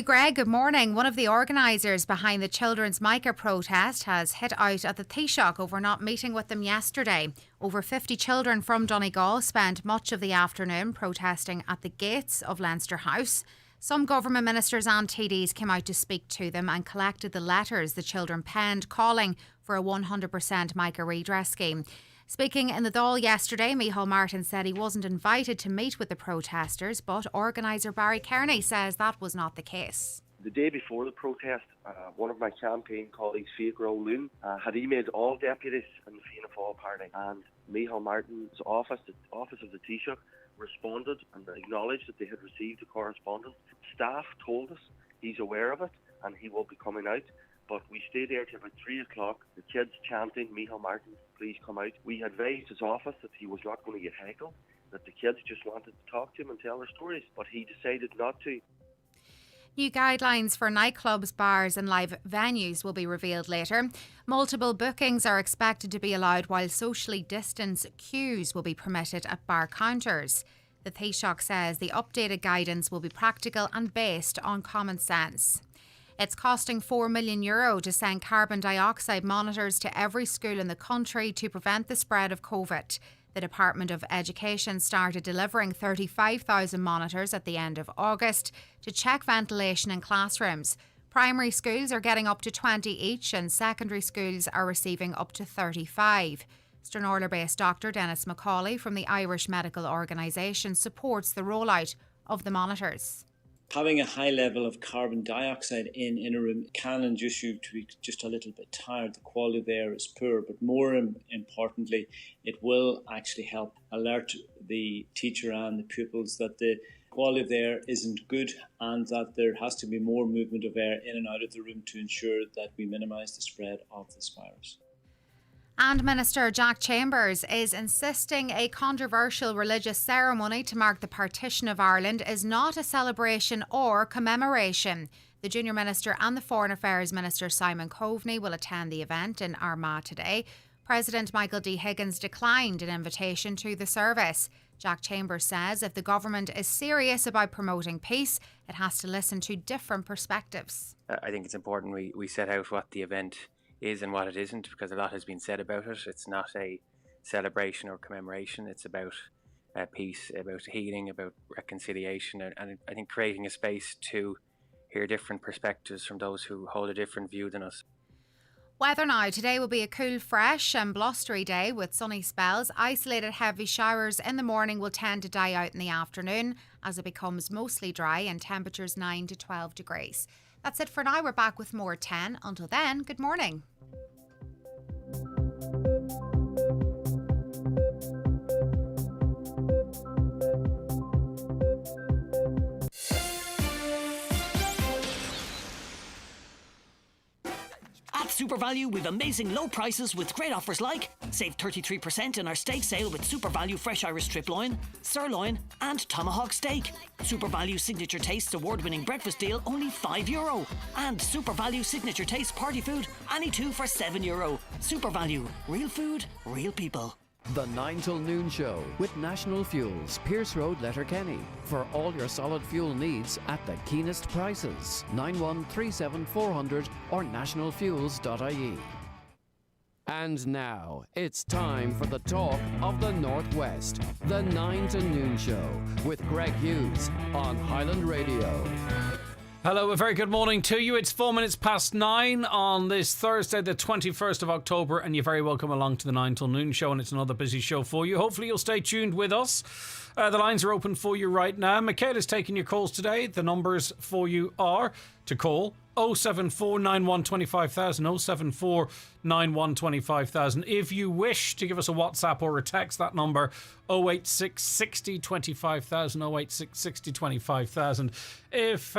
Greg, good morning. One of the organisers behind the Children's Micah protest has hit out at the Taoiseach over not meeting with them yesterday. Over 50 children from Donegal spent much of the afternoon protesting at the gates of Leinster House. Some government ministers and TDs came out to speak to them and collected the letters the children penned calling for a 100% Micah redress scheme. Speaking in the Dáil yesterday, Micheál Martin said he wasn't invited to meet with the protesters, but organiser Barry Kearney says that was not the case. The day before the protest, one of my campaign colleagues, Fiacre Loon, had emailed all deputies in the Fianna Fáil party, and Micheál Martin's office, the office of the Taoiseach, responded and acknowledged that they had received the correspondence. Staff told us he's aware of it and he will be coming out. But we stayed there till about 3 o'clock, the kids chanting, Micheál Martin, please come out. We advised his office that he was not going to get heckled, that the kids just wanted to talk to him and tell their stories, but he decided not to. New guidelines for nightclubs, bars and live venues will be revealed later. Multiple bookings are expected to be allowed, while socially distanced queues will be permitted at bar counters. The Taoiseach says the updated guidance will be practical and based on common sense. It's costing €4 million to send carbon dioxide monitors to every school in the country to prevent the spread of COVID. The Department of Education started delivering 35,000 monitors at the end of August to check ventilation in classrooms. Primary schools are getting up to 20 each and secondary schools are receiving up to 35. Stranorlar-based Dr Dennis Macaulay from the Irish Medical Organisation supports the rollout of the monitors. Having a high level of carbon dioxide in a room can induce you to be just a little bit tired. The quality of the air is poor, but more importantly, it will actually help alert the teacher and the pupils that the quality of the air isn't good and that there has to be more movement of air in and out of the room to ensure that we minimise the spread of this virus. And Minister Jack Chambers is insisting a controversial religious ceremony to mark the partition of Ireland is not a celebration or commemoration. The Junior Minister and the Foreign Affairs Minister Simon Coveney will attend the event in Armagh today. President Michael D. Higgins declined an invitation to the service. Jack Chambers says if the government is serious about promoting peace, it has to listen to different perspectives. I think it's important we set out what the event is and what it isn't, because a lot has been said about it. It's not a celebration or commemoration. It's about peace, about healing, about reconciliation, and I think creating a space to hear different perspectives from those who hold a different view than us. Weather now. Today will be a cool, fresh and blustery day with sunny spells. Isolated heavy showers in the morning will tend to die out in the afternoon as it becomes mostly dry and temperatures 9 to 12 degrees. That's it for now. We're back with more 10. Until then, good morning. At Super Value, we've amazing low prices with great offers like save 33% in our steak sale with Super Value Fresh Irish Strip Loin, Sirloin and Tomahawk Steak. Super Value Signature Taste award-winning breakfast deal only €5. And Super Value Signature Taste Party Food, any two for €7. Super Value, real food, real people. The 9 till noon show with National Fuels, Pierce Road, Letterkenny. For all your solid fuel needs at the keenest prices. 9137 400 or nationalfuels.ie. And now, it's time for the talk of the Northwest. The 9 to noon show with Greg Hughes on Highland Radio. Hello, a very good morning to you. It's 4 minutes past 9 on this Thursday, the 21st of October, and you're very welcome along to the 9 till noon show, and it's another busy show for you. Hopefully you'll stay tuned with us. The lines are open for you right now. Michaela's taking your calls today. The numbers for you are to call 074 91 25000, 074 91 25000. If you wish to give us a WhatsApp or a text, that number 086 60 25000, 086 60 25000. If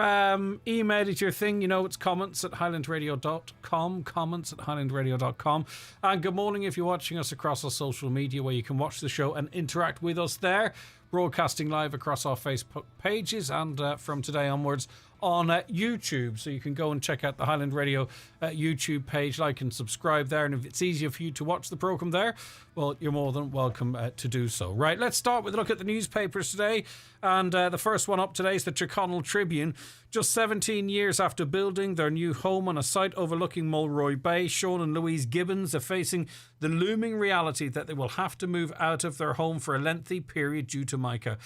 email is your thing, you know it's comments at highlandradio.com, comments at highlandradio.com. And good morning if you're watching us across our social media, where you can watch the show and interact with us there. Broadcasting live across our Facebook pages and from today onwards on YouTube. So you can go and check out the Highland Radio YouTube page, like and subscribe there. And if it's easier for you to watch the programme there, well, you're more than welcome to do so. Right, let's start with a look at the newspapers today. And the first one up today is the Chicano Tribune. Just 17 years after building their new home on a site overlooking Mulroy Bay, Sean and Louise Gibbons are facing the looming reality that they will have to move out of their home for a lengthy period due to mica.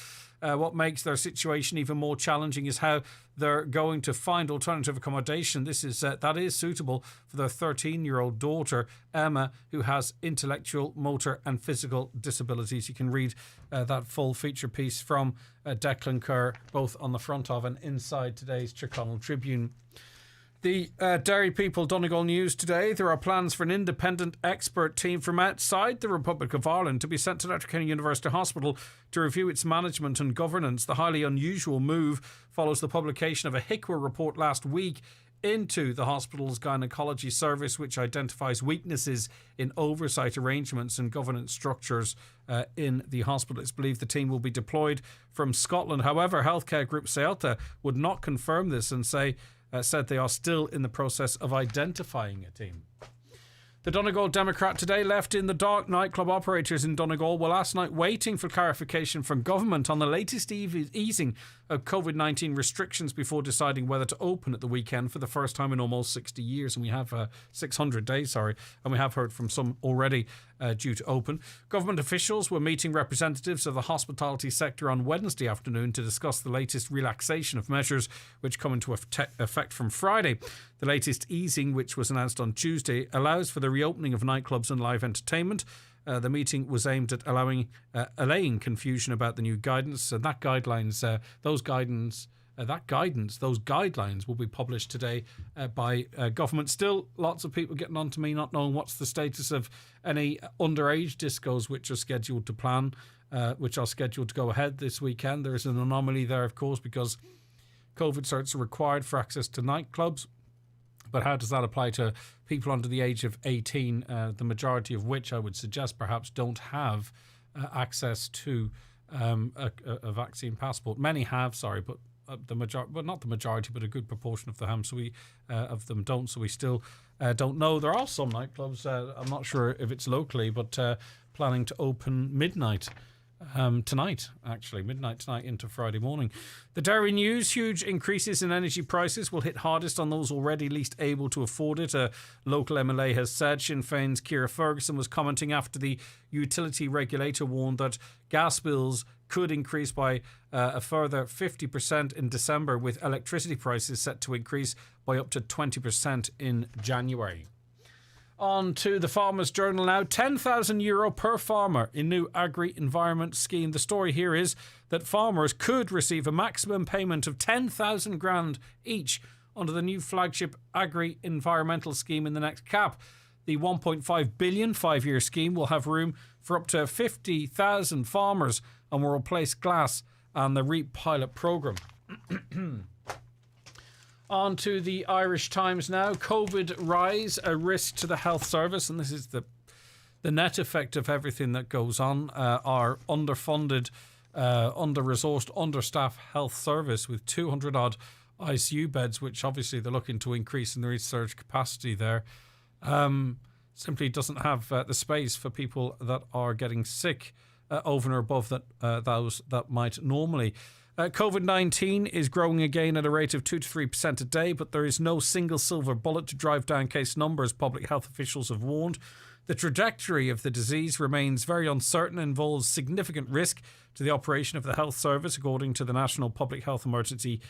What makes their situation even more challenging is how they're going to find alternative accommodation. That is suitable for their 13-year-old daughter, Emma, who has intellectual, motor and physical disabilities. You can read that full feature piece from Declan Kerr, both on the front of and inside today's Chicano Tribune. The Derry People Donegal News today. There are plans for an independent expert team from outside the Republic of Ireland to be sent to Electric Kia University Hospital to review its management and governance. The highly unusual move follows the publication of a HICWA report last week into the hospital's gynecology service, which identifies weaknesses in oversight arrangements and governance structures in the hospital. It's believed the team will be deployed from Scotland. However, healthcare group Cielta would not confirm this and said they are still in the process of identifying a team. The Donegal Democrat today left in the dark. Nightclub operators in Donegal were last night waiting for clarification from government on the latest easing of COVID-19 restrictions before deciding whether to open at the weekend for the first time in almost 60 years. And we have 600 days, and we have heard from some already due to open. Government officials were meeting representatives of the hospitality sector on Wednesday afternoon to discuss the latest relaxation of measures which come into effect from Friday. The latest easing, which was announced on Tuesday, allows for the reopening of nightclubs and live entertainment. The meeting was aimed at allaying confusion about the new guidance, and those guidelines will be published today by government. Still, lots of people getting on to me not knowing what's the status of any underage discos which are scheduled to go ahead this weekend. There is an anomaly there, of course, because COVID certs are required for access to nightclubs. But how does that apply to people under the age of 18, the majority of which I would suggest perhaps don't have access to a vaccine passport? Many have, but not the majority, but a good proportion of them don't. So we still don't know. There are some nightclubs, I'm not sure if it's locally, but planning to open midnight tonight into Friday morning. The Derry News. Huge increases in energy prices will hit hardest on those already least able to afford it. A local MLA has said. Sinn Féin's Ciara Ferguson was commenting after the utility regulator warned that gas bills could increase by a further 50% in December, with electricity prices set to increase by up to 20% in January. On to the Farmers Journal now. €10,000 per farmer in new agri-environment scheme. The story here is that farmers could receive a maximum payment of $10,000 each under the new flagship agri-environmental scheme in the next cap. The $1.5 billion 5-year scheme will have room for up to 50,000 farmers and will replace GLAS and the REAP pilot programme. On to the Irish Times now. COVID rise, a risk to the health service, and this is the net effect of everything that goes on. Our underfunded, under-resourced, understaffed health service with 200-odd ICU beds, which obviously they're looking to increase in the research capacity there, simply doesn't have the space for people that are getting sick over and above those that might normally. COVID-19 is growing again at a rate of 2 to 3% a day, but there is no single silver bullet to drive down case numbers, public health officials have warned. The trajectory of the disease remains very uncertain and involves significant risk to the operation of the health service, according to the National Public Health Emergency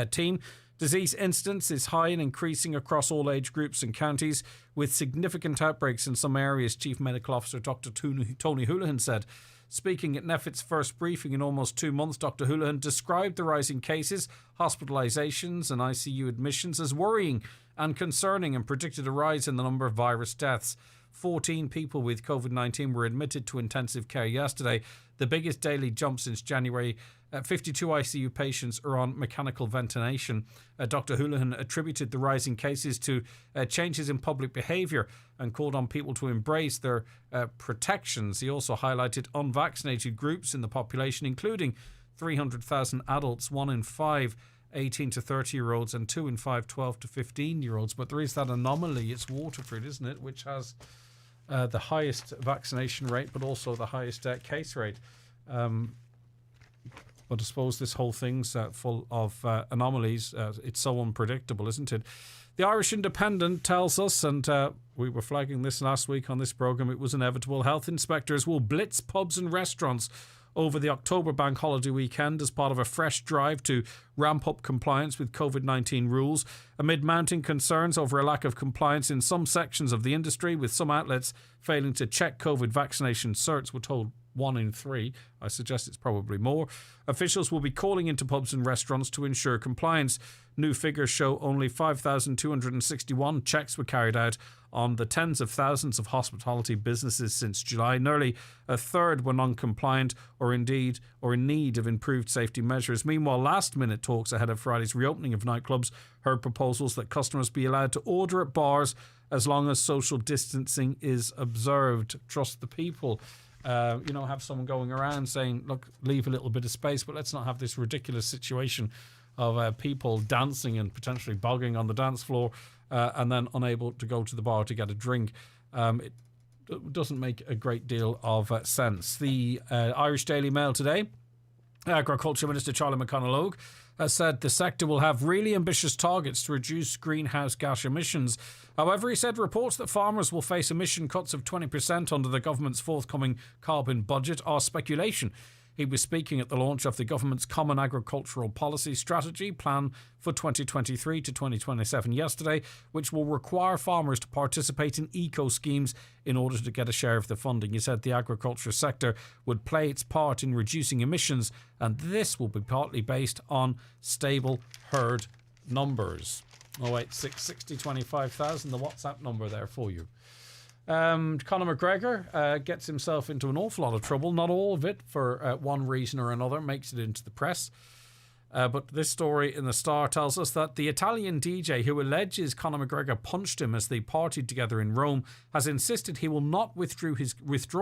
Team. Disease incidence is high and increasing across all age groups and counties, with significant outbreaks in some areas, Chief Medical Officer Dr. Tony Houlihan said. Speaking at NEFIT's first briefing in almost 2 months, Dr. Houlihan described the rising cases, hospitalisations and ICU admissions as worrying and concerning, and predicted a rise in the number of virus deaths. 14 people with COVID-19 were admitted to intensive care yesterday, the biggest daily jump since January. 52 ICU patients are on mechanical ventilation. Dr. Houlihan attributed the rising cases to changes in public behaviour and called on people to embrace their protections. He also highlighted unvaccinated groups in the population, including 300,000 adults, 1 in 5 18 to 30-year-olds and 2 in 5 12 to 15-year-olds. But there is that anomaly. It's Waterford, isn't it, which has the highest vaccination rate but also the highest case rate. But I suppose this whole thing's full of anomalies. It's so unpredictable, isn't it? The Irish Independent tells us, and we were flagging this last week on this programme, it was inevitable, health inspectors will blitz pubs and restaurants over the October bank holiday weekend as part of a fresh drive to ramp up compliance with COVID-19 rules, amid mounting concerns over a lack of compliance in some sections of the industry, with some outlets failing to check COVID vaccination certs. We're told 1 in 3. I suggest it's probably more. Officials will be calling into pubs and restaurants to ensure compliance. New figures show only 5,261 checks were carried out on the tens of thousands of hospitality businesses since July. Nearly a third were non-compliant or in need of improved safety measures. Meanwhile, last-minute talks ahead of Friday's reopening of nightclubs heard proposals that customers be allowed to order at bars as long as social distancing is observed. Trust the people. Have someone going around saying, look, leave a little bit of space, but let's not have this ridiculous situation of people dancing and potentially bogging on the dance floor and then unable to go to the bar to get a drink. It doesn't make a great deal of sense. The Irish Daily Mail today, Agriculture Minister Charlie McConalogue has said the sector will have really ambitious targets to reduce greenhouse gas emissions. However, he said reports that farmers will face emission cuts of 20% under the government's forthcoming carbon budget are speculation. He was speaking at the launch of the government's Common Agricultural Policy Strategy plan for 2023 to 2027 yesterday, which will require farmers to participate in eco-schemes in order to get a share of the funding. He said the agriculture sector would play its part in reducing emissions, and this will be partly based on stable herd numbers. 086 60 25,000, the WhatsApp number there for you. Conor McGregor gets himself into an awful lot of trouble. Not all of it, for one reason or another, makes it into the press. But this story in the Star tells us that the Italian DJ who alleges Conor McGregor punched him as they partied together in Rome has insisted he will not withdraw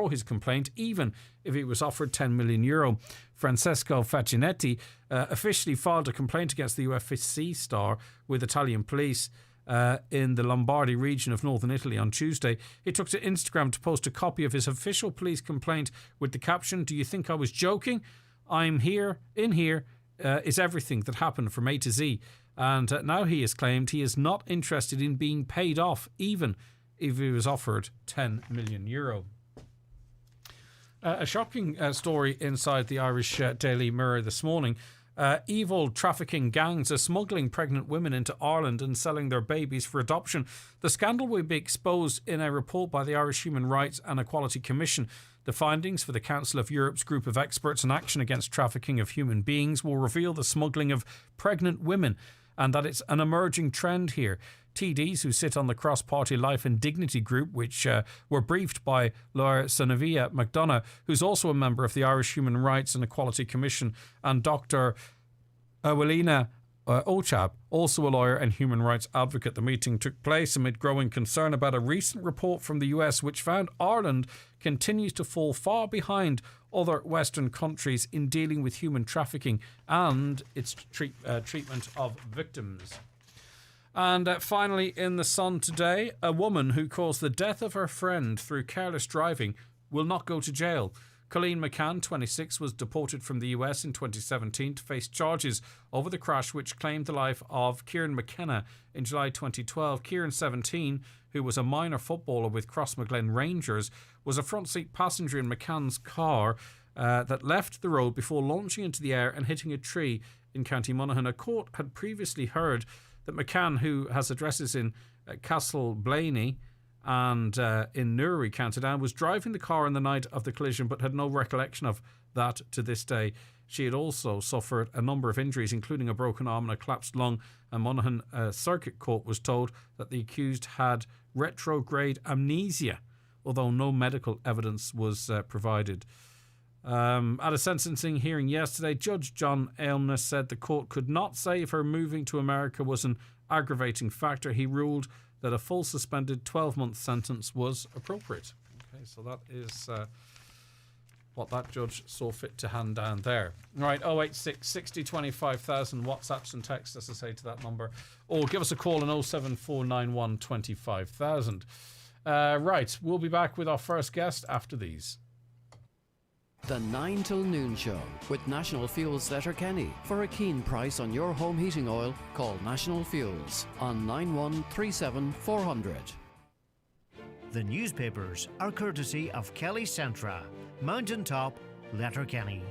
his complaint, even if he was offered €10 million. Francesco Facchinetti officially filed a complaint against the UFC star with Italian police in the Lombardy region of northern Italy on Tuesday. He took to Instagram to post a copy of his official police complaint with the caption, "Do you think I was joking? I'm here, in here is everything that happened from A to Z." And now he has claimed he is not interested in being paid off, even if he was offered €10 million. A shocking story inside the Irish Daily Mirror this morning. Evil trafficking gangs are smuggling pregnant women into Ireland and selling their babies for adoption. The scandal will be exposed in a report by the Irish Human Rights and Equality Commission. The findings for the Council of Europe's group of experts on action against trafficking of human beings will reveal the smuggling of pregnant women and that it's an emerging trend here. TDs who sit on the cross-party Life and Dignity group, which were briefed by lawyer Ncbi McDonough, who's also a member of the Irish Human Rights and Equality Commission, and Dr. Ewelina Ochab, also a lawyer and human rights advocate. The meeting took place amid growing concern about a recent report from the US which found Ireland continues to fall far behind other Western countries in dealing with human trafficking and its treatment of victims. And finally, in the Sun today, a woman who caused the death of her friend through careless driving will not go to jail. Colleen McCann, 26, was deported from the US in 2017 to face charges over the crash which claimed the life of Kieran McKenna in July 2012. Kieran, 17, who was a minor footballer with Crossmaglen Rangers, was a front seat passenger in McCann's car that left the road before launching into the air and hitting a tree in County Monaghan. A court had previously heard that McCann, who has addresses in Castle Blaney and in Newry, County Down, was driving the car on the night of the collision but had no recollection of that to this day. She had also suffered a number of injuries, including a broken arm and a collapsed lung, and Monaghan Circuit Court was told that the accused had retrograde amnesia, although no medical evidence was provided. At a sentencing hearing yesterday, Judge John Aylmer said the court could not say if her moving to America was an aggravating factor. He ruled that a full suspended 12-month sentence was appropriate. Okay, so that is what that judge saw fit to hand down there. Right, 086 60 25,000 WhatsApps and texts, as I say, to that number. Or give us a call on 07491 25,000. Right, we'll be back with our first guest after these. The 9 till noon show with National Fuels Letterkenny. For a keen price on your home heating oil, call National Fuels on 9137 400. The newspapers are courtesy of Kelly Centra, Mountaintop, Letterkenny.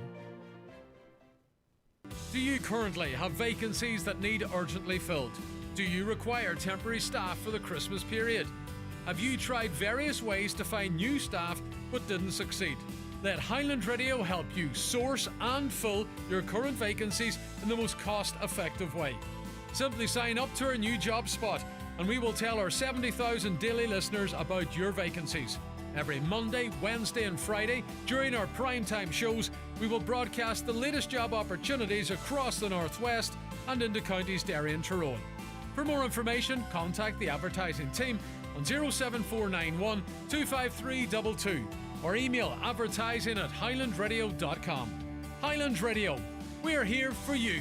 Do you currently have vacancies that need urgently filled? Do you require temporary staff for the Christmas period? Have you tried various ways to find new staff but didn't succeed? Let Highland Radio help you source and fill your current vacancies in the most cost-effective way. Simply sign up to our new job spot and we will tell our 70,000 daily listeners about your vacancies. Every Monday, Wednesday and Friday during our primetime shows, we will broadcast the latest job opportunities across the Northwest and into counties Derry and Tyrone. For more information, contact the advertising team on 07491 25322 or email advertising@highlandradio.com. Highland Radio, we're here for you.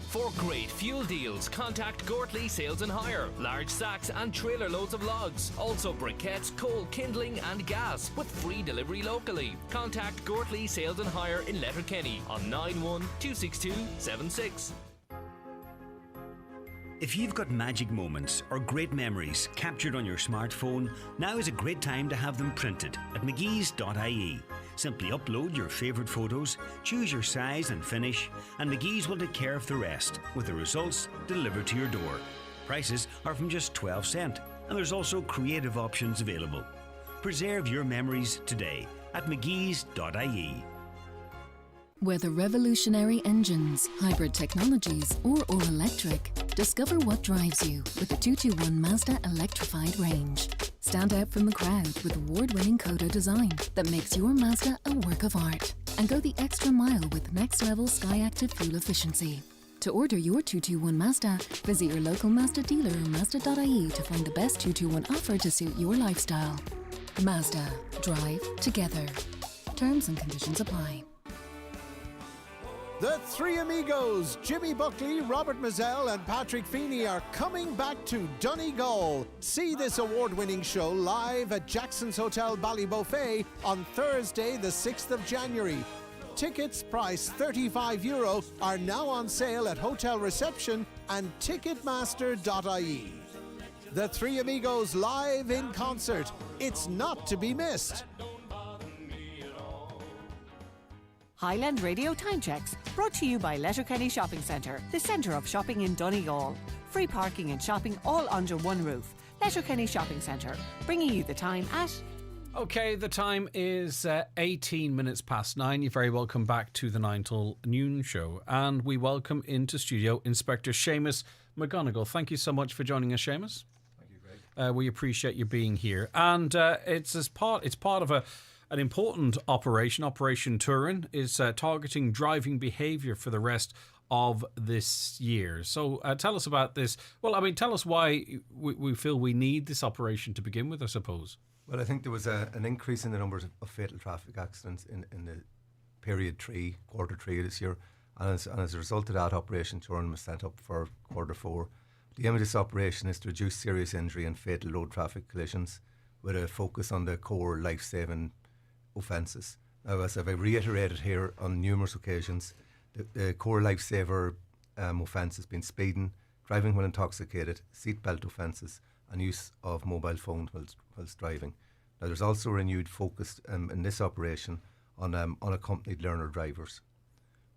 For great fuel deals, contact Gortley Sales and Hire. Large sacks and trailer loads of logs. Also briquettes, coal, kindling and gas with free delivery locally. Contact Gortley Sales and Hire in Letterkenny on 9126276. If you've got magic moments or great memories captured on your smartphone, now is a great time to have them printed at mcgees.ie. Simply upload your favourite photos, choose your size and finish, and McGee's will take care of the rest, with the results delivered to your door. Prices are from just 12 cents, and there's also creative options available. Preserve your memories today at mcgees.ie. Whether revolutionary engines, hybrid technologies, or all electric, discover what drives you with the 221 Mazda electrified range. Stand out from the crowd with award-winning Coda design that makes your Mazda a work of art. And go the extra mile with next-level Skyactiv fuel efficiency. To order your 221 Mazda, visit your local Mazda dealer or Mazda.ie to find the best 221 offer to suit your lifestyle. Mazda. Drive together. Terms and conditions apply. The three amigos, Jimmy Buckley, Robert Mazzell and Patrick Feeney, are coming back to Donegal. See this award-winning show live at Jackson's Hotel Ballyboffey on Thursday the 6th of January. Tickets, priced €35, are now on sale at hotel reception and ticketmaster.ie. The three amigos live in concert. It's not to be missed. Highland Radio Time Checks, brought to you by Letterkenny Shopping Centre, the centre of shopping in Donegal. Free parking and shopping all under one roof. Letterkenny Shopping Centre, bringing you the time at... Okay, the time is 18 minutes past 9. You're very welcome back to the 9 till noon show. And we welcome into studio Inspector Seamus McGonigal. Thank you so much for joining us, Seamus. Thank you, Greg. We appreciate you being here. And it's part of an important operation. Operation Turin is targeting driving behaviour for the rest of this year. So tell us about this. Well, I mean, tell us why we feel we need this operation to begin with, I suppose. Well, I think there was an increase in the numbers of fatal traffic accidents in the quarter three of this year. And as a result of that, Operation Turin was set up for quarter four. The aim of this operation is to reduce serious injury and fatal road traffic collisions with a focus on the core life-saving offences. Now, as I've reiterated here on numerous occasions, the core lifesaver offence has been speeding, driving when intoxicated, seatbelt offences and use of mobile phone whilst driving. Now, there's also a renewed focus in this operation on unaccompanied learner drivers.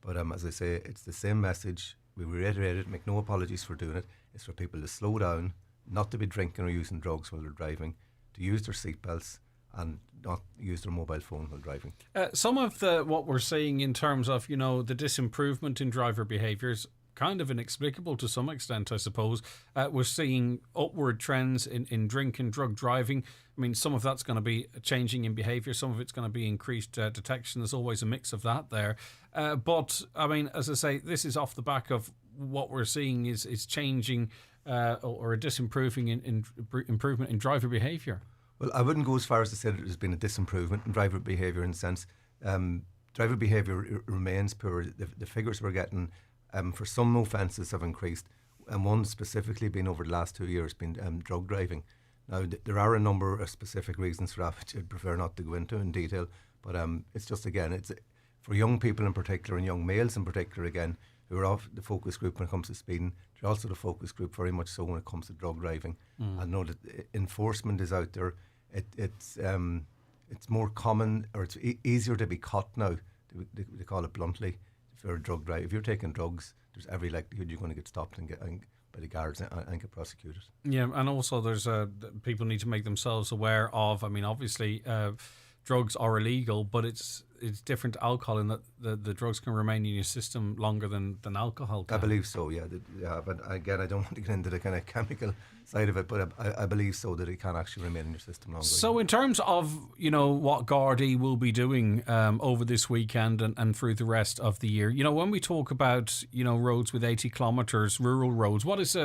But as I say, it's the same message. We reiterate it, make no apologies for doing it. It's for people to slow down, not to be drinking or using drugs while they're driving, to use their seatbelts and not use their mobile phone while driving. Some of what we're seeing in terms of, the disimprovement in driver behaviours, kind of inexplicable to some extent, I suppose. We're seeing upward trends in drink and drug driving. I mean, some of that's going to be changing in behaviour, some of it's going to be increased detection. There's always a mix of that there. But, I mean, as I say, this is off the back of what we're seeing is changing or a disimproving improvement in driver behaviour. Well, I wouldn't go as far as to say that there's been a disimprovement in driver behaviour in the sense driver behaviour remains poor. The figures we're getting for some offences have increased, and one specifically being over the last 2 years been drug driving. Now, there are a number of specific reasons for that, which I'd prefer not to go into in detail. But it's just, again, it's for young people in particular and young males in particular, again, who are off the focus group when it comes to speeding. They're also the focus group very much so when it comes to drug driving. I know that enforcement is out there. It's more common, or it's easier to be caught now. They call it bluntly, for a drug drive. If you're taking drugs, there's every likelihood you're going to get stopped and by the guards and get prosecuted. Yeah, and also there's people need to make themselves aware of. I mean, obviously, drugs are illegal, but it's different to alcohol in that the drugs can remain in your system longer than alcohol can. I believe so, yeah. But again, I don't want to get into the kind of chemical side of it, but I believe so that it can actually remain in your system longer. So in terms of, what Gardaí will be doing over this weekend and through the rest of the year, when we talk about, roads with 80 kilometres, rural roads, what is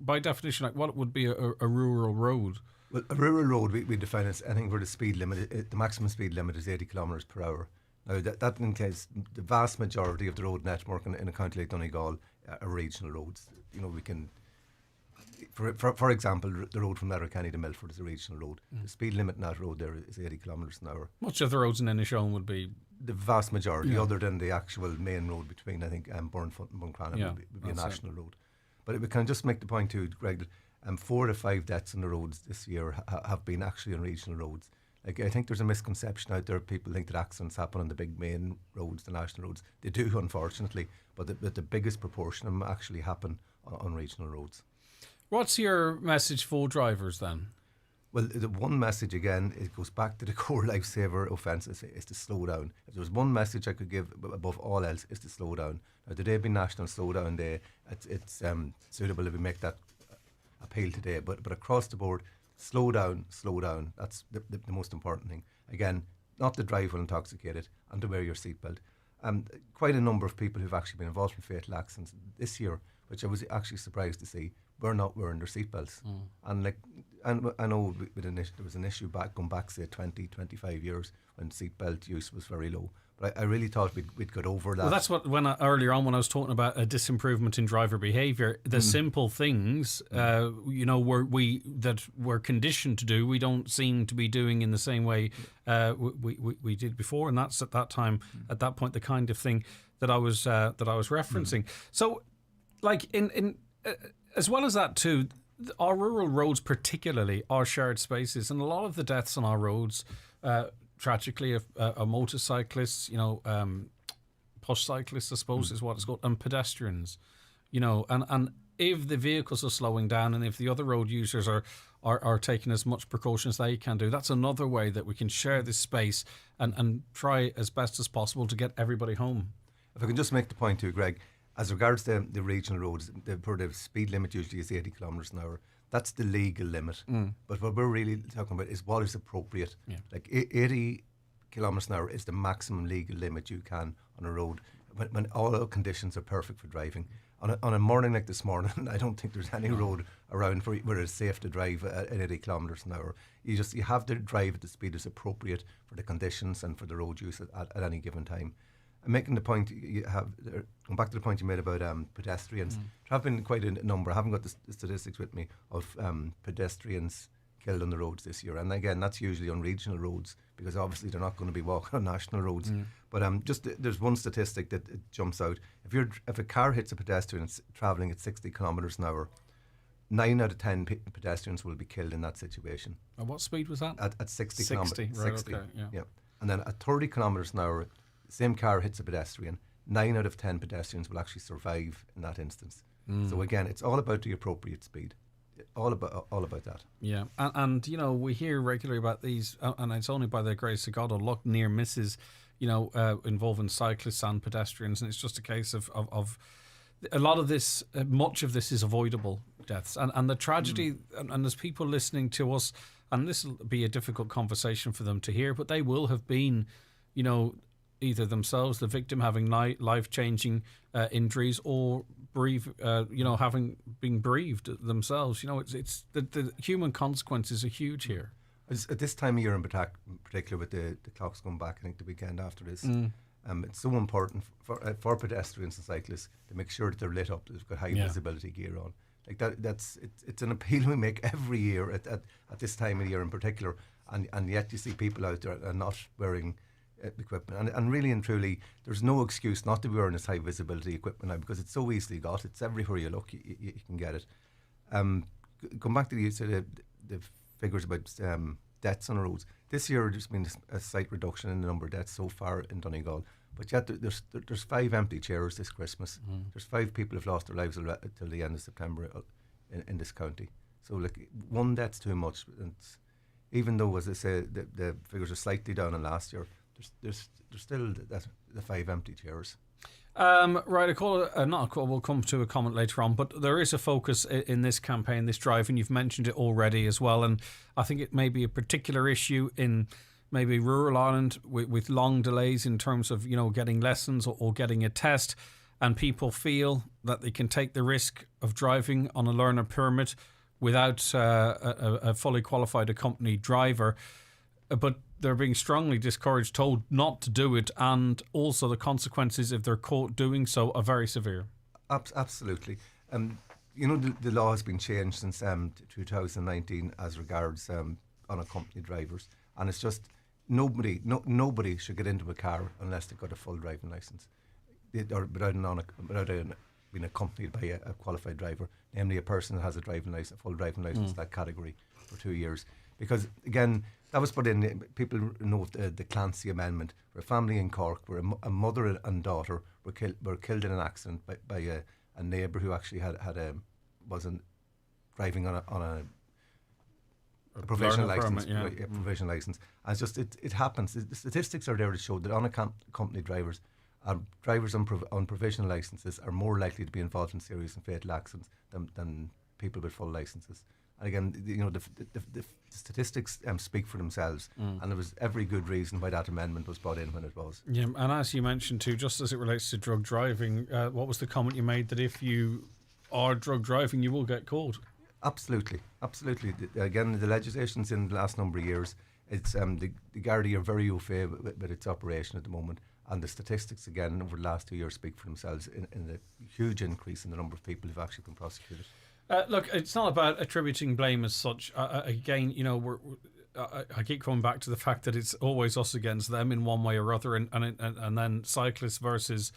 by definition, like what would be a rural road? Well, a rural road, we define as anything where the speed limit, the maximum speed limit is 80 kilometres per hour. Now, that indicates the vast majority of the road network in a county like Donegal are regional roads. We can, for example, the road from Letterkenny to Milford is a regional road. The speed limit in that road there is 80 kilometres an hour. Much of the roads in Inishowen would be... The vast majority, other than the actual main road between, I think, Burnfoot and Buncrana would be a national road. But we can just make the point too, Greg, that 4 to 5 deaths on the roads this year have been actually on regional roads. Like, I think there's a misconception out there. People think that accidents happen on the big main roads, the national roads. They do, unfortunately, but the biggest proportion of them actually happen on regional roads. What's your message for drivers then? Well, the one message, again, it goes back to the core lifesaver offence, is to slow down. If there was one message I could give above all else, is to slow down. Now, today being National Slow Down Day, it's suitable if we make that appeal today, but across the board, slow down. That's the most important thing. Again, not to drive while intoxicated and to wear your seatbelt. Quite a number of people who've actually been involved in fatal accidents this year, which I was actually surprised to see, were not wearing their seatbelts. And I know there was an issue going back, say, 20, 25 years when seatbelt use was very low. But I really thought we'd got over that. Well, that's what earlier on when I was talking about a disimprovement in driver behaviour, the simple things, that we're conditioned to do, we don't seem to be doing in the same way we did before, and that's at that time, at that point, the kind of thing that I was referencing. So, like in as well as that too, our rural roads particularly are shared spaces, and a lot of the deaths on our roads. Tragically, a motorcyclists, push cyclists, I suppose is what it's called, and pedestrians, and if the vehicles are slowing down and if the other road users are taking as much precaution as they can do, that's another way that we can share this space and try as best as possible to get everybody home. If I can just make the point too, Greg, as regards the regional roads, the speed limit usually is 80 kilometres an hour. That's the legal limit. But what we're really talking about is what is appropriate. Yeah. Like 80 kilometres an hour is the maximum legal limit you can on a road when all conditions are perfect for driving. On a morning like this morning, I don't think there's any road around where it's safe to drive at 80 kilometres an hour. You have to drive at the speed that's appropriate for the conditions and for the road use at any given time. And making the point going back to the point you made about pedestrians, there have been quite a number, I haven't got the statistics with me, of pedestrians killed on the roads this year. And again, that's usually on regional roads because obviously they're not going to be walking on national roads. But there's one statistic that jumps out. If a car hits a pedestrian travelling at 60 kilometres an hour, 9 out of 10 pedestrians will be killed in that situation. At what speed was that? At 60 kilometres. Right, 60, okay, yeah. And then at 30 kilometres an hour, the same car hits a pedestrian, 9 out of 10 pedestrians will actually survive in that instance. So again, it's all about the appropriate speed. All about that. Yeah, and we hear regularly about these, and it's only by the grace of God or luck, near misses, involving cyclists and pedestrians, and it's just a case of a lot of this, much of this is avoidable deaths, and the tragedy, and there's people listening to us, and this will be a difficult conversation for them to hear, but they will have been, either themselves, the victim, having life-changing injuries, or having been bereaved themselves. It's the human consequences are huge here. At this time of year in particular, with the clocks going back, I think the weekend after this, it's so important for pedestrians and cyclists to make sure that they're lit up, they've got high visibility gear on. Like it's an appeal we make every year at this time of the year in particular, and yet you see people out there are not wearing equipment, and really and truly there's no excuse not to be wearing this high visibility equipment now, because it's so easily got. It's everywhere you look, you can get it. Come back to the figures about deaths on the roads. This year there's been a slight reduction in the number of deaths so far in Donegal, but yet there's 5 empty chairs this Christmas. There's 5 people who've lost their lives till the end of September in this county. So like, one death's too much. And even though, as I say, the figures are slightly down on last year, there's still the 5 empty chairs. Right, we'll come to a comment later on, but there is a focus in this campaign, this drive, and you've mentioned it already as well, and I think it may be a particular issue in maybe rural Ireland with long delays in terms of, getting lessons or getting a test, and people feel that they can take the risk of driving on a learner permit without a fully qualified accompanied driver, but they're being strongly discouraged, told not to do it, and also the consequences if they're caught doing so are very severe. Absolutely. The law has been changed since 2019 as regards unaccompanied drivers, and it's just nobody should get into a car unless they've got a full driving licence, or without being accompanied by a qualified driver, namely a person that has a full driving licence, that category, for 2 years. Because again, that was put in. People know the Clancy Amendment, where a family in Cork, where a mother and daughter were killed in an accident by a neighbour who actually wasn't driving on a provisional licence. Provisional licence. And it's just it happens. The statistics are there to show that unaccompanied drivers on provisional licences are more likely to be involved in serious and fatal accidents than people with full licences. And again, the statistics speak for themselves, and there was every good reason why that amendment was brought in when it was. Yeah, and as you mentioned too, just as it relates to drug driving, what was the comment you made that if you are drug driving, you will get caught? Absolutely. Again, the legislation's in the last number of years. It's the Gardaí are very au fait with its operation at the moment, and the statistics again over the last 2 years speak for themselves in the huge increase in the number of people who've actually been prosecuted. Look, it's not about attributing blame as such. Again, I keep coming back to the fact that it's always us against them in one way or other, and then cyclists versus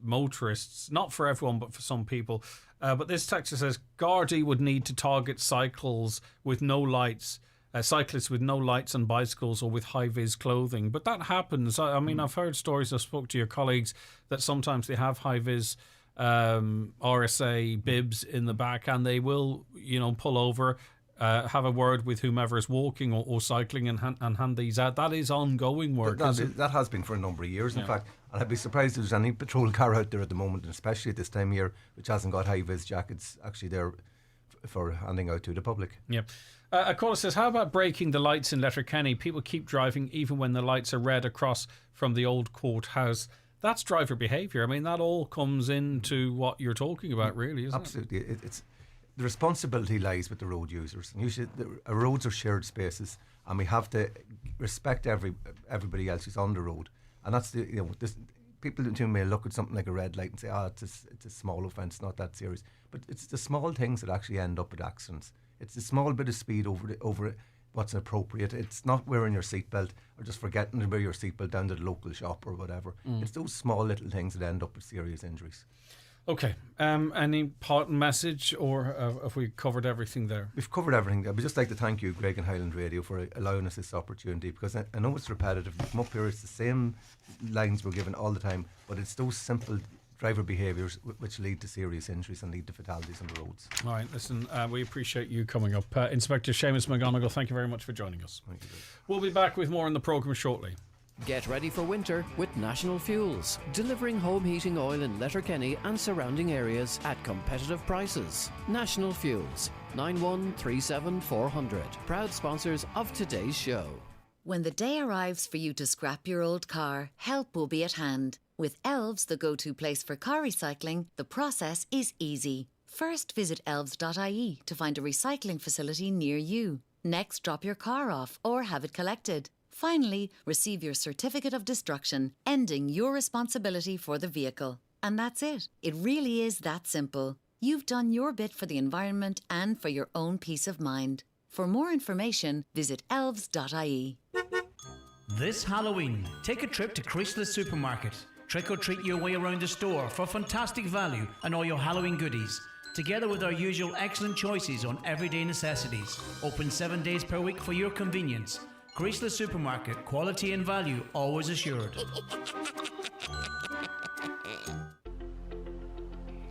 motorists. Not for everyone, but for some people. But this text says Gardaí would need to target cyclists with no lights on bicycles or with high-vis clothing. But that happens. I mean, I've heard stories. I spoke to your colleagues that sometimes they have high-vis RSA bibs in the back, and they will pull over, have a word with whomever is walking or cycling and hand these out. That is ongoing work. That has been for a number of years, in fact, and I'd be surprised if there's any patrol car out there at the moment, and especially at this time of year, which hasn't got high-vis jackets actually there for handing out to the public. A caller says, how about breaking the lights in Letterkenny? People keep driving even when the lights are red across from the old courthouse. That's driver behaviour. I mean, that all comes into what you're talking about, really, isn't it? Absolutely. It's the responsibility lies with the road users. And usually, roads are shared spaces, and we have to respect everybody else who's on the road. And that's people who may look at something like a red light and say, it's a small offence, not that serious. But it's the small things that actually end up with accidents. It's the small bit of speed over what's appropriate. It's not wearing your seatbelt or just forgetting to wear your seatbelt down to the local shop or whatever. It's those small little things that end up with serious injuries. Okay. Any parting message, or have we covered everything there? We've covered everything. I would just like to thank you, Greg and Highland Radio, for allowing us this opportunity, because I know it's repetitive. We come up here, it's the same lines we're given all the time, but it's those simple driver behaviours which lead to serious injuries and lead to fatalities on the roads. All right, listen, we appreciate you coming up. Inspector Seamus McGonigal, thank you very much for joining us. Thank you. We'll be back with more in the programme shortly. Get ready for winter with National Fuels, delivering home heating oil in Letterkenny and surrounding areas at competitive prices. National Fuels, 9137 400, proud sponsors of today's show. When the day arrives for you to scrap your old car, help will be at hand. With Elves, the go-to place for car recycling, the process is easy. First, visit elves.ie to find a recycling facility near you. Next, drop your car off or have it collected. Finally, receive your certificate of destruction, ending your responsibility for the vehicle. And that's it. It really is that simple. you've done your bit for the environment and for your own peace of mind. For more information, visit elves.ie. This Halloween, take a trip to Chrysler Supermarket. Trick or treat your way around the store for fantastic value and all your Halloween goodies, together with our usual excellent choices on everyday necessities. Open 7 days per week for your convenience. Chrysler Supermarket, quality and value always assured.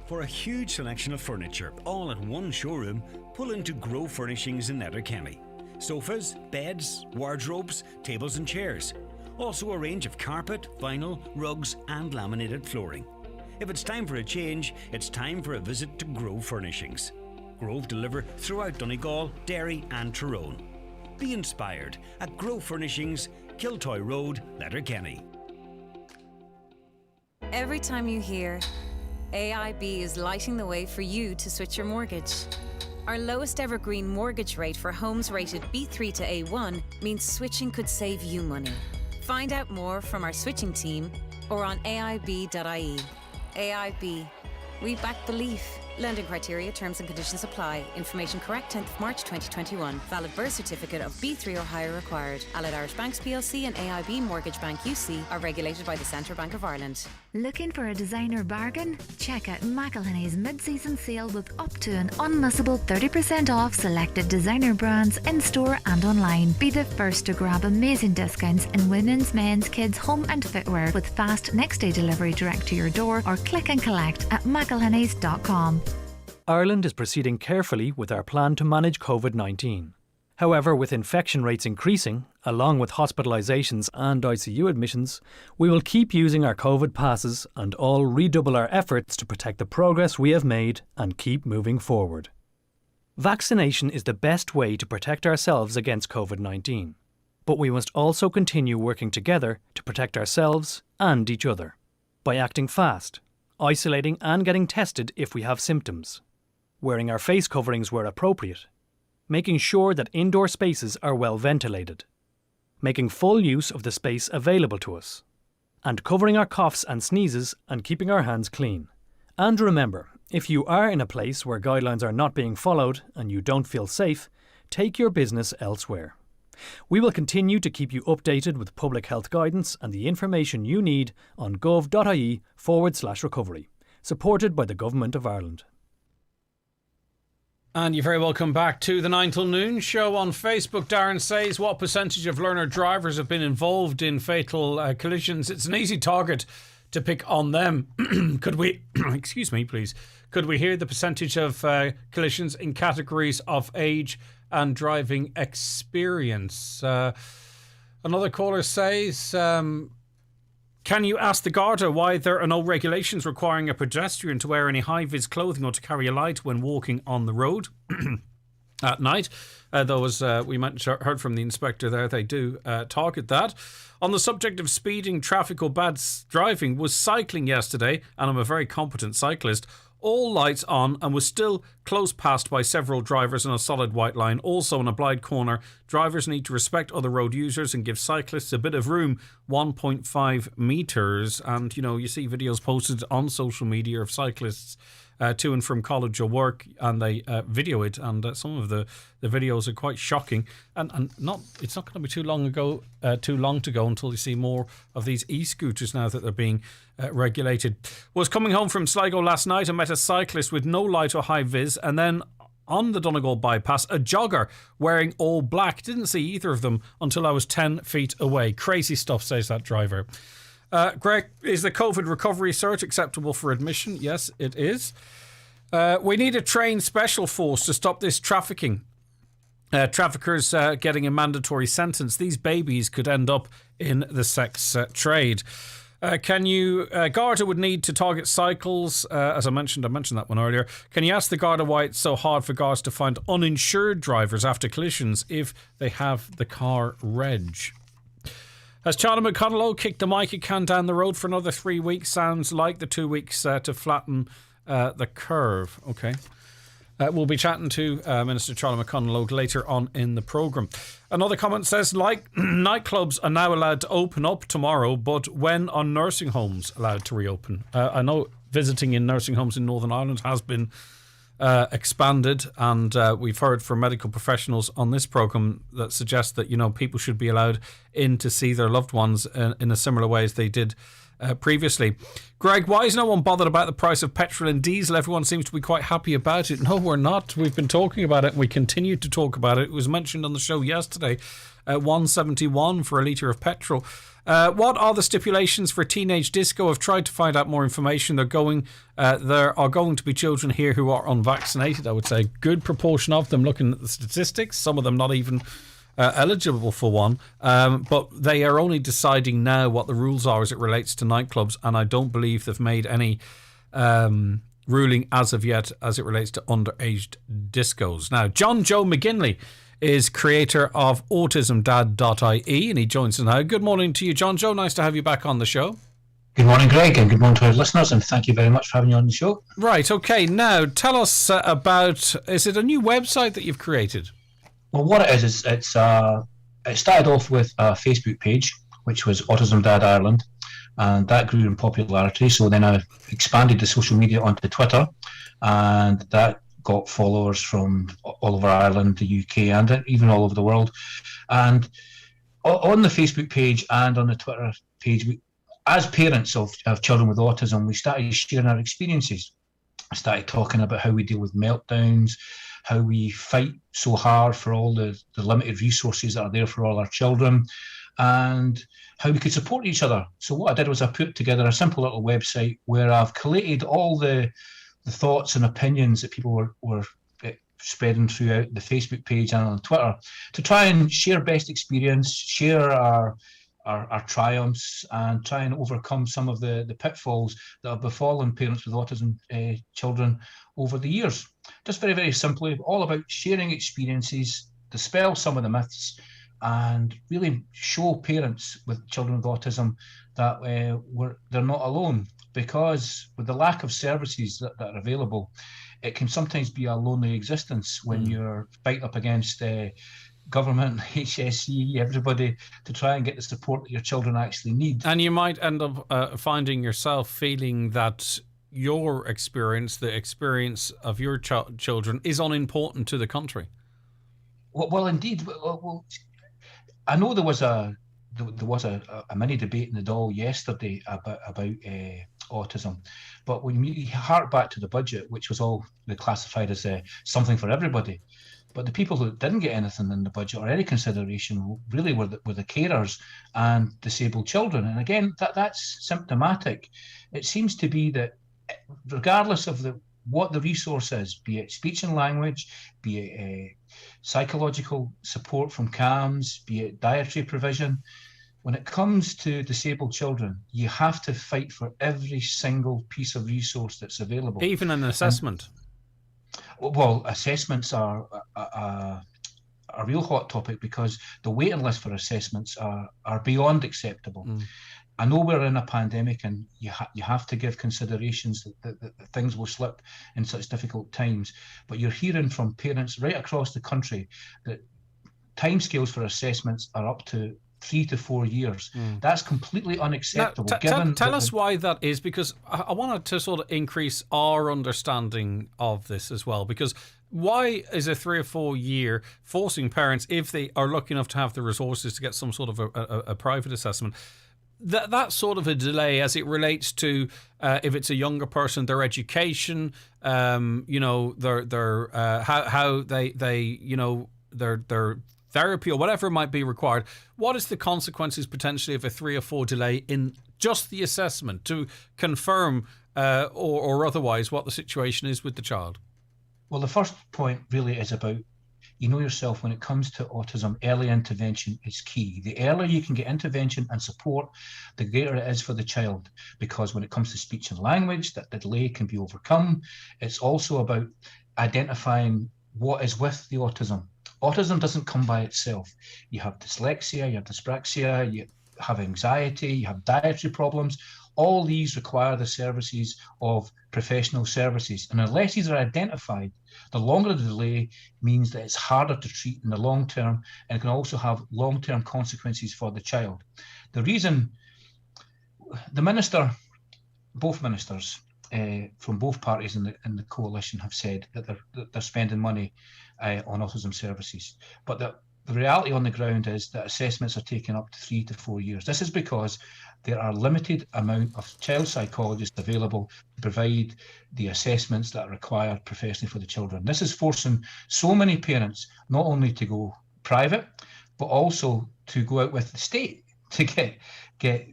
For a huge selection of furniture, all at one showroom, pull into Grove Furnishings in Letterkenny. Sofas, beds, wardrobes, tables and chairs. Also a range of carpet, vinyl, rugs and laminated flooring. If it's time for a change, it's time for a visit to Grove Furnishings. Grove deliver throughout Donegal, Derry and Tyrone. Be inspired at Grove Furnishings, Kiltoy Road, Letterkenny. Every time you hear AIB is lighting the way for you to switch your mortgage. Our lowest ever green mortgage rate for homes rated B3 to A1 means switching could save you money. Find out more from our switching team or on AIB.ie. AIB. We back belief. Lending criteria, terms and conditions apply. Information correct 10th of March 2021. Valid birth certificate of B3 or higher required. Allied Irish Banks plc and AIB Mortgage Bank UC are regulated by the Central Bank of Ireland. Looking for a designer bargain? Check out McElhinney's mid-season sale with up to an unmissable 30% off selected designer brands in-store and online. Be the first to grab amazing discounts in women's, men's, kids, home and footwear with fast next-day delivery direct to your door or click and collect at mcelhinneys.com. Ireland is proceeding carefully with our plan to manage COVID-19. However, with infection rates increasing, along with hospitalisations and ICU admissions, we will keep using our COVID passes and all redouble our efforts to protect the progress we have made and keep moving forward. Vaccination is the best way to protect ourselves against COVID-19, but we must also continue working together to protect ourselves and each other by acting fast, isolating and getting tested if we have symptoms, wearing our face coverings where appropriate, making sure that indoor spaces are well ventilated, making full use of the space available to us, and covering our coughs and sneezes and keeping our hands clean. And remember, if you are in a place where guidelines are not being followed and you don't feel safe, take your business elsewhere. We will continue to keep you updated with public health guidance and the information you need on gov.ie/recovery, supported by the Government of Ireland. And you're very welcome back to the 9 till noon show on Facebook. Darren says, what percentage of learner drivers have been involved in fatal collisions? It's an easy target to pick on them. Could we, excuse me, please, could we hear the percentage of collisions in categories of age and driving experience? Another caller says, can you ask the Garda why there are no regulations requiring a pedestrian to wear any high-vis clothing or to carry a light when walking on the road at night? Though, as we heard from the inspector there, they do target that. On the subject of speeding, traffic or bad driving, was cycling yesterday, and I'm a very competent cyclist, all lights on and was still close passed by several drivers on a solid white line. Also in a blind corner, drivers need to respect other road users and give cyclists a bit of room, 1.5 metres. And, you know, you see videos posted on social media of cyclists to and from college or work, and they video it, and some of the videos are quite shocking, and it's not going to be too long to go until you see more of these e-scooters now that they're being regulated. Was coming home from Sligo last night and met a cyclist with no light or high vis, and then on the Donegal bypass a jogger wearing all black. Didn't see either of them until I was 10 feet away. Crazy stuff, says that driver. Greg, is the COVID recovery cert acceptable for admission? Yes, it is. We need a trained special force to stop this trafficking. Traffickers getting a mandatory sentence. These babies could end up in the sex trade. Garda would need to target cycles, as I mentioned that one earlier. Can you ask the Garda why it's so hard for guards to find uninsured drivers after collisions if they have the car reg? Has Cielta McConnell kicked the Mica can down the road for another 3 weeks? Sounds like the 2 weeks to flatten the curve. Okay. We'll be chatting to Minister Cielta McConnell later on in the programme. Another comment says, like, nightclubs are now allowed to open up tomorrow, but when are nursing homes allowed to reopen? I know visiting in nursing homes in Northern Ireland has been expanded, and we've heard from medical professionals on this programme that suggest that, people should be allowed in to see their loved ones in a similar way as they did previously. Greg, why is no one bothered about the price of petrol and diesel? Everyone seems to be quite happy about it. No, we're not. We've been talking about it and we continue to talk about it. It was mentioned on the show yesterday at $1.71 for a litre of petrol. What are the stipulations for teenage disco? I've tried to find out more information. There are going to be children here who are unvaccinated, I would say. Good proportion of them, looking at the statistics. Some of them not even eligible for one, but they are only deciding now what the rules are as it relates to nightclubs, and I don't believe they've made any ruling as of yet as it relates to underaged discos. Now, John Joe McGinley is creator of autismdad.ie, and he joins us now. Good morning to you, John Joe. Nice to have you back on the show. Good morning, Greg, and good morning to our listeners, and thank you very much for having me on the show. Right, okay. Now, tell us about, is it a new website that you've created? Well, what it is it started off with a Facebook page, which was Autism Dad Ireland, and that grew in popularity. So then I expanded the social media onto Twitter, and that got followers from all over Ireland, the UK, and even all over the world. And on the Facebook page and on the Twitter page, as parents of children with autism, we started sharing our experiences. I started talking about how we deal with meltdowns, how we fight so hard for all the limited resources that are there for all our children, and how we could support each other. So what I did was I put together a simple little website where I've collated all the thoughts and opinions that people were spreading throughout the Facebook page and on Twitter to try and share best experience, share our triumphs, and try and overcome some of the pitfalls that have befallen parents with autism children over the years. Just very, very simply, all about sharing experiences, dispel some of the myths, and really show parents with children with autism that they're not alone. Because with the lack of services that are available, it can sometimes be a lonely existence when you're fighting up against government, HSE, everybody, to try and get the support that your children actually need. And you might end up finding yourself feeling that your experience, the experience of your children, is unimportant to the country. Well, indeed. Well, I know there was a mini debate in the Dáil yesterday about autism, but when you hark back to the budget, which was all classified as something for everybody, but the people who didn't get anything in the budget or any consideration really were the carers and disabled children. And again, that's symptomatic. It seems to be that regardless of what the resource is, be it speech and language, be it psychological support from CAMS, be it dietary provision, when it comes to disabled children, you have to fight for every single piece of resource that's available. Even an assessment. Well, assessments are a real hot topic because the waiting list for assessments are beyond acceptable. I know we're in a pandemic and you have to give considerations that things will slip in such difficult times, but you're hearing from parents right across the country that timescales for assessments are up to 3 to 4 years. That's completely unacceptable. Now, tell us why that is, because I wanted to sort of increase our understanding of this as well, because why is a 3 or 4 year forcing parents, if they are lucky enough to have the resources to get some sort of a private assessment, that sort of a delay as it relates to if it's a younger person, their education, their how they their therapy or whatever might be required. What is the consequences potentially of a 3 or 4 delay in just the assessment to confirm or otherwise what the situation is with the child? Well, the first point really is about, you know yourself, when it comes to autism, early intervention is key. The earlier you can get intervention and support, the greater it is for the child, because when it comes to speech and language, that the delay can be overcome. It's also about identifying what is with the autism. Autism doesn't come by itself. You have dyslexia, you have dyspraxia, you have anxiety, you have dietary problems. All these require the services of professional services. And unless these are identified, the longer the delay means that it's harder to treat in the long term, and it can also have long-term consequences for the child. The reason both ministers from both parties in the coalition have said that they're spending money on autism services. But the reality on the ground is that assessments are taking up to 3 to 4 years. This is because there are limited amount of child psychologists available to provide the assessments that are required professionally for the children. This is forcing so many parents not only to go private, but also to go out with the state to get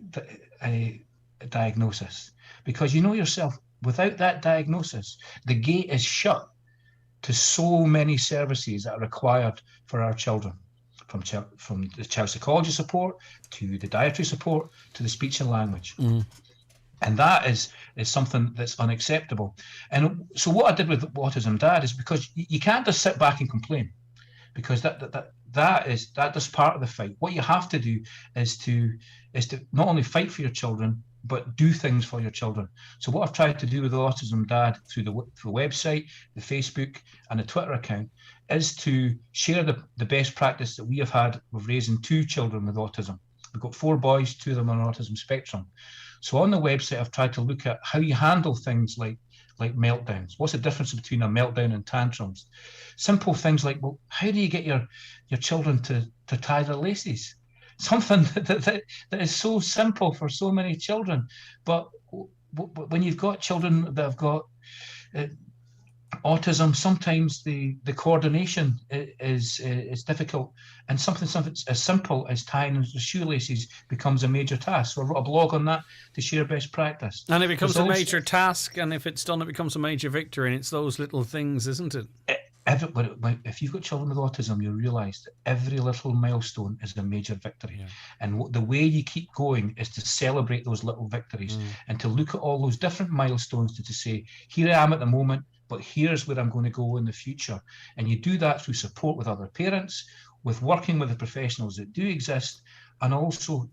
a diagnosis. Because you know yourself, without that diagnosis, the gate is shut to so many services that are required for our children, from the child psychology support to the dietary support to the speech and language. And that is something that's unacceptable. And so what I did with Autism Dad is, because you can't just sit back and complain, because that's part of the fight. What you have to do is to not only fight for your children, but do things for your children. So what I've tried to do with Autism Dad through the website, the Facebook and the Twitter account is to share the best practice that we have had with raising 2 children with autism. We've got 4 boys, 2 of them on autism spectrum. So on the website, I've tried to look at how you handle things like meltdowns. What's the difference between a meltdown and tantrums? Simple things like, well, how do you get your children to tie their laces? Something that is so simple for so many children. But when you've got children that have got autism, sometimes the coordination is difficult, and something as simple as tying the shoelaces becomes a major task. So I wrote a blog on that to share best practice. And it becomes a major task, and if it's done, it becomes a major victory, and it's those little things, isn't it? If you've got children with autism, you realise that every little milestone is a major victory. Yeah. And the way you keep going is to celebrate those little victories and to look at all those different milestones to say, here I am at the moment, but here's where I'm going to go in the future. And you do that through support with other parents, with working with the professionals that do exist, and also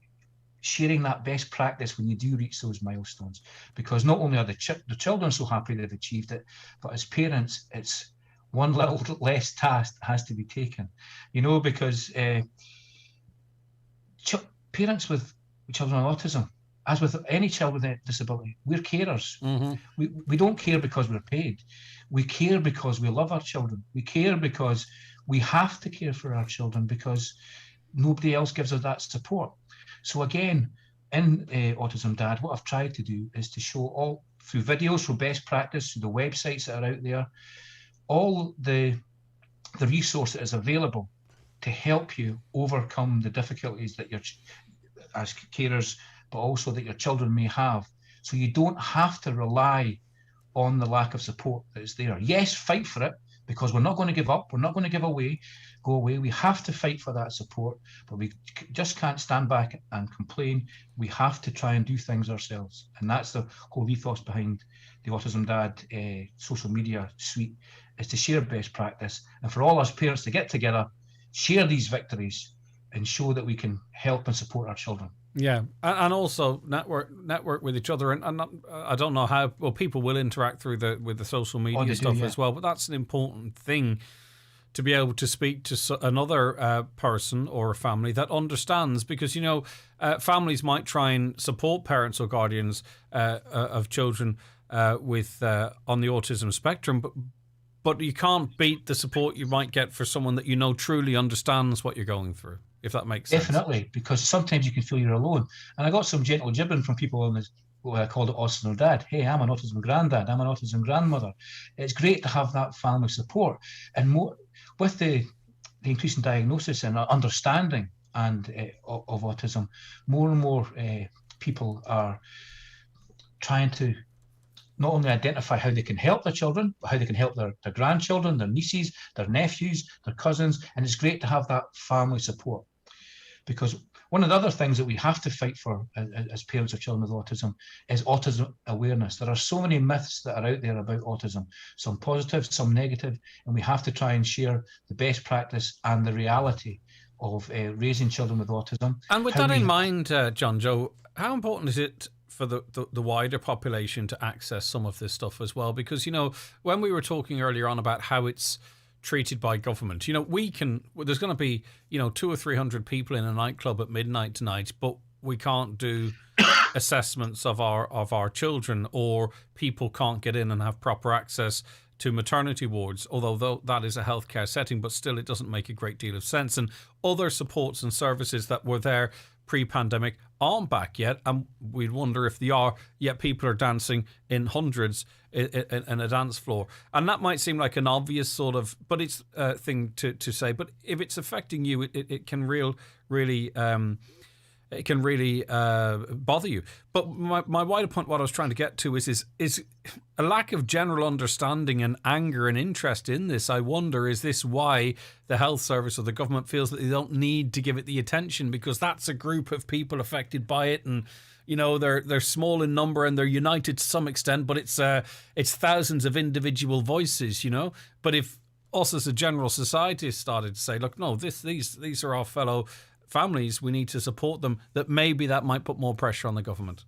sharing that best practice when you do reach those milestones. Because not only are the children so happy they've achieved it, but as parents, it's one little less task has to be taken, because parents with children with autism, as with any child with a disability, we're carers. We don't care because we're paid. We care because we love our children. We care because we have to care for our children, because nobody else gives us that support. So again, in Autism Dad, what I've tried to do is to show all through videos, through best practice, through the websites that are out there, all the resource that is available to help you overcome the difficulties that you're as carers, but also that your children may have. So you don't have to rely on the lack of support that is there. Yes, fight for it, because we're not going to give up. We're not going to go away. We have to fight for that support, but we just can't stand back and complain. We have to try and do things ourselves. And that's the whole ethos behind the Autism Dad social media suite, is to share best practice and for all us parents to get together, share these victories and show that we can help and support our children. Yeah, and also network with each other, and I don't know how well people will interact with the social media stuff as well, but that's an important thing, to be able to speak to another person or a family that understands, because families might try and support parents or guardians of children with on the autism spectrum, but you can't beat the support you might get for someone that truly understands what you're going through, if that makes sense. Definitely, because sometimes you can feel you're alone. And I got some gentle gibbering from people on this, what I called it Autism Dad. Hey, I'm an autism granddad, I'm an autism grandmother. It's great to have that family support. And more with the increasing diagnosis and understanding of autism, more and more people are trying to not only identify how they can help their children, but how they can help their grandchildren, their nieces, their nephews, their cousins. And it's great to have that family support. Because one of the other things that we have to fight for as parents of children with autism is autism awareness. There are so many myths that are out there about autism, some positive, some negative, and we have to try and share the best practice and the reality of raising children with autism. And with that in mind, John Joe, how important is it for the wider population to access some of this stuff as well? Because, when we were talking earlier on about how it's treated by government, there's going to be, 200 or 300 people in a nightclub at midnight tonight, but we can't do assessments of our children, or people can't get in and have proper access to maternity wards, although that is a healthcare setting, but still it doesn't make a great deal of sense. And other supports and services that were there pre-pandemic aren't back yet, and we'd wonder if they are, yet people are dancing in hundreds in a dance floor. And that might seem like an obvious sort of, but it's a thing to say, but if it's affecting you, it can really it can really bother you. But my wider point, what I was trying to get to is a lack of general understanding and anger and interest in this. I wonder, is this why the health service or the government feels that they don't need to give it the attention, because that's a group of people affected by it, and they're small in number and they're united to some extent, but it's thousands of individual voices, But if us as a general society started to say, look, no, these are our fellow families, we need to support them, that maybe that might put more pressure on the government.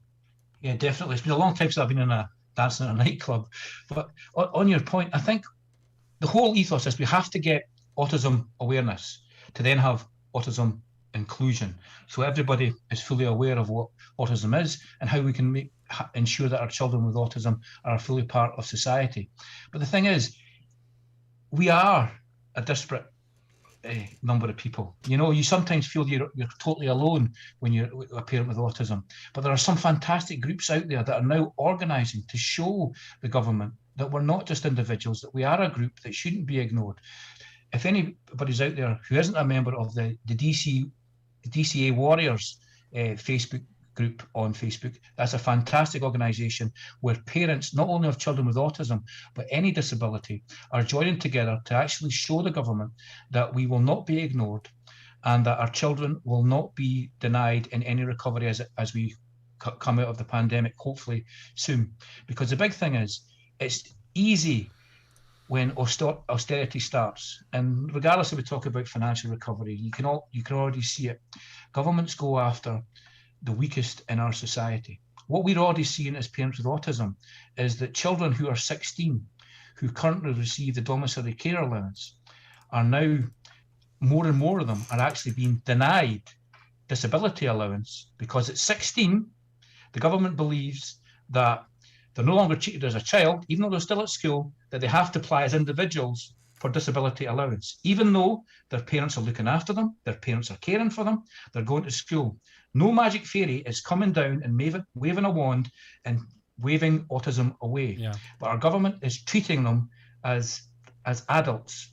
Yeah, definitely. It's been a long time since I've been in a dancing in a nightclub. But on your point, I think the whole ethos is we have to get autism awareness to then have autism inclusion. So everybody is fully aware of what autism is and how we can ensure that our children with autism are fully part of society. But the thing is, we are a disparate number of people. You sometimes feel you're totally alone when you're a parent with autism, but there are some fantastic groups out there that are now organising to show the government that we're not just individuals, that we are a group that shouldn't be ignored. If anybody's out there who isn't a member of the DCA Warriors Facebook group on Facebook, that's a fantastic organisation where parents, not only of children with autism, but any disability, are joining together to actually show the government that we will not be ignored and that our children will not be denied in any recovery as we come out of the pandemic, hopefully soon. Because the big thing is, it's easy when austerity starts, and regardless if we talk about financial recovery, you can already see it. Governments go after the weakest in our society. What we're already seeing as parents with autism is that children who are 16, who currently receive the domiciliary care allowance, are now, more and more of them are actually being denied disability allowance, because at 16, the government believes that they're no longer treated as a child, even though they're still at school, that they have to apply as individuals for disability allowance, even though their parents are looking after them, their parents are caring for them, they're going to school. No magic fairy is coming down and waving a wand and waving autism away. Yeah. But our government is treating them as adults,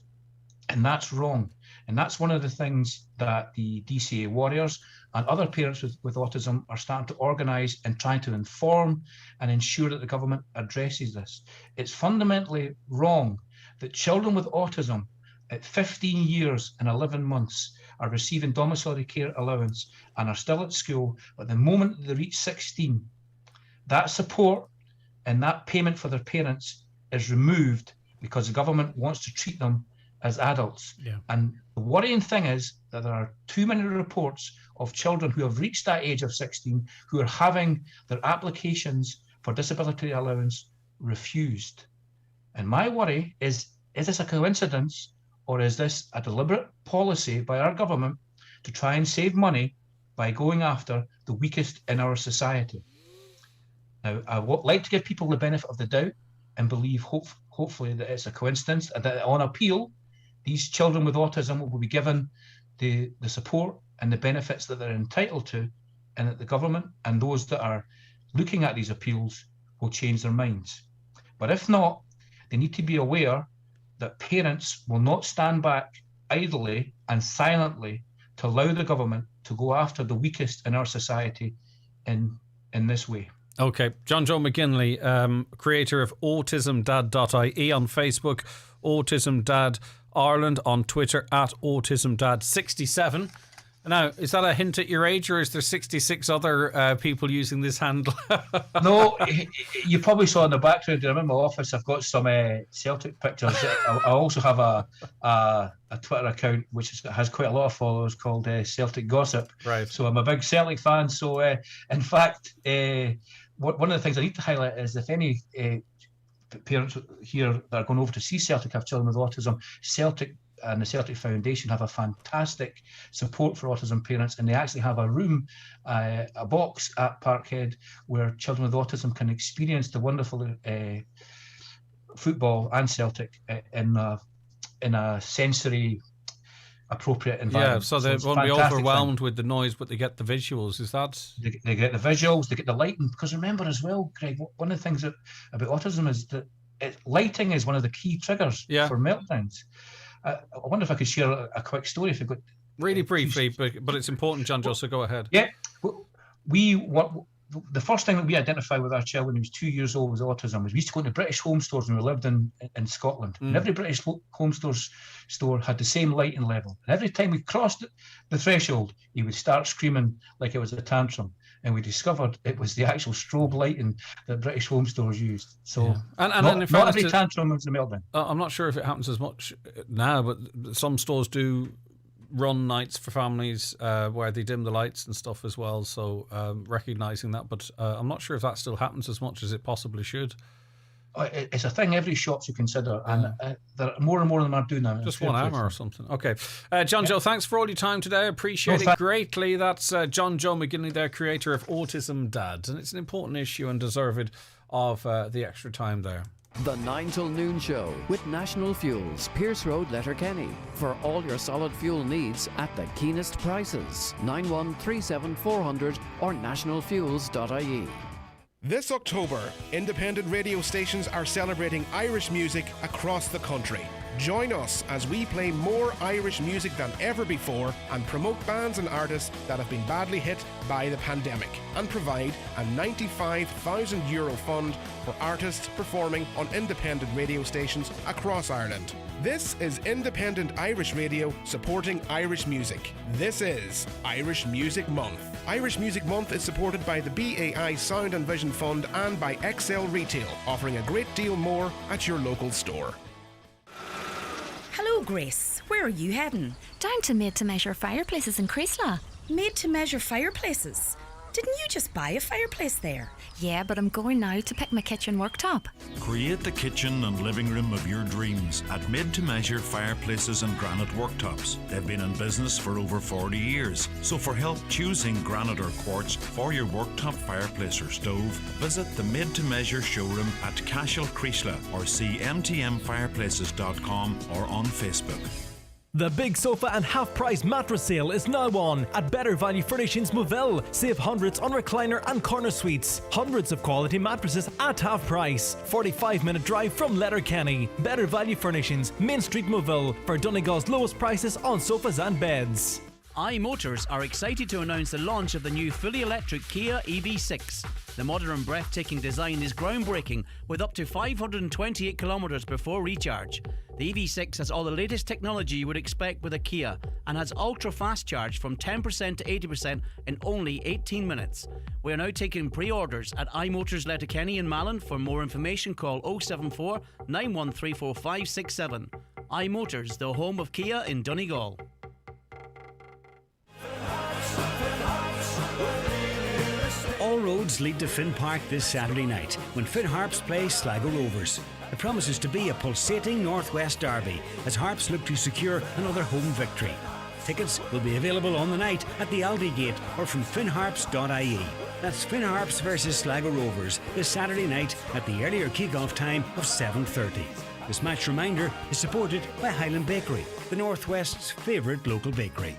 and that's wrong. And that's one of the things that the DCA Warriors and other parents with autism are starting to organise and trying to inform and ensure that the government addresses this. It's fundamentally wrong that children with autism at 15 years and 11 months are receiving domiciliary care allowance and are still at school, but the moment they reach 16, that support and that payment for their parents is removed because the government wants to treat them as adults. Yeah. And the worrying thing is that there are too many reports of children who have reached that age of 16 who are having their applications for disability allowance refused. And my worry is this a coincidence, or is this a deliberate policy by our government to try and save money by going after the weakest in our society? Now, I would like to give people the benefit of the doubt and believe hopefully that it's a coincidence, and that on appeal, these children with autism will be given the support and the benefits that they're entitled to, and that the government and those that are looking at these appeals will change their minds. But if not, they need to be aware that parents will not stand back idly and silently to allow the government to go after the weakest in our society in this way. Okay, John Joe McGinley, creator of autismdad.ie on Facebook, Autism Dad Ireland on Twitter, at autismdad67. Now, is that a hint at your age, or is there 66 other people using this handle? No, you probably saw in the background in my office, I've got some Celtic pictures. I also have a Twitter account which has quite a lot of followers called Celtic Gossip. Right. So I'm a big Celtic fan. So in fact, one of the things I need to highlight is if any parents here that are going over to see Celtic have children with autism, Celtic and the Celtic Foundation have a fantastic support for autism parents, and they actually have a room, a box at Parkhead where children with autism can experience the wonderful football and Celtic in a sensory appropriate environment. Yeah, so they won't be overwhelmed with the noise, but they get the visuals. Is that? They get the visuals, they get the lighting. Because remember as well, Greg, one of the things about autism is that lighting is one of the key triggers for meltdowns. I wonder if I could share a quick story if you've got... Really briefly, but it's important, John, just so go ahead. Yeah, the first thing that we identified with our child when he was 2 years old was autism. Was we used to go into British home stores when we lived in Scotland. And every British home store had the same lighting level. And every time we crossed the threshold, he would start screaming like it was a tantrum. And we discovered it was the actual strobe lighting that British home stores used. So not every tantrum was a meltdown. I'm not sure if it happens as much now, but some stores do run nights for families where they dim the lights and stuff as well. So recognising that, but I'm not sure if that still happens as much as it possibly should. It's a thing every shop should consider, and there are more and more of them are doing that. Just 1 hour or something. Okay. John Joe, thanks for all your time today. I appreciate it greatly. That's John Joe McGinley there, creator of Autism Dad. And it's an important issue and deserved of the extra time there. The 9 till noon show with National Fuels, Pierce Road, Letterkenny. For all your solid fuel needs at the keenest prices. 9137 400 or nationalfuels.ie. This October, independent radio stations are celebrating Irish music across the country. Join us as we play more Irish music than ever before and promote bands and artists that have been badly hit by the pandemic, and provide a €95,000 fund for artists performing on independent radio stations across Ireland. This is Independent Irish Radio supporting Irish music. This is Irish Music Month. Irish Music Month is supported by the BAI Sound and Vision Fund and by XL Retail, offering a great deal more at your local store. Hello, Grace. Where are you heading? Down to Made to Measure Fireplaces in Creasla. Made to Measure Fireplaces? Didn't you just buy a fireplace there? Yeah, but I'm going now to pick my kitchen worktop. Create the kitchen and living room of your dreams at Made to Measure Fireplaces and Granite Worktops. They've been in business for over 40 years. So for help choosing granite or quartz for your worktop, fireplace or stove, visit the Made to Measure showroom at Cashel Creasla or see mtmfireplaces.com or on Facebook. The big sofa and half-price mattress sale is now on at Better Value Furnishings Moville. Save hundreds on recliner and corner suites. Hundreds of quality mattresses at half price. 45-minute drive from Letterkenny. Better Value Furnishings, Main Street Moville, for Donegal's lowest prices on sofas and beds. iMotors are excited to announce the launch of the new fully electric Kia Ev6. The modern and breathtaking design is groundbreaking, with up to 528 kilometres before recharge. The EV6 has all the latest technology you would expect with a Kia and has ultra-fast charge from 10% to 80% in only 18 minutes. We are now taking pre-orders at iMotors Letterkenny in Malin. For more information, call 074 9134 iMotors, the home of Kia in Donegal. All roads lead to Finn Park this Saturday night when Finn Harps play Sligo Rovers. It promises to be a pulsating Northwest derby as Harps look to secure another home victory. Tickets will be available on the night at the Aldi Gate or from finnharps.ie. That's Finn Harps versus Sligo Rovers this Saturday night at the earlier kick-off time of 7:30. This match reminder is supported by Highland Bakery, the Northwest's favourite local bakery.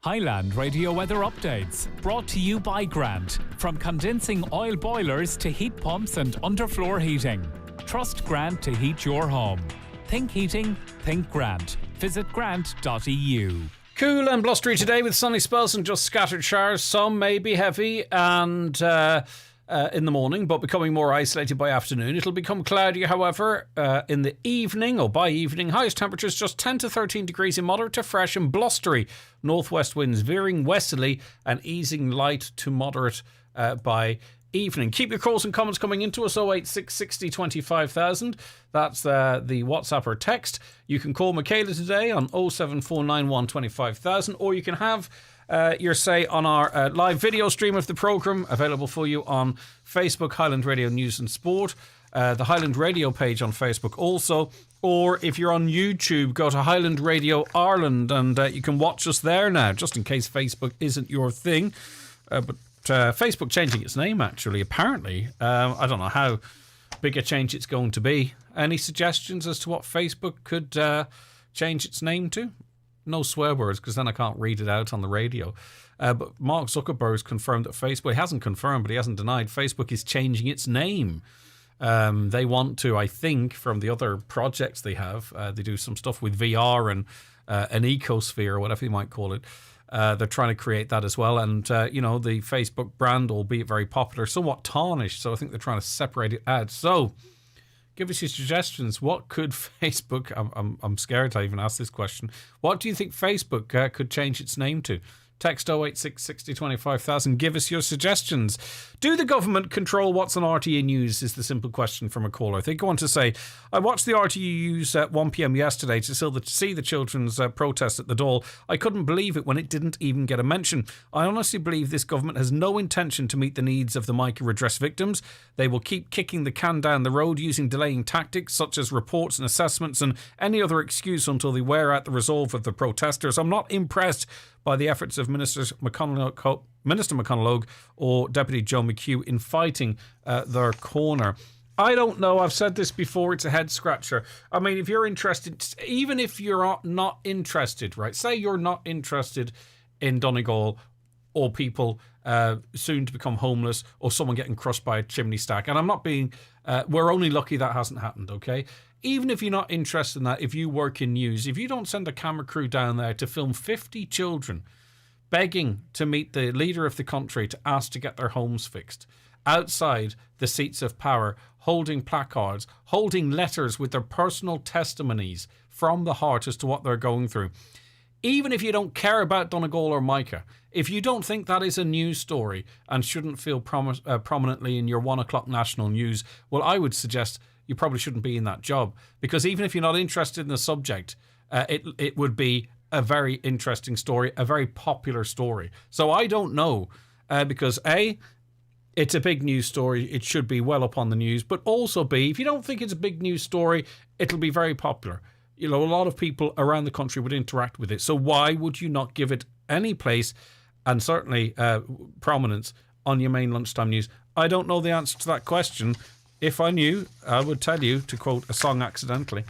Highland Radio weather updates, brought to you by Grant. From condensing oil boilers to heat pumps and underfloor heating. Trust Grant to heat your home. Think heating, think Grant. Visit grant.eu. Cool and blustery today with sunny spells and just scattered showers. Some may be heavy and in the morning, but becoming more isolated by afternoon. It'll become cloudy, however, in the evening or by evening. Highest temperatures just 10 to 13 degrees in moderate to fresh and blustery. Northwest winds veering westerly and easing light to moderate by evening. Keep your calls and comments coming into us. 086 60 25,000. That's the WhatsApp or text. You can call Michaela today on 07491 25,000, or you can have your say on our live video stream of the programme, available for you on Facebook, Highland Radio News and Sport, the Highland Radio page on Facebook also, Or if you're on YouTube, go to Highland Radio Ireland and you can watch us there now, just in case Facebook isn't your thing. But Facebook changing its name, actually, apparently. I don't know how big a change it's going to be. Any suggestions as to what Facebook could change its name to? No swear words, because then I can't read it out on the radio. But Mark Zuckerberg's confirmed that Facebook, he hasn't confirmed, but he hasn't denied, Facebook is changing its name. They want to, I think, from the other projects they have, they do some stuff with VR and an ecosphere, or whatever you might call it. They're trying to create that as well. And, the Facebook brand, albeit very popular, somewhat tarnished. So I think they're trying to separate it out. So give us your suggestions. What could Facebook, I'm scared to even ask this question. What do you think Facebook could change its name to? Text 086 60 25,000. Give us your suggestions. Do the government control what's on RTE News is the simple question from a caller. They go on to say, I watched the RTE News at 1 p.m. yesterday to see the children's protest at the Dáil. I couldn't believe it when it didn't even get a mention. I honestly believe this government has no intention to meet the needs of the migrant redress victims. They will keep kicking the can down the road using delaying tactics such as reports and assessments and any other excuse until they wear out the resolve of the protesters. I'm not impressed by the efforts of Minister McConalogue or Deputy Joe McHugh in fighting their corner. I don't know. I've said this before. It's a head scratcher. I mean, if you're interested, even if you're not interested, right? Say you're not interested in Donegal or people soon to become homeless or someone getting crushed by a chimney stack. And I'm not being, we're only lucky that hasn't happened, okay? Even if you're not interested in that, if you work in news, if you don't send a camera crew down there to film 50 children begging to meet the leader of the country to ask to get their homes fixed, outside the seats of power, holding placards, holding letters with their personal testimonies from the heart as to what they're going through. Even if you don't care about Donegal or Micah, if you don't think that is a news story and shouldn't feel prominently in your 1 o'clock national news, well, I would suggest you probably shouldn't be in that job, because even if you're not interested in the subject, it would be a very interesting story, a very popular story. So I don't know, because A, it's a big news story, it should be well up on the news, but also B, if you don't think it's a big news story, it'll be very popular. A lot of people around the country would interact with it. So why would you not give it any place and certainly prominence on your main lunchtime news? I don't know the answer to that question. If I knew, I would tell you, to quote a song accidentally.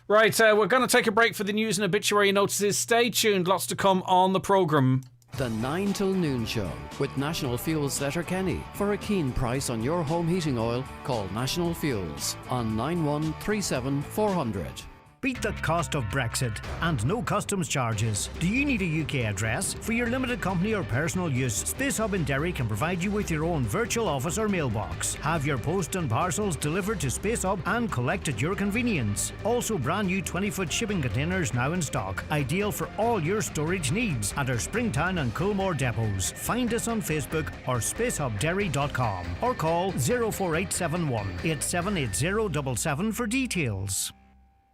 Right, we're going to take a break for the news and obituary notices. Stay tuned, lots to come on the programme. The 9 till noon show with National Fuels Letterkenny. For a keen price on your home heating oil, call National Fuels on 9137 400. Beat the cost of Brexit and no customs charges. Do you need a UK address? For your limited company or personal use, Space Hub in Derry can provide you with your own virtual office or mailbox. Have your post and parcels delivered to Space Hub and collect at your convenience. Also brand new 20-foot shipping containers now in stock. Ideal for all your storage needs at our Springtown and Coolmore depots. Find us on Facebook or spacehubderry.com or call 04871 878077 for details.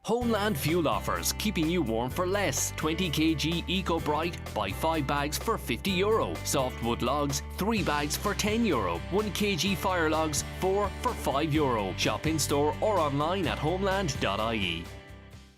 Homeland Fuel offers, keeping you warm for less. 20 kg Eco Bright, buy 5 bags for €50. Softwood logs, 3 bags for €10. 1 kg fire logs, 4 for €5. Shop in store or online at homeland.ie.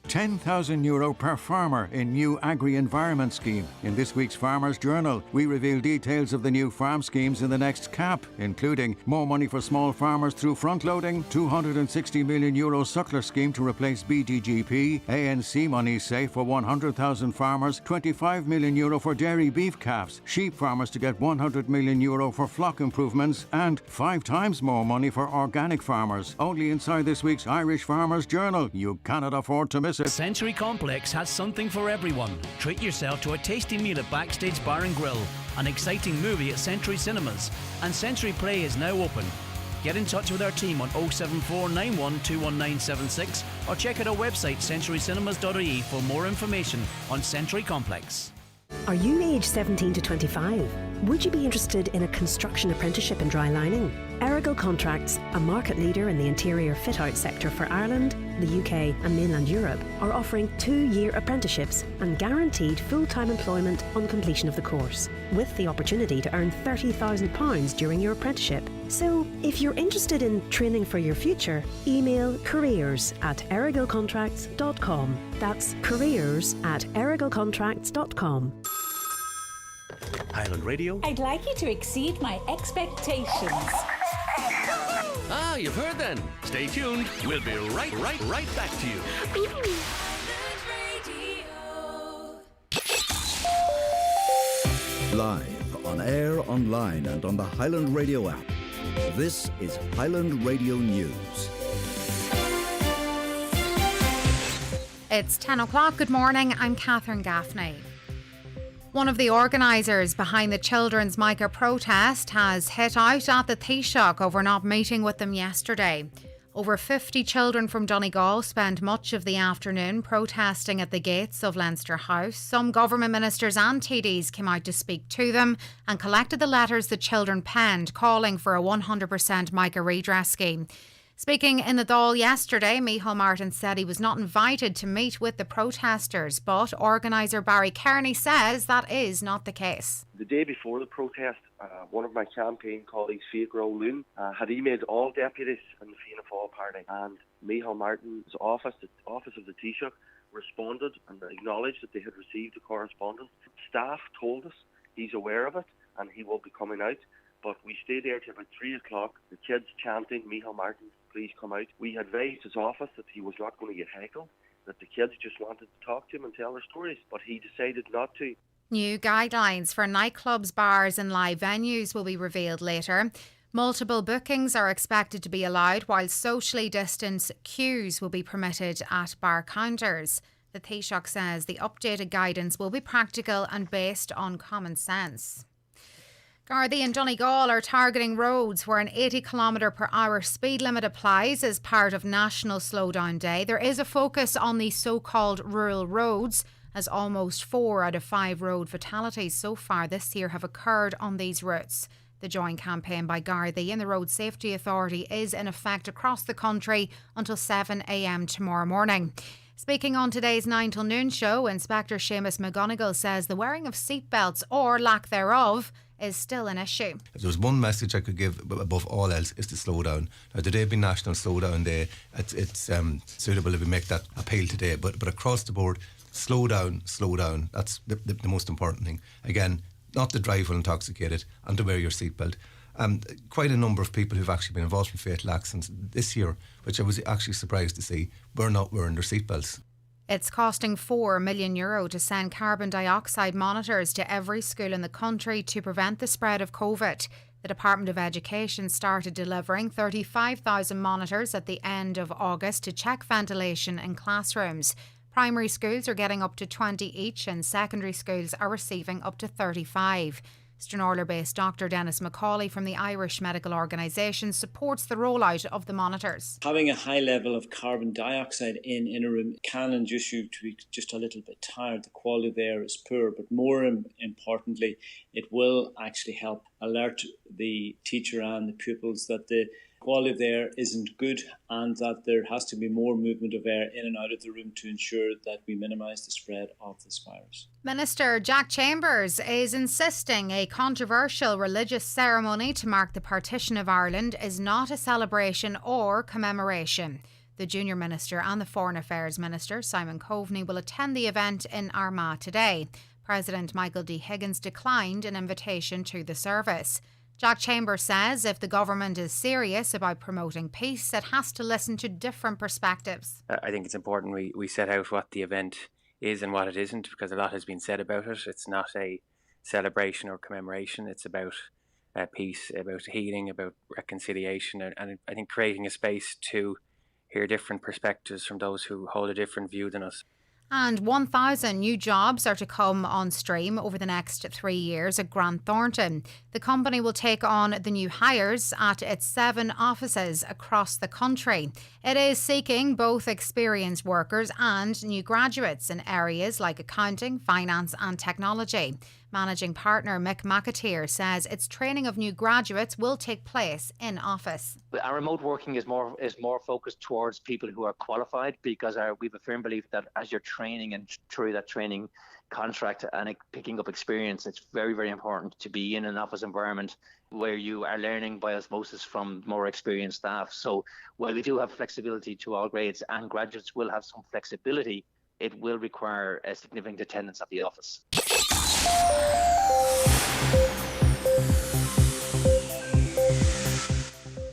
€10,000 per farmer in new agri-environment scheme. In this week's Farmers Journal, we reveal details of the new farm schemes in the next CAP, including more money for small farmers through front-loading, €260 million suckler scheme to replace BDGP, ANC money safe for 100,000 farmers, €25 million for dairy beef calves, sheep farmers to get €100 million for flock improvements, and 5 times more money for organic farmers. Only inside this week's Irish Farmers Journal. You cannot afford to miss it. Century Complex has something for everyone. Treat yourself to a tasty meal at Backstage Bar and Grill, an exciting movie at Century Cinemas, and Century Play is now open. Get in touch with our team on 07491 21976 or check out our website centurycinemas.ie for more information on Century Complex. Are you aged 17 to 25? Would you be interested in a construction apprenticeship in dry lining? Erigo Contracts, a market leader in the interior fit-out sector for Ireland, the UK and mainland Europe are offering 2-year apprenticeships and guaranteed full-time employment on completion of the course, with the opportunity to earn £30,000 during your apprenticeship. So, if you're interested in training for your future, email careers@erigalcontracts.com. That's careers@erigalcontracts.com. Highland Radio. I'd like you to exceed my expectations. Ah, you've heard then. Stay tuned. We'll be right back to you. Live, on air, online and on the Highland Radio app. This is Highland Radio News. It's 10 o'clock. Good morning. I'm Catherine Gaffney. One of the organisers behind the children's mica protest has hit out at the Taoiseach over not meeting with them yesterday. Over 50 children from Donegal spent much of the afternoon protesting at the gates of Leinster House. Some government ministers and TDs came out to speak to them and collected the letters the children penned calling for a 100% mica redress scheme. Speaking in the Dáil yesterday, Micheál Martin said he was not invited to meet with the protesters, but organiser Barry Kearney says that is not the case. The day before the protest, one of my campaign colleagues, Fiacro Loon, had emailed all deputies in the Fianna Fáil party, and Micheál Martin's office, the office of the Taoiseach, responded and acknowledged that they had received the correspondence. Staff told us he's aware of it and he will be coming out. But we stayed there till about 3 o'clock, the kids chanting, Micheál Martin, please come out. We advised his office that he was not going to get heckled, that the kids just wanted to talk to him and tell their stories, but he decided not to. New guidelines for nightclubs, bars and live venues will be revealed later. Multiple bookings are expected to be allowed, while socially distanced queues will be permitted at bar counters. The Taoiseach says the updated guidance will be practical and based on common sense. Gardaí and Donegal are targeting roads where an 80 km/h speed limit applies as part of National Slowdown Day. There is a focus on the so-called rural roads, as almost 4 out of 5 road fatalities so far this year have occurred on these routes. The joint campaign by Gardaí and the Road Safety Authority is in effect across the country until 7 a.m. tomorrow morning. Speaking on today's 9 till noon show, Inspector Seamus McGonigal says the wearing of seatbelts, or lack thereof, is still an issue. If there was one message I could give above all else, is to slow down. Now, today being National Slowdown Day, it's suitable if we make that appeal today, but across the board, slow down. That's the most important thing. Again, not to drive while intoxicated and to wear your seatbelt. Quite a number of people who've actually been involved in fatal accidents this year, which I was actually surprised to see, were not wearing their seatbelts. It's costing €4 million to send carbon dioxide monitors to every school in the country to prevent the spread of COVID. The Department of Education started delivering 35,000 monitors at the end of August to check ventilation in classrooms. Primary schools are getting up to 20 each and secondary schools are receiving up to 35. Stranorlar-based Dr Dennis McCauley from the Irish Medical Organisation supports the rollout of the monitors. Having a high level of carbon dioxide in a room can induce you to be just a little bit tired. The quality of the air is poor, but more importantly, it will actually help alert the teacher and the pupils that the quality of the air isn't good and that there has to be more movement of air in and out of the room to ensure that we minimise the spread of this virus. Minister Jack Chambers is insisting a controversial religious ceremony to mark the partition of Ireland is not a celebration or commemoration. The Junior Minister and the Foreign Affairs Minister, Simon Coveney, will attend the event in Armagh today. President Michael D. Higgins declined an invitation to the service. Jack Chambers says if the government is serious about promoting peace, it has to listen to different perspectives. I think it's important we set out what the event is and what it isn't, because a lot has been said about it. It's not a celebration or commemoration. It's about peace, about healing, about reconciliation, and I think creating a space to hear different perspectives from those who hold a different view than us. And 1,000 new jobs are to come on stream over the next 3 years at Grant Thornton. The company will take on the new hires at its 7 offices across the country. It is seeking both experienced workers and new graduates in areas like accounting, finance and technology. Managing partner Mick McAteer says its training of new graduates will take place in office. Our remote working is more focused towards people who are qualified, because we have a firm belief that as you're training and through that training contract and picking up experience, it's very, very important to be in an office environment where you are learning by osmosis from more experienced staff. So while we do have flexibility to all grades and graduates will have some flexibility, it will require a significant attendance at the office.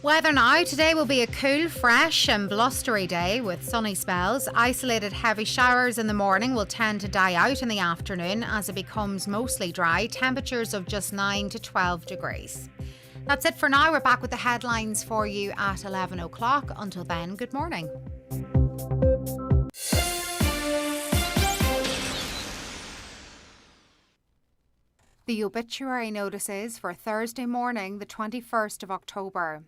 Weather now. Today will be a cool, fresh and blustery day with sunny spells. Isolated heavy showers in the morning will tend to die out in the afternoon as it becomes mostly dry. Temperatures of just 9 to 12 degrees. That's it for now. We're back with the headlines for you at 11 o'clock. Until then, good morning. The obituary notices for Thursday morning, the 21st of October.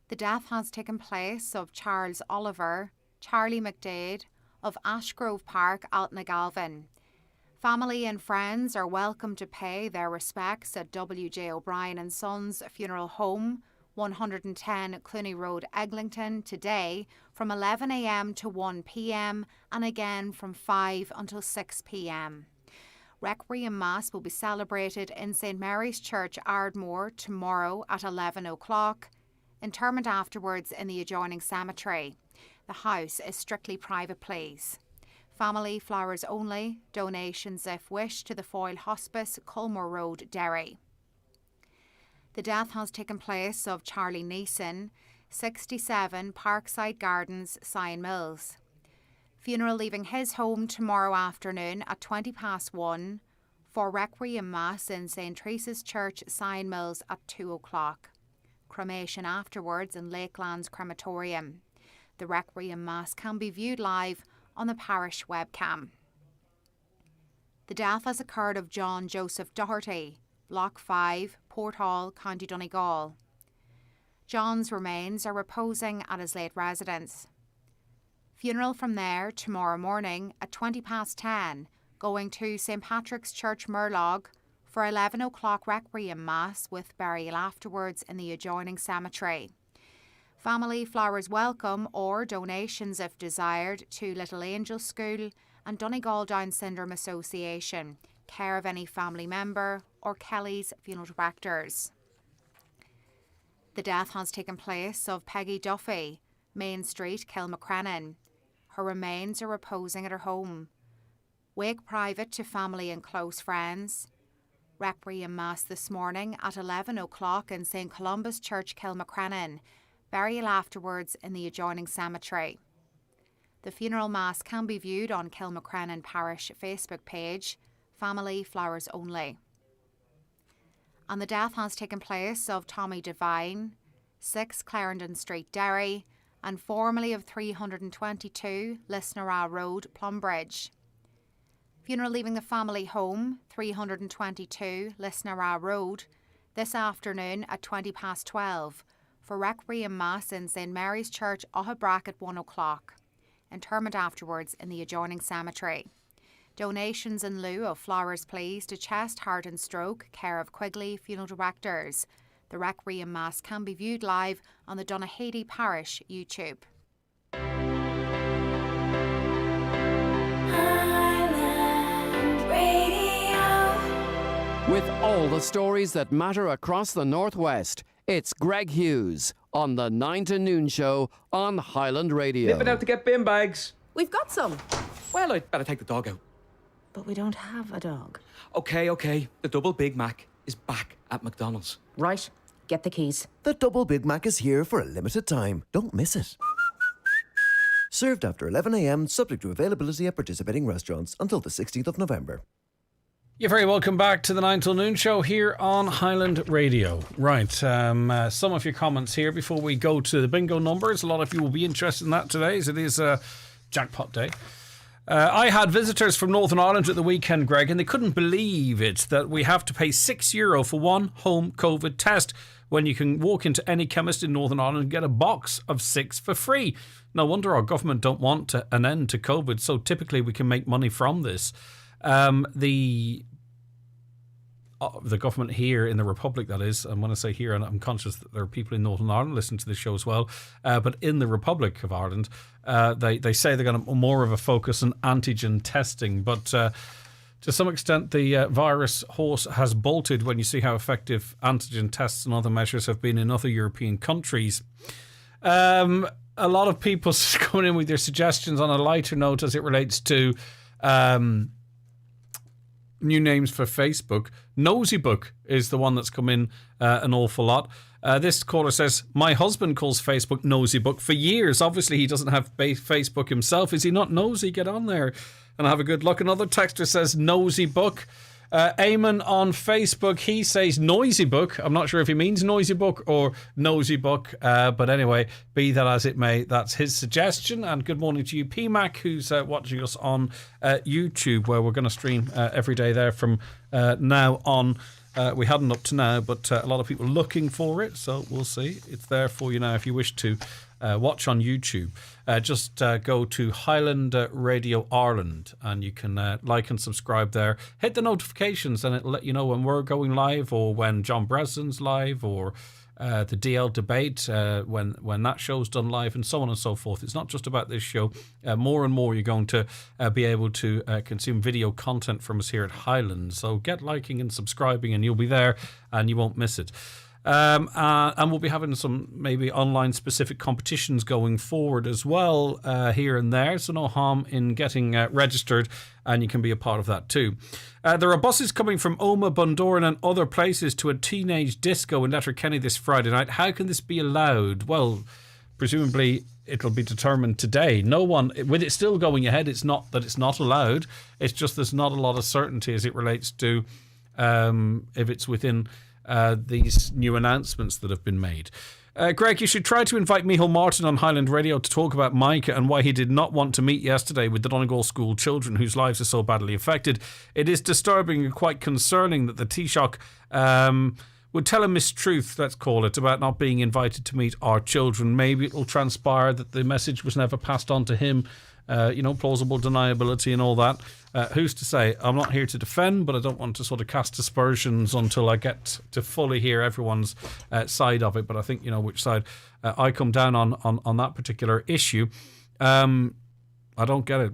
The death has taken place of Charles Oliver, Charlie McDade of Ashgrove Park, Altnagalvin. Family and friends are welcome to pay their respects at W.J. O'Brien and Sons Funeral Home, 110 Cluny Road, Eglinton, today from 11 a.m. to 1 p.m. and again from 5 until 6 p.m. Requiem Mass will be celebrated in St Mary's Church, Ardmore, tomorrow at 11 o'clock. Interment afterwards in the adjoining cemetery. The house is strictly private, please. Family flowers only. Donations if wished to the Foyle Hospice, Culmore Road, Derry. The death has taken place of Charlie Neeson, 67 Parkside Gardens, Sion Mills. Funeral leaving his home tomorrow afternoon at 1:20 for Requiem Mass in St Teresa's Church, Sion Mills at 2 o'clock. Cremation afterwards in Lakelands Crematorium. The Requiem Mass can be viewed live on the parish webcam. The death has occurred of John Joseph Doherty, Block 5, Port Hall, County Donegal. John's remains are reposing at his late residence. Funeral from there tomorrow morning at 10:20, going to St Patrick's Church, Murlog, for 11 o'clock Requiem Mass with burial afterwards in the adjoining cemetery. Family flowers welcome or donations if desired to Little Angel School and Donegal Down Syndrome Association, care of any family member or Kelly's funeral directors. The death has taken place of Peggy Duffy, Main Street, Kilmacrennan. Her remains are reposing at her home. Wake private to family and close friends. Requiem Mass this morning at 11 o'clock in St Columba's Church, Kilmacrennan. Burial afterwards in the adjoining cemetery. The funeral mass can be viewed on Kilmacrennan Parish Facebook page, Family Flowers Only. And the death has taken place of Tommy Devine, 6 Clarendon Street, Derry, and formerly of 322 Lisnara Road, Plumbridge. Funeral leaving the family home, 322 Lisnara Road, this afternoon at 12:20 for Requiem Mass in St Mary's Church, Ohabrack at 1 o'clock. Interment afterwards in the adjoining cemetery. Donations in lieu of flowers, please, to Chest, Heart and Stroke, care of Quigley Funeral Directors. The Requiem Mass can be viewed live on the Donaghadee Parish YouTube. With all the stories that matter across the Northwest, it's Greg Hughes on the 9 to Noon Show on Highland Radio. Nipping out to get bin bags. We've got some. Well, I'd better take the dog out. But we don't have a dog. Okay. The double Big Mac is back at McDonald's. Right. Get the keys. The double Big Mac is here for a limited time. Don't miss it. Served after 11 a.m, subject to availability at participating restaurants until the 16th of November. You're very welcome back to the 9 till Noon Show here on Highland Radio. Right, some of your comments here before we go to the bingo numbers. A lot of you will be interested in that today, as it is jackpot day. I had visitors from Northern Ireland at the weekend, Greg, and they couldn't believe it that we have to pay €6 for one home COVID test when you can walk into any chemist in Northern Ireland and get a box of 6 for free. No wonder our government don't want an end to COVID, so typically we can make money from this. The the government here in the Republic, that is, and when I say here, and I'm conscious that there are people in Northern Ireland listening to this show as well, but in the Republic of Ireland, they say they're going to more of a focus on antigen testing, but to some extent the virus horse has bolted when you see how effective antigen tests and other measures have been in other European countries. A lot of people coming in with their suggestions on a lighter note as it relates to new names for Facebook. Nosy Book is the one that's come in an awful lot. This caller says, my husband calls Facebook Nosy Book for years. Obviously, he doesn't have Facebook himself. Is he not nosy? Get on there and have a good look. Another texter says Nosy Book. Eamon on Facebook, he says Noisy Book. I'm not sure if he means Noisy Book or Nosy Book, but anyway, be that as it may, that's his suggestion. And good morning to you, PMAC, who's watching us on YouTube, where we're going to stream every day there from now on. We hadn't up to now, but a lot of people looking for it, so we'll see. It's there for you now if you wish to watch on YouTube. Just go to Highland Radio Ireland and you can like and subscribe there. Hit the notifications and it'll let you know when we're going live, or when John Breslin's live, or the DL debate when that show's done live, and so on and so forth. It's not just about this show. More and more you're going to be able to consume video content from us here at Highland. So get liking and subscribing and you'll be there and you won't miss it. And we'll be having some maybe online specific competitions going forward as well here and there, so no harm in getting registered, and you can be a part of that too. There are buses coming from Omagh, Bundoran and other places to a teenage disco in Letterkenny this Friday night. How can this be allowed? Well, presumably it'll be determined today. No one, with it still going ahead, it's not that it's not allowed, it's just there's not a lot of certainty as it relates to if it's within these new announcements that have been made. Greg, you should try to invite Micheál Martin on Highland Radio to talk about Micah and why he did not want to meet yesterday with the Donegal school children whose lives are so badly affected. It is disturbing and quite concerning that the Taoiseach would tell a mistruth, let's call it, about not being invited to meet our children. Maybe it will transpire that the message was never passed on to him. Plausible deniability and all that. Who's to say? I'm not here to defend, but I don't want to sort of cast aspersions until I get to fully hear everyone's side of it. But I think you know which side I come down on that particular issue. I don't get it.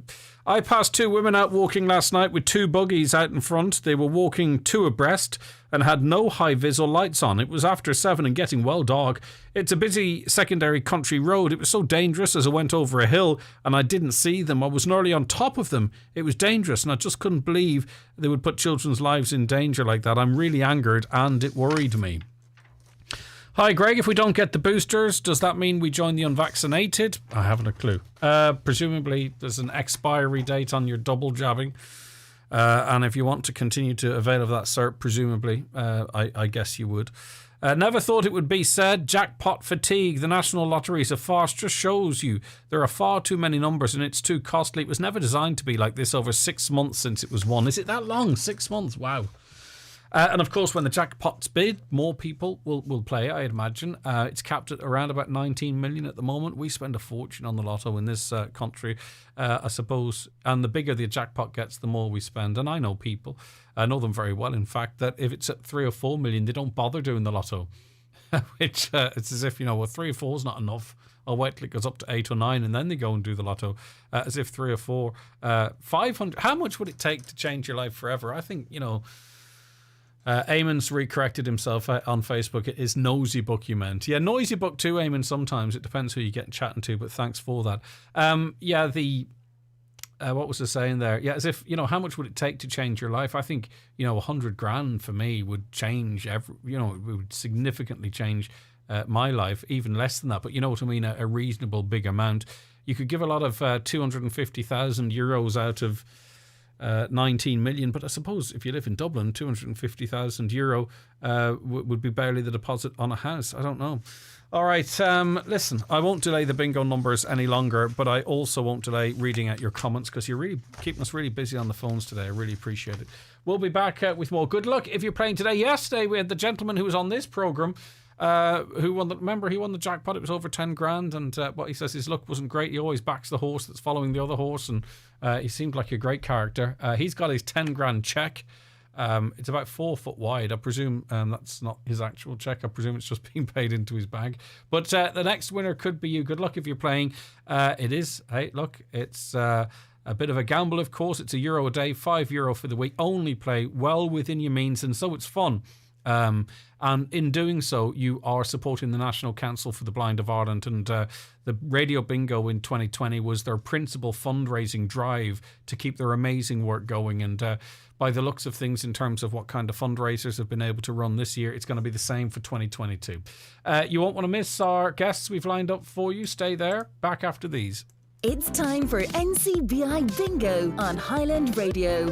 I passed two women out walking last night with two buggies out in front. They were walking two abreast and had no high-vis or lights on. It was after 7 and getting well dark. It's a busy secondary country road. It was so dangerous as I went over a hill and I didn't see them. I was nearly on top of them. It was dangerous and I just couldn't believe they would put children's lives in danger like that. I'm really angered and it worried me. Hi, Greg. If we don't get the boosters, does that mean we join the unvaccinated? I haven't a clue. Presumably, there's an expiry date on your double jabbing. And if you want to continue to avail of that cert, presumably, I guess you would. Never thought it would be said. Jackpot fatigue. The national lotteries are farce. Just shows you there are far too many numbers and it's too costly. It was never designed to be like this over 6 months since it was won. Is it that long? 6 months? Wow. And of course, when the jackpot's bid, more people will play, I'd imagine. It's capped at around about 19 million at the moment. We spend a fortune on the lotto in this country, I suppose. And the bigger the jackpot gets, the more we spend. And I know people, I know them very well, in fact, that if it's at 3 or 4 million, they don't bother doing the lotto. Which it's as if, 3 or 4 is not enough. I'll wait till it goes up to 8 or 9 and then they go and do the lotto. As if 3 or 4, 500. How much would it take to change your life forever? I think, Eamon's recorrected himself on Facebook. It is Nosy Book you meant. Yeah, Noisy Book too, Eamon, sometimes. It depends who you get chatting to, but thanks for that. What was the saying there? Yeah, as if, how much would it take to change your life? I think, 100 grand for me would change it would significantly change my life, even less than that. But you know what I mean? A reasonable big amount. You could give a lot of 250,000 euros out of 19 million, but I suppose if you live in Dublin, 250,000 euro would be barely the deposit on a house. I don't know. All right, listen, I won't delay the bingo numbers any longer, but I also won't delay reading out your comments because you're really keeping us really busy on the phones today. I really appreciate it. We'll be back with more. Good luck if you're playing today. Yesterday we had the gentleman who was on this programme who won he won the jackpot. It was over 10 grand, and what he says, his luck wasn't great. He always backs the horse that's following the other horse, and he seemed like a great character. He's got his 10 grand check It's about 4 foot wide. I presume that's not his actual check. I presume it's just being paid into his bag. But the next winner could be you. Good luck if you're playing. It is. Hey, look, it's a bit of a gamble, of course. It's €1 a day, €5 for the week. Only play well within your means, and so it's fun. And in doing so, you are supporting the National Council for the Blind of Ireland, and the Radio Bingo in 2020 was their principal fundraising drive to keep their amazing work going. And by the looks of things, in terms of what kind of fundraisers have been able to run this year, it's going to be the same for 2022. You won't want to miss our guests we've lined up for you. Stay there. Back after these. It's time for Ncbi Bingo on Highland Radio.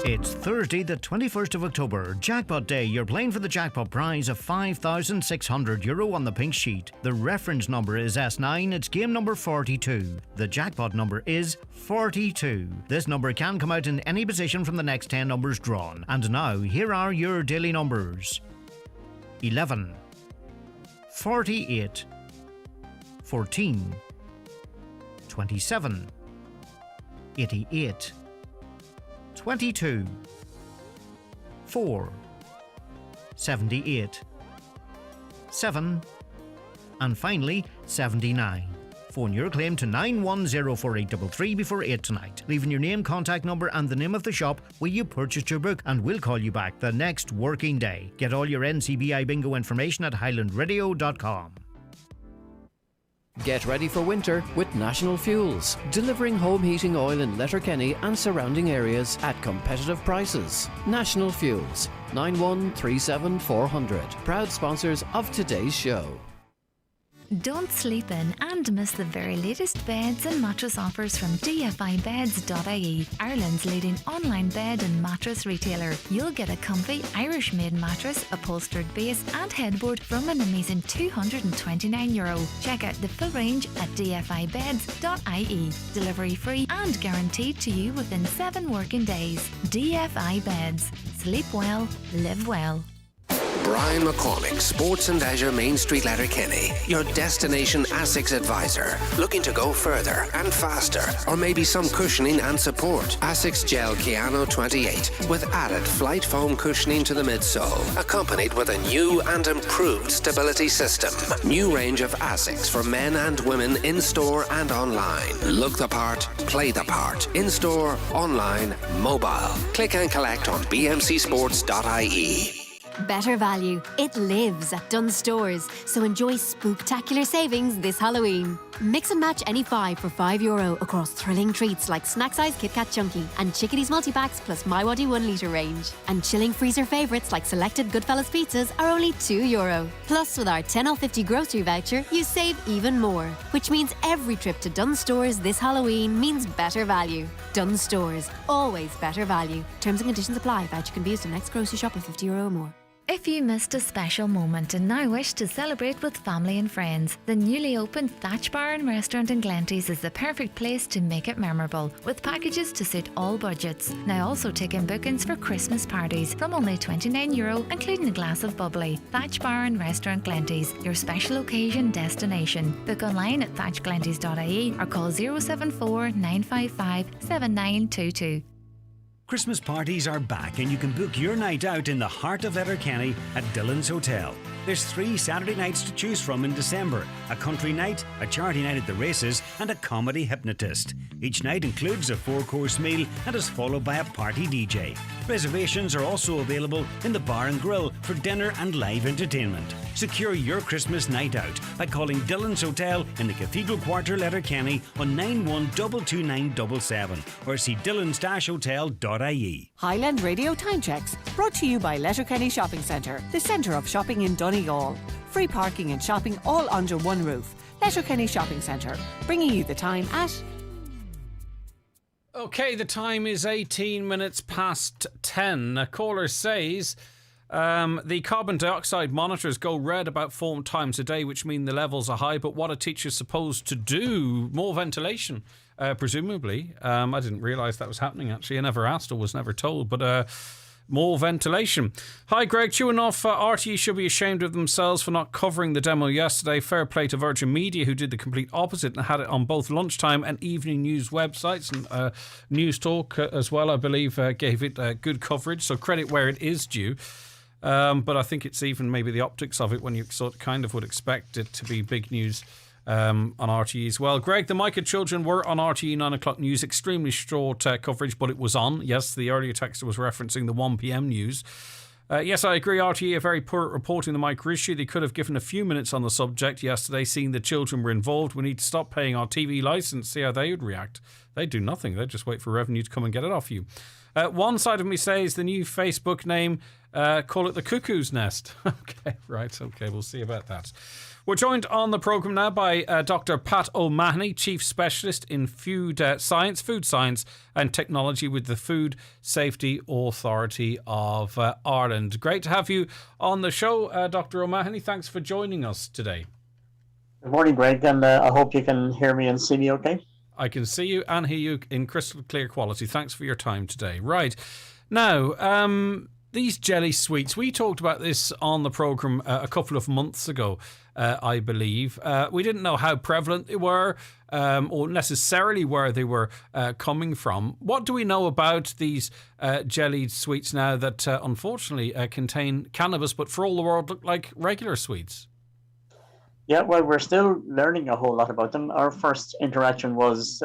It's Thursday, the 21st of October, Jackpot Day. You're playing for the jackpot prize of €5,600 on the pink sheet. The reference number is S9. It's game number 42. The jackpot number is 42. This number can come out in any position from the next 10 numbers drawn. And now, here are your daily numbers: 11, 48, 14, 27, 88, 22, 4, 78, 7, and finally 79. Phone your claim to 9104833 before 8 tonight, leaving your name, contact number and the name of the shop where you purchased your book, and we'll call you back the next working day. Get all your NCBI Bingo information at highlandradio.com. Get ready for winter with National Fuels, delivering home heating oil in Letterkenny and surrounding areas at competitive prices. National Fuels, 9137 400. Proud sponsors of today's show. Don't sleep in and miss the very latest beds and mattress offers from dfibeds.ie, Ireland's leading online bed and mattress retailer. You'll get a comfy Irish-made mattress, upholstered base and headboard from an amazing €229. Check out the full range at dfibeds.ie. Delivery free and guaranteed to you within 7 working days. DFI Beds. Sleep well, live well. Brian McCormick, Sports and Leisure Main Street, Letterkenny, your destination ASICS advisor. Looking to go further and faster, or maybe some cushioning and support. ASICS Gel Ciano 28 with added flight foam cushioning to the midsole, accompanied with a new and improved stability system. New range of ASICS for men and women in-store and online. Look the part, play the part. In-store, online, mobile. Click and collect on bmcsports.ie. Better value. It lives at Dunnes Stores, so enjoy spooktacular savings this Halloween. Mix and match any 5 for €5 across thrilling treats like snack-size Kit Kat Chunky and Chickadees multi-packs plus My Waddy 1 litre range. And chilling freezer favourites like selected Goodfellas pizzas are only €2. Plus, with our 10 off 50 grocery voucher, you save even more. Which means every trip to Dunnes Stores this Halloween means better value. Dunnes Stores. Always better value. Terms and conditions apply. Voucher can be used in next grocery shop of €50 or more. If you missed a special moment and now wish to celebrate with family and friends, the newly opened Thatch Bar and Restaurant in Glenties is the perfect place to make it memorable, with packages to suit all budgets. Now also taking bookings for Christmas parties from only €29, including a glass of bubbly. Thatch Bar and Restaurant Glenties, your special occasion destination. Book online at thatchglenties.ie or call 074 955 7922. Christmas parties are back and you can book your night out in the heart of Letterkenny at Dillon's Hotel. There's 3 Saturday nights to choose from in December: a country night, a charity night at the races and a comedy hypnotist. Each night includes a 4-course meal and is followed by a party DJ. Reservations are also available in the bar and grill for dinner and live entertainment. Secure your Christmas night out by calling Dillon's Hotel in the Cathedral Quarter, Letterkenny on 91229977 or see dillons-hotel.ie. Highland Radio Time Checks, brought to you by Letterkenny Shopping Centre, the centre of shopping in Donegal. Free parking and shopping all under one roof. Letterkenny Shopping Centre, bringing you the time at... Okay, the time is 18 minutes past 10. A caller says the carbon dioxide monitors go red about 4 times a day, which mean the levels are high. But what are teachers supposed to do? More ventilation, presumably. I didn't realise that was happening, actually. I never asked or was never told. But more ventilation. Hi, Greg. True enough, RTE should be ashamed of themselves for not covering the demo yesterday. Fair play to Virgin Media, who did the complete opposite and had it on both lunchtime and evening news websites. And News Talk as well, I believe, gave it good coverage. So credit where it is due. But I think it's even maybe the optics of it when you sort of kind of would expect it to be big news on RTE as well. Greg, the Micah children were on RTE 9 o'clock news. Extremely short coverage, but it was on. Yes, the earlier texter was referencing the 1 p.m. news. Yes, I agree. RTE are very poor at reporting the Micah issue. They could have given a few minutes on the subject yesterday, seeing the children were involved. We need to stop paying our TV licence, see how they would react. They'd do nothing. They'd just wait for revenue to come and get it off you. One side of me says the new Facebook name, call it the Cuckoo's Nest. Okay, right. Okay, we'll see about that. We're joined on the programme now by Dr. Pat O'Mahony, Chief Specialist in food science and technology with the Food Safety Authority of Ireland. Great to have you on the show, Dr. O'Mahony. Thanks for joining us today. Good morning, Greg, and I hope you can hear me and see me okay. I can see you and hear you in crystal clear quality. Thanks for your time today. Right. Now, these jelly sweets, we talked about this on the programme a couple of months ago, I believe. We didn't know how prevalent they were or necessarily where they were coming from. What do we know about these jellied sweets now that unfortunately contain cannabis, but for all the world look like regular sweets? Yeah, well, we're still learning a whole lot about them. Our first interaction was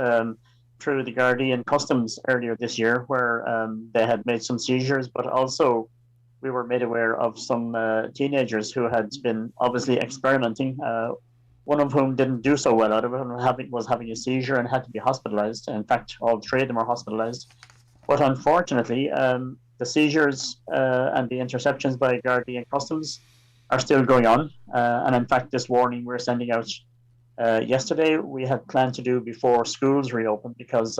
through the Guardian Customs earlier this year, where they had made some seizures, but also we were made aware of some teenagers who had been obviously experimenting. One of whom didn't do so well out of it and was having a seizure and had to be hospitalized. In fact, all three of them are hospitalized. But unfortunately, the seizures and the interceptions by Guardian Customs are still going on. And in fact, this warning we're sending out yesterday, we had planned to do before schools reopen, because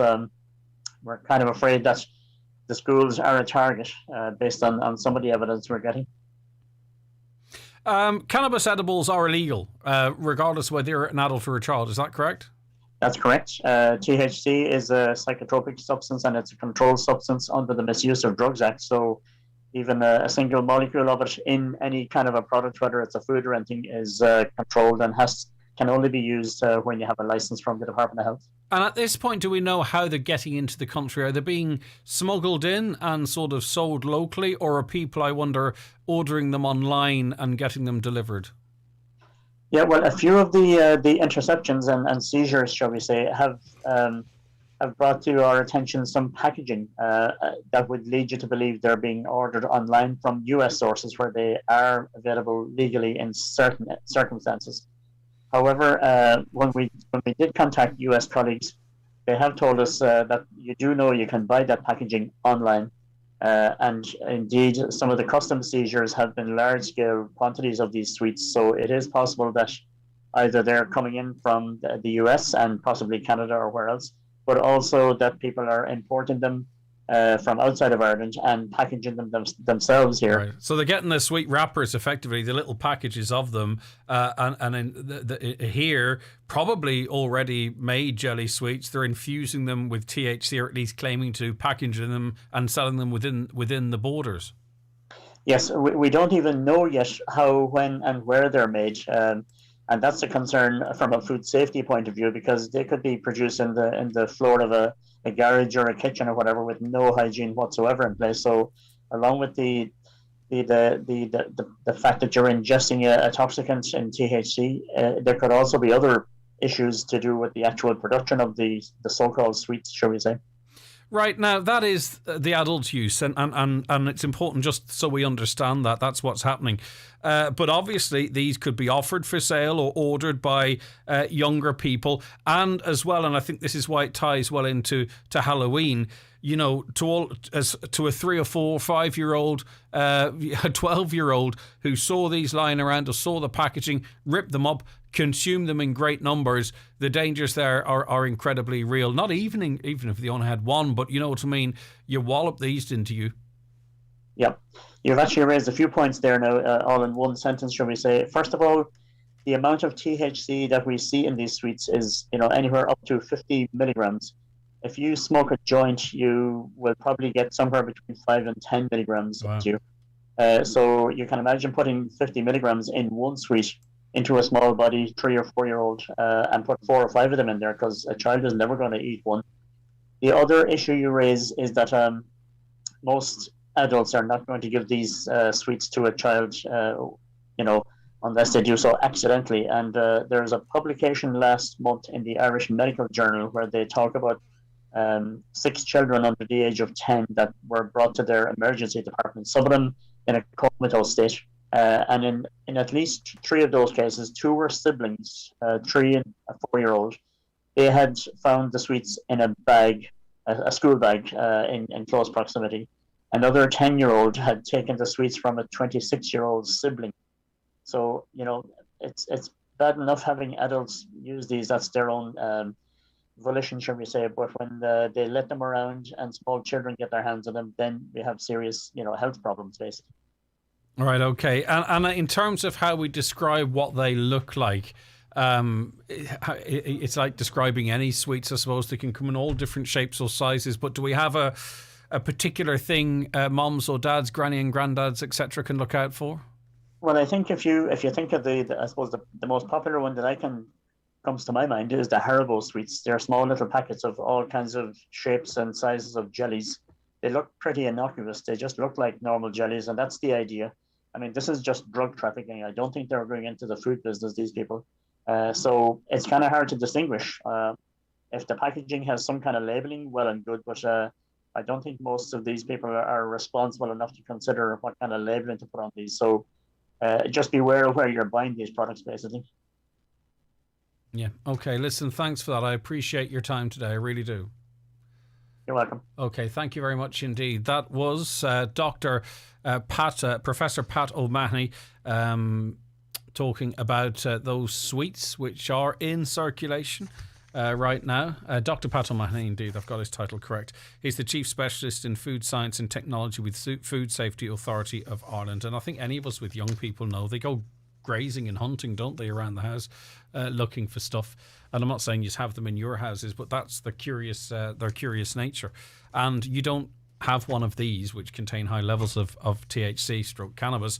we're kind of afraid that the schools are a target based on some of the evidence we're getting. Cannabis edibles are illegal, regardless of whether you're an adult or a child. Is that correct? That's correct. THC is a psychotropic substance, and it's a controlled substance under the Misuse of Drugs Act. So even a single molecule of it in any kind of a product, whether it's a food or anything, is controlled and can only be used when you have a license from the Department of Health. And at this point, do we know how they're getting into the country? Are they being smuggled in and sort of sold locally, or are people, I wonder, ordering them online and getting them delivered? Yeah, well, a few of the interceptions and seizures, shall we say, have brought to our attention some packaging that would lead you to believe they're being ordered online from US sources where they are available legally in certain circumstances. However, when we did contact US colleagues, they have told us that you do know you can buy that packaging online. And indeed, some of the custom seizures have been large-scale quantities of these sweets. So it is possible that either they're coming in from the US and possibly Canada or where else, but also that people are importing them from outside of Ireland and packaging them themselves here. Right. So they're getting the sweet wrappers, effectively, the little packages of them, and in here, probably already made jelly sweets. They're infusing them with THC, or at least claiming to, packaging them and selling them within the borders. Yes, we don't even know yet how, when, and where they're made. And that's a concern from a food safety point of view, because they could be produced in the floor of a garage or a kitchen or whatever with no hygiene whatsoever in place. So along with the fact that you're ingesting a toxicant in THC, there could also be other issues to do with the actual production of the so-called sweets, shall we say. Right, now that is the adult use, and it's important just so we understand that that's what's happening. But obviously these could be offered for sale or ordered by younger people, and as well, and I think this is why it ties well into Halloween, you know, to a 3 or 4 or 5-year-old, a 12-year-old who saw these lying around or saw the packaging, ripped them up, consume them in great numbers. The dangers there are incredibly real. Not even if they only had one, but you know what I mean. You wallop these into you. Yep, you've actually raised a few points there now, all in one sentence, shall we say. First of all, the amount of THC that we see in these sweets is, you know, anywhere up to 50 milligrams. if you smoke a joint, you will probably get somewhere between 5 and 10 milligrams into you. So you can imagine putting 50 milligrams in one sweet into a small body, 3 or 4 year old, and put 4 or 5 of them in there, because a child is never going to eat one. The other issue you raise is that most adults are not going to give these sweets to a child, unless they do so accidentally. And there's a publication last month in the Irish Medical Journal where they talk about 6 children under the age of 10 that were brought to their emergency department, some of them in a comatose state. And in at least 3 of those cases, 2 were siblings, 3 and a 4-year-old. They had found the sweets in a bag, a school bag, in close proximity. Another 10-year-old had taken the sweets from a 26-year-old sibling. So, it's bad enough having adults use these. That's their own volition, shall we say. But when they let them around and small children get their hands on them, then we have serious, health problems, basically. All right, okay. And in terms of how we describe what they look like, it's like describing any sweets, I suppose. They can come in all different shapes or sizes, but do we have a particular thing moms or dads, granny and granddads, etc., can look out for? Well, I think if you think of I suppose the most popular one that comes to my mind is the Haribo Sweets. They're small little packets of all kinds of shapes and sizes of jellies. They look pretty innocuous. They just look like normal jellies, and that's the idea. I mean, this is just drug trafficking. I don't think they're going into the food business, these people. So it's kind of hard to distinguish. If the packaging has some kind of labeling, well and good, but I don't think most of these people are responsible enough to consider what kind of labeling to put on these. So just beware of where you're buying these products, basically. Yeah. Okay. Listen, thanks for that. I appreciate your time today. I really do. You're welcome. Okay. Thank you very much indeed. That was Professor Pat O'Mahony talking about those sweets which are in circulation right now. Dr. Pat O'Mahony, indeed, I've got his title correct. He's the Chief Specialist in Food Science and Technology with Food Safety Authority of Ireland. And I think any of us with young people know they go grazing and hunting, don't they, around the house, looking for stuff. And I'm not saying you have them in your houses, but that's their curious nature. And you don't have one of these which contain high levels of THC stroke cannabis.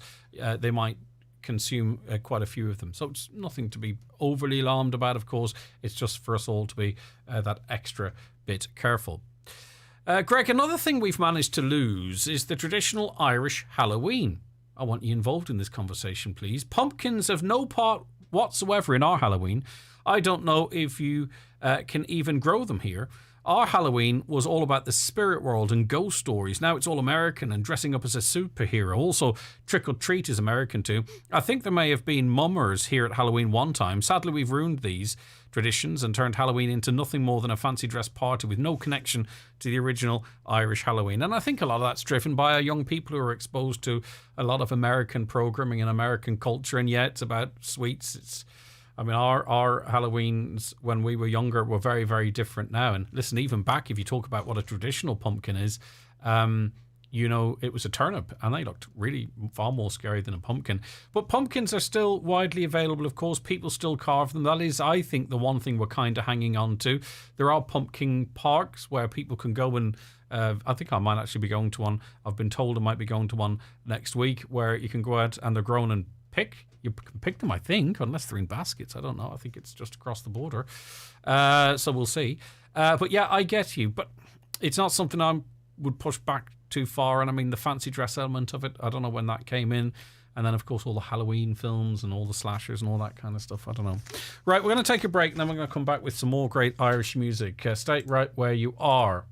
They might consume quite a few of them. So it's nothing to be overly alarmed about, of course. It's just for us all to be that extra bit careful. Greg, another thing we've managed to lose is the traditional Irish Halloween. I want you involved in this conversation, please. Pumpkins have no part whatsoever in our Halloween. I don't know if you can even grow them here. Our Halloween was all about the spirit world and ghost stories. Now it's all American and dressing up as a superhero. Also, trick or treat is American too. I think there may have been mummers here at Halloween one time. Sadly, we've ruined these traditions and turned Halloween into nothing more than a fancy dress party with no connection to the original Irish Halloween. And I think a lot of that's driven by our young people who are exposed to a lot of American programming and American culture. And yeah, it's about sweets. Our Halloweens when we were younger were very, very different now. And listen, even back, if you talk about what a traditional pumpkin is, it was a turnip and they looked really far more scary than a pumpkin. But pumpkins are still widely available, of course. People still carve them. That is, I think, the one thing we're kind of hanging on to. There are pumpkin parks where people can go and I think I might actually be going to one. I've been told I might be going to one next week where you can go out and they're grown and pick. You can pick them, I think, unless they're in baskets. I don't know. I think it's just across the border. So we'll see. But yeah, I get you. But it's not something I would push back too far. And I mean, the fancy dress element of it, I don't know when that came in. And then, of course, all the Halloween films and all the slashers and all that kind of stuff. I don't know. Right, we're going to take a break and then we're going to come back with some more great Irish music. Stay right where you are.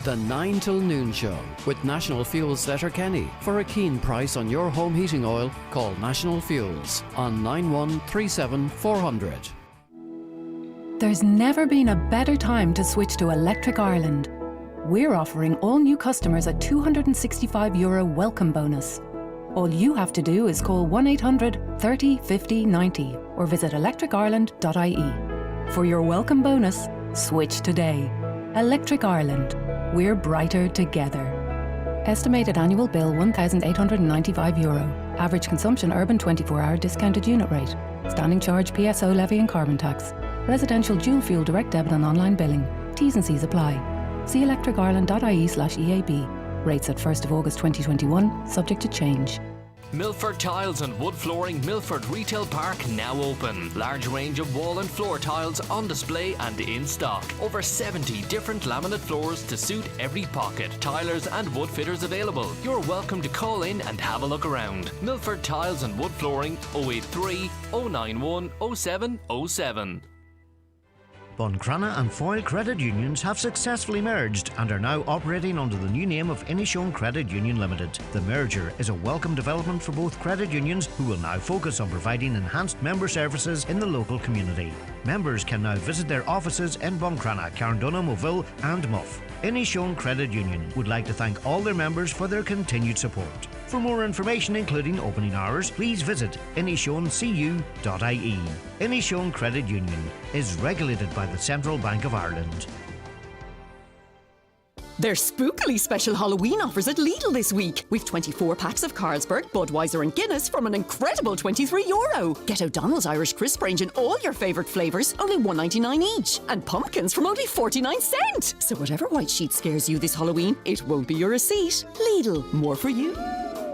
The 9 till noon show with National Fuels Letterkenny. For a keen price on your home heating oil, call National Fuels on 9137 400. There's never been a better time to switch to Electric Ireland. We're offering all new customers a €265 welcome bonus. All you have to do is call 1-800 30 50 90 or visit electricireland.ie. For your welcome bonus, switch today. Electric Ireland. We're brighter together. Estimated annual bill €1,895. Average consumption urban 24-hour discounted unit rate. Standing charge PSO levy and carbon tax. Residential dual fuel direct debit and online billing. T's and C's apply. See electricireland.ie/EAB. Rates at 1st of August 2021, subject to change. Milford Tiles and Wood Flooring, Milford Retail Park now open. Large range of wall and floor tiles on display and in stock. Over 70 different laminate floors to suit every pocket. Tilers and wood fitters available. You're welcome to call in and have a look around. Milford Tiles and Wood Flooring, 083 091 0707. Buncrana and Foyle Credit Unions have successfully merged and are now operating under the new name of Inishowen Credit Union Limited. The merger is a welcome development for both credit unions, who will now focus on providing enhanced member services in the local community. Members can now visit their offices in Buncrana, Carndonagh, Moville and Muff. Inishowen Credit Union would like to thank all their members for their continued support. For more information, including opening hours, please visit inishowencu.ie. Inishowen Credit Union is regulated by the Central Bank of Ireland. There's spookily special Halloween offers at Lidl this week. We've 24 packs of Carlsberg, Budweiser and Guinness from an incredible €23. Get O'Donnell's Irish Crisp range in all your favourite flavours, only $1.99 each. And pumpkins from only 49¢. So whatever white sheet scares you this Halloween, it won't be your receipt. Lidl, more for you.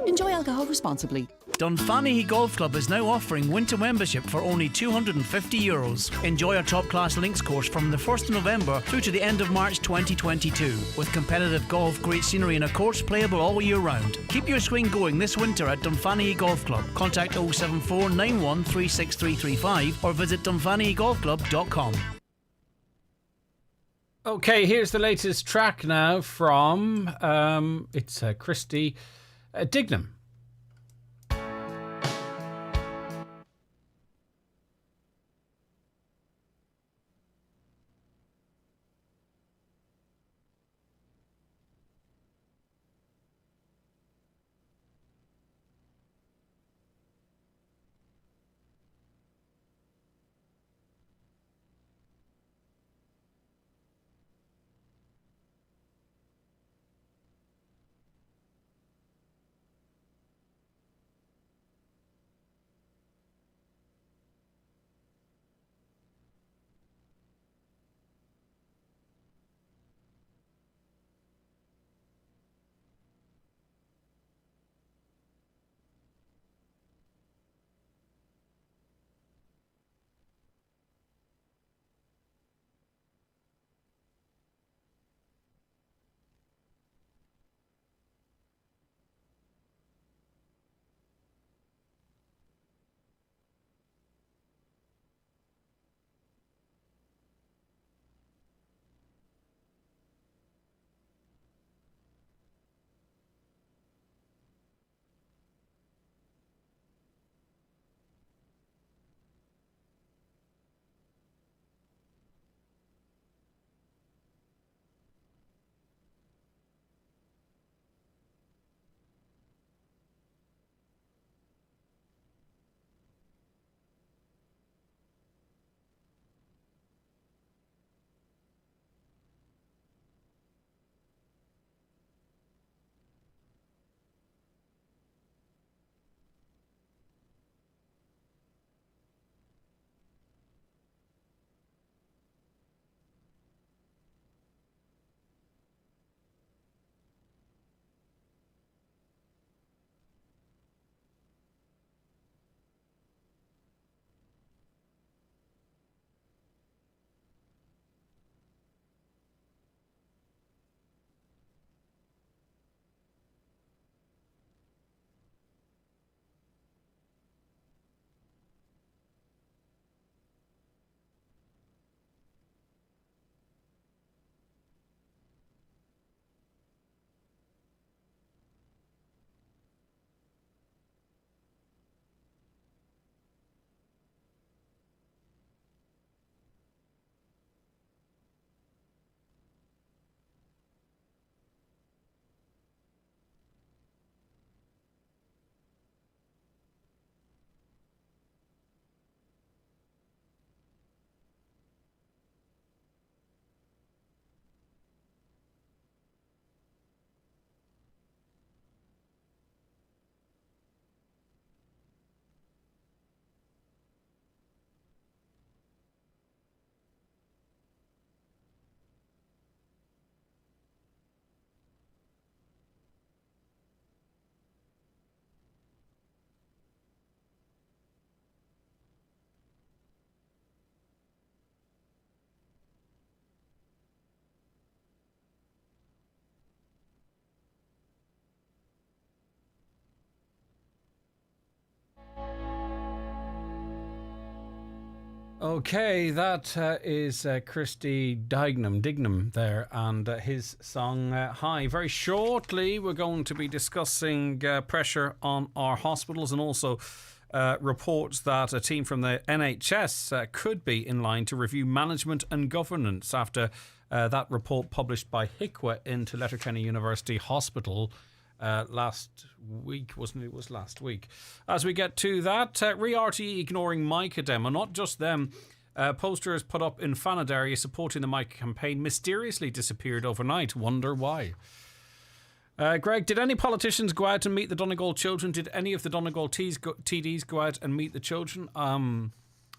Enjoy alcohol responsibly. Dunfanaghy Golf Club is now offering winter membership for only €250. Enjoy our top-class links course from the 1st of November through to the end of March 2022. With competitive golf, great scenery and a course playable all year round. Keep your swing going this winter at Dunfanaghy Golf Club. Contact 074 91 36335 or visit dunfanaghygolfclub.com. Okay, here's the latest track now from it's Christy Dignam. Okay, that is Christy Dignam there, and his song Hi. Very shortly, we're going to be discussing pressure on our hospitals, and also reports that a team from the NHS could be in line to review management and governance after that report published by HICWA into Letterkenny University Hospital last week, wasn't it? It was last week. As we get to that, RTE ignoring Mica demo, not just them. Posters put up in Fanad area supporting the Mica campaign mysteriously disappeared overnight. Wonder why. Greg, did any politicians go out and meet the Donegal children? Did any of the Donegal TDs go out and meet the children?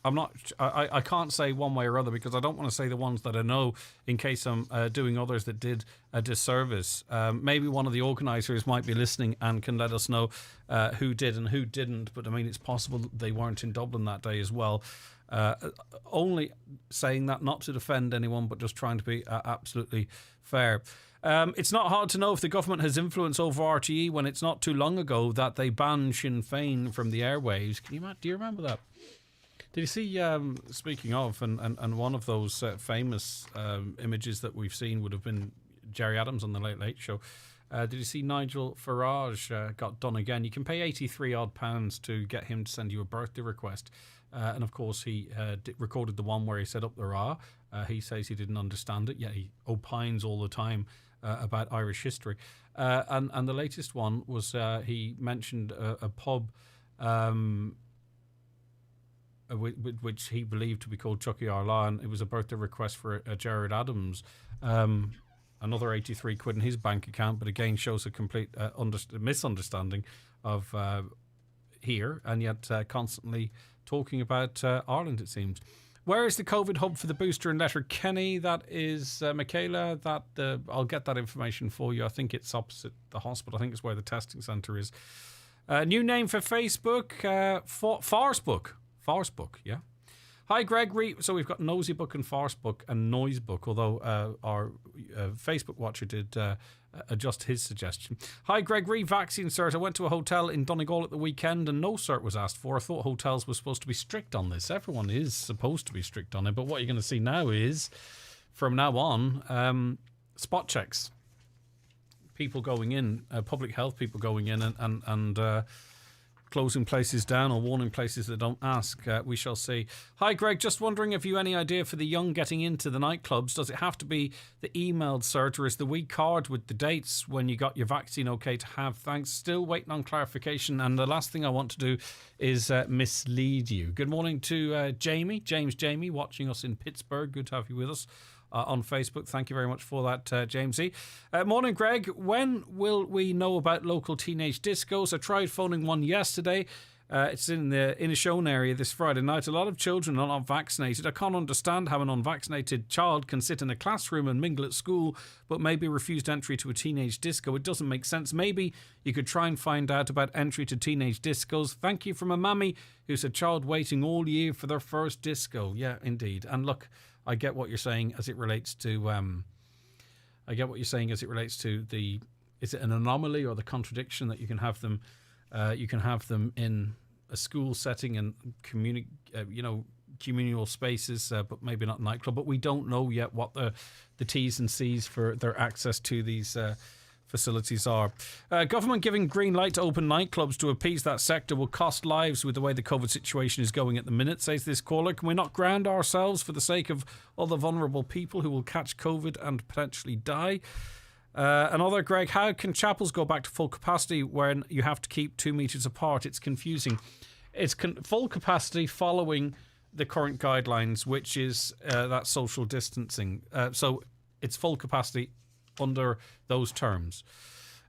I'm not. I can't say one way or other because I don't want to say the ones that I know in case I'm doing others that did a disservice. Maybe one of the organisers might be listening and can let us know who did and who didn't. But I mean, it's possible they weren't in Dublin that day as well. Only saying that not to defend anyone, but just trying to be absolutely fair. It's not hard to know if the government has influence over RTE when it's not too long ago that they banned Sinn Féin from the airwaves. Do you remember that? Did you see, speaking of, and one of those famous images that we've seen would have been Jerry Adams on the Late Late Show. Did you see Nigel Farage got done again? You can pay 83 odd pounds to get him to send you a birthday request. And of course, he recorded the one where he said up the Ra. He says he didn't understand it, yet he opines all the time about Irish history. And the latest one was he mentioned a pub which he believed to be called Chucky Arla, and it was a birthday request for Gerard Adams. Another 83 quid in his bank account, but again shows a complete misunderstanding of here, and yet constantly talking about Ireland, it seems. Where is the COVID hub for the booster in Letterkenny? That is Michaela. I'll get that information for you. I think it's opposite the hospital. I think it's where the testing centre is. New name for Facebook, Farsbook, yeah. Hi, Greg. So we've got Nosy Book and Farsbook and Noise Book, although our Facebook watcher did adjust his suggestion. Hi, Greg. Vaccine cert. I went to a hotel in Donegal at the weekend and no cert was asked for. I thought hotels were supposed to be strict on this. Everyone is supposed to be strict on it, but what you're going to see now is, from now on, spot checks. People going in, public health people going in and closing places down or warning places that don't ask. We shall see. Hi, Greg. Just wondering if you any idea for the young getting into the nightclubs. Does it have to be the emailed cert or is the wee card with the dates when you got your vaccine okay to have? Thanks. Still waiting on clarification. And the last thing I want to do is mislead you. Good morning to James Jamie, watching us in Pittsburgh. Good to have you with us on Facebook. Thank you very much for that, Jamesy. Morning, Greg. When will we know about local teenage discos? I tried phoning one yesterday. It's in the Inishowen area this Friday night. A lot of children are not vaccinated. I can't understand how an unvaccinated child can sit in a classroom and mingle at school, but maybe refused entry to a teenage disco. It doesn't make sense. Maybe you could try and find out about entry to teenage discos. Thank you from a mammy who's a child waiting all year for their first disco. Yeah, indeed. And look, I get what you're saying as it relates to the, is it an anomaly or the contradiction that you can have them in a school setting and communal spaces, but maybe not nightclub. But we don't know yet what the T's and C's for their access to these facilities are. Government giving green light to open nightclubs to appease that sector will cost lives with the way the COVID situation is going at the minute, says this caller. Can we not ground ourselves for the sake of all the vulnerable people who will catch COVID and potentially die? Another, Greg, how can chapels go back to full capacity when you have to keep 2 meters apart? It's confusing. It's full capacity following the current guidelines, which is that social distancing. So it's full capacity under those terms.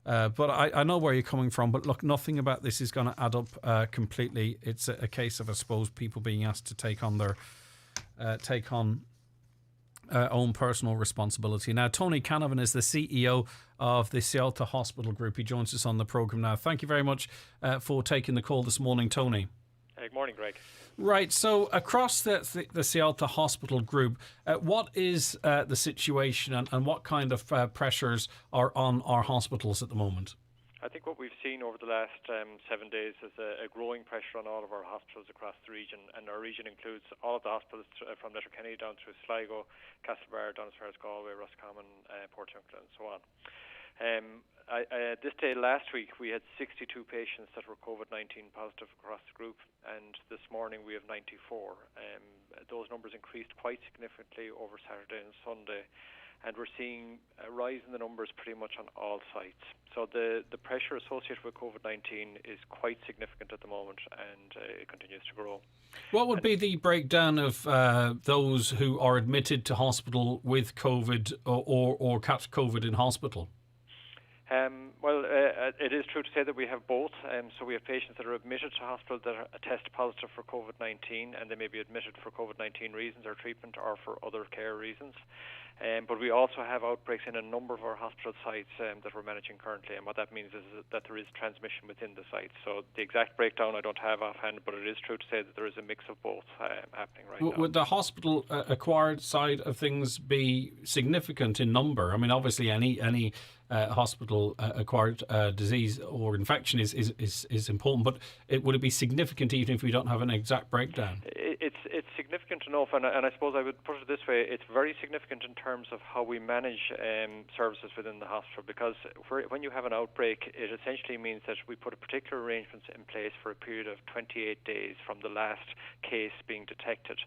But I know where you're coming from, but look, nothing about this is going to add up completely. It's a case of, I suppose, people being asked to take on own personal responsibility. Now, Tony Canavan is the CEO of the Cielta Hospital Group. He joins us on the programme now. Thank you very much for taking the call this morning, Tony. Good morning, Greg. Right, so across the Cielta Hospital Group, what is the situation and what kind of pressures are on our hospitals at the moment? I think what we've seen over the last 7 days is a growing pressure on all of our hospitals across the region, and our region includes all of the hospitals from Letterkenny down through Sligo, Castlebar, down as far as Galway, Roscommon, Portiuncula and so on. This day last week we had 62 patients that were COVID-19 positive across the group, and this morning we have 94. Those numbers increased quite significantly over Saturday and Sunday, and we're seeing a rise in the numbers pretty much on all sites. So the pressure associated with COVID-19 is quite significant at the moment, and it continues to grow. What would be the breakdown of those who are admitted to hospital with COVID or catch COVID in hospital? It is true to say that we have both. So we have patients that are admitted to hospital that are test positive for COVID-19, and they may be admitted for COVID-19 reasons or treatment or for other care reasons. But we also have outbreaks in a number of our hospital sites that we're managing currently, and what that means is that there is transmission within the sites. So the exact breakdown I don't have offhand, but it is true to say that there is a mix of both happening right now. Would the hospital acquired side of things be significant in number? I mean, obviously any hospital acquired disease or infection is important, but would it be significant even if we don't have an exact breakdown? It's significant enough, and I suppose I would put it this way: it's very significant in terms of how we manage services within the hospital, because when you have an outbreak, it essentially means that we put a particular arrangements in place for a period of 28 days from the last case being detected,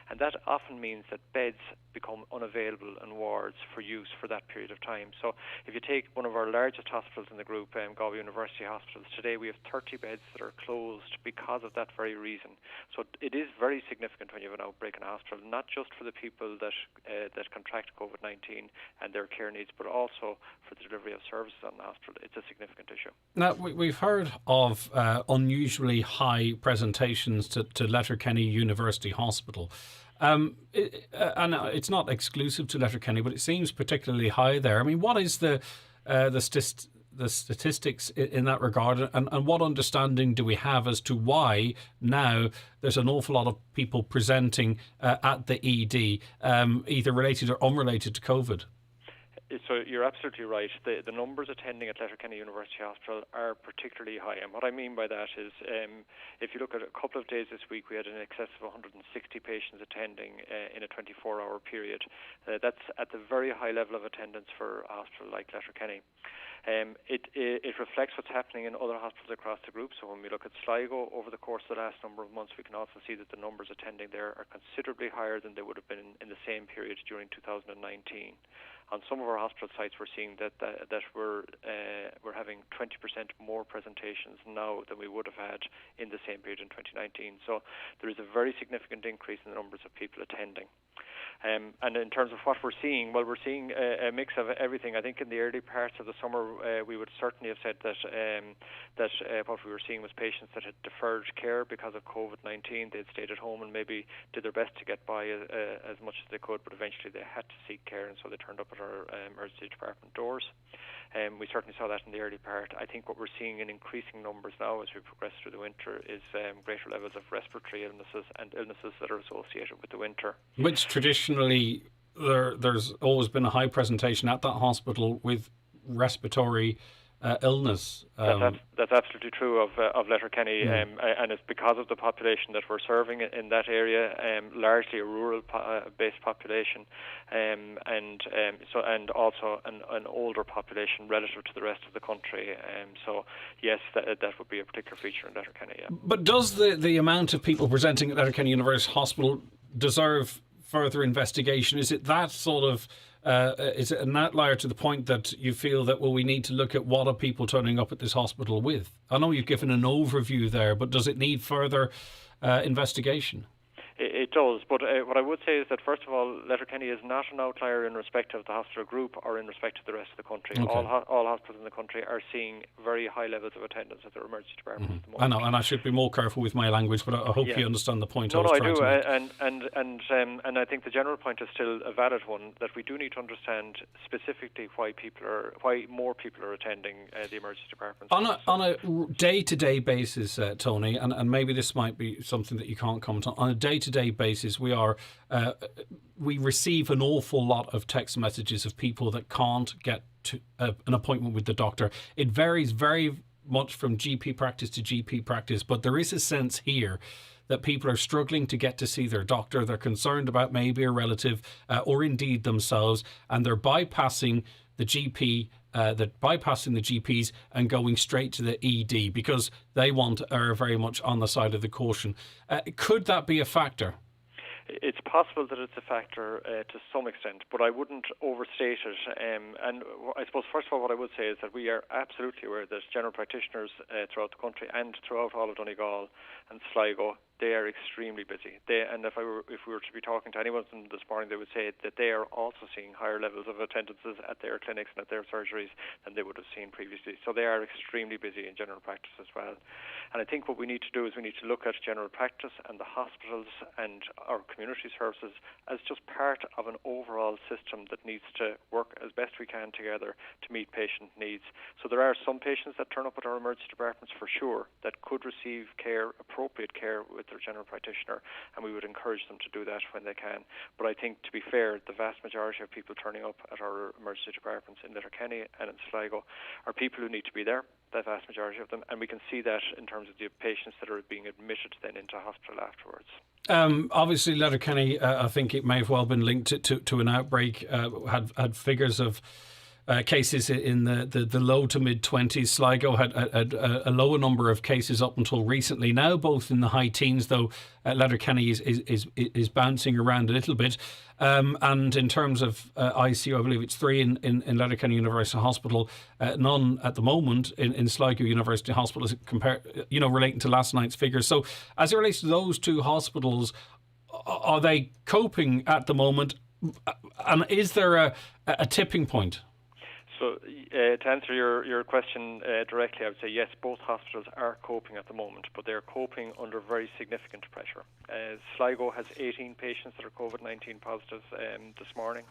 and that often means that beds become unavailable in wards for use for that period of time. So if you take one of our largest hospitals in the group, Galway University Hospitals, today we have 30 beds that are closed because of that very reason. So it is very significant when you have an outbreak in a hospital, not just for the people that contract COVID-19 and their care needs, but also for the delivery of services on the hospital. It's a significant issue. Now, we've heard of unusually high presentations to Letterkenny University Hospital. And it's not exclusive to Letterkenny, but it seems particularly high there. I mean, what is the statistics in that regard, and what understanding do we have as to why now there's an awful lot of people presenting at the ED, either related or unrelated to COVID? So you're absolutely right. The numbers attending at Letterkenny University Hospital are particularly high. And what I mean by that is, if you look at a couple of days this week, we had in excess of 160 patients attending in a 24-hour period. That's at the very high level of attendance for a hospital like Letterkenny. It reflects what's happening in other hospitals across the group. So when we look at Sligo over the course of the last number of months, we can also see that the numbers attending there are considerably higher than they would have been in the same period during 2019. On some of our hospital sites, we're seeing that we're having 20% more presentations now than we would have had in the same period in 2019. So there is a very significant increase in the numbers of people attending. And in terms of what we're seeing, well, we're seeing a mix of everything. I think in the early parts of the summer, we would certainly have said that what we were seeing was patients that had deferred care because of COVID-19. They'd stayed at home and maybe did their best to get by as much as they could, but eventually they had to seek care, and so they turned up at our emergency department doors. We certainly saw that in the early part. I think what we're seeing in increasing numbers now as we progress through the winter is greater levels of respiratory illnesses and illnesses that are associated with the winter. Which traditionally there's always been a high presentation at that hospital with respiratory illness. That's absolutely true of Letterkenny, and it's because of the population that we're serving in that area, largely a rural-based population, and also an older population relative to the rest of the country. So yes, that would be a particular feature in Letterkenny. Yeah. But does the amount of people presenting at Letterkenny University Hospital deserve further investigation? Is it that sort of is it an outlier to the point that you feel that, well, we need to look at what are people turning up at this hospital with? I know you've given an overview there, but does it need further investigation? It does, but what I would say is that, first of all, Letterkenny is not an outlier in respect of the hospital group or in respect to the rest of the country. Okay. All hospitals in the country are seeing very high levels of attendance at their emergency departments at the moment. I know, and I should be more careful with my language, but I hope you understand the point. No, I do, and I think the general point is still a valid one, that we do need to understand specifically why more people are attending the emergency departments. On a day-to-day basis, Tony, and maybe this might be something that you can't comment on a day-to-day basis, we receive an awful lot of text messages of people that can't get to an appointment with the doctor. It varies very much from GP practice to GP practice, but there is a sense here that people are struggling to get to see their doctor. They're concerned about maybe a relative or indeed themselves, and they're bypassing the GP, bypassing the GPs and going straight to the ED because they are very much on the side of the caution. Could that be a factor? It's possible that it's a factor to some extent, but I wouldn't overstate it. And I suppose, first of all, what I would say is that we are absolutely aware that general practitioners throughout the country and throughout all of Donegal and Sligo, they are extremely busy. And if we were to be talking to anyone this morning, they would say that they are also seeing higher levels of attendances at their clinics and at their surgeries than they would have seen previously. So they are extremely busy in general practice as well. And I think what we need to do is we need to look at general practice and the hospitals and our community services as just part of an overall system that needs to work as best we can together to meet patient needs. So there are some patients that turn up at our emergency departments for sure that could receive care, appropriate care with their general practitioner, and we would encourage them to do that when they can. But I think, to be fair, the vast majority of people turning up at our emergency departments in Letterkenny and in Sligo are people who need to be there, the vast majority of them, and we can see that in terms of the patients that are being admitted then into hospital afterwards. Obviously, Letterkenny, I think it may have well been linked to an outbreak, had figures of cases in the low to mid 20s. Sligo had a lower number of cases up until recently. Now both in the high teens, though Letterkenny is bouncing around a little bit. And in terms of ICU, I believe it's 3 in Letterkenny University Hospital, none at the moment in Sligo University Hospital, relating to last night's figures. So as it relates to those two hospitals, are they coping at the moment? And is there a tipping point? So to answer your question directly, I would say yes, both hospitals are coping at the moment, but they're coping under very significant pressure. Sligo has 18 patients that are COVID-19 positive this morning.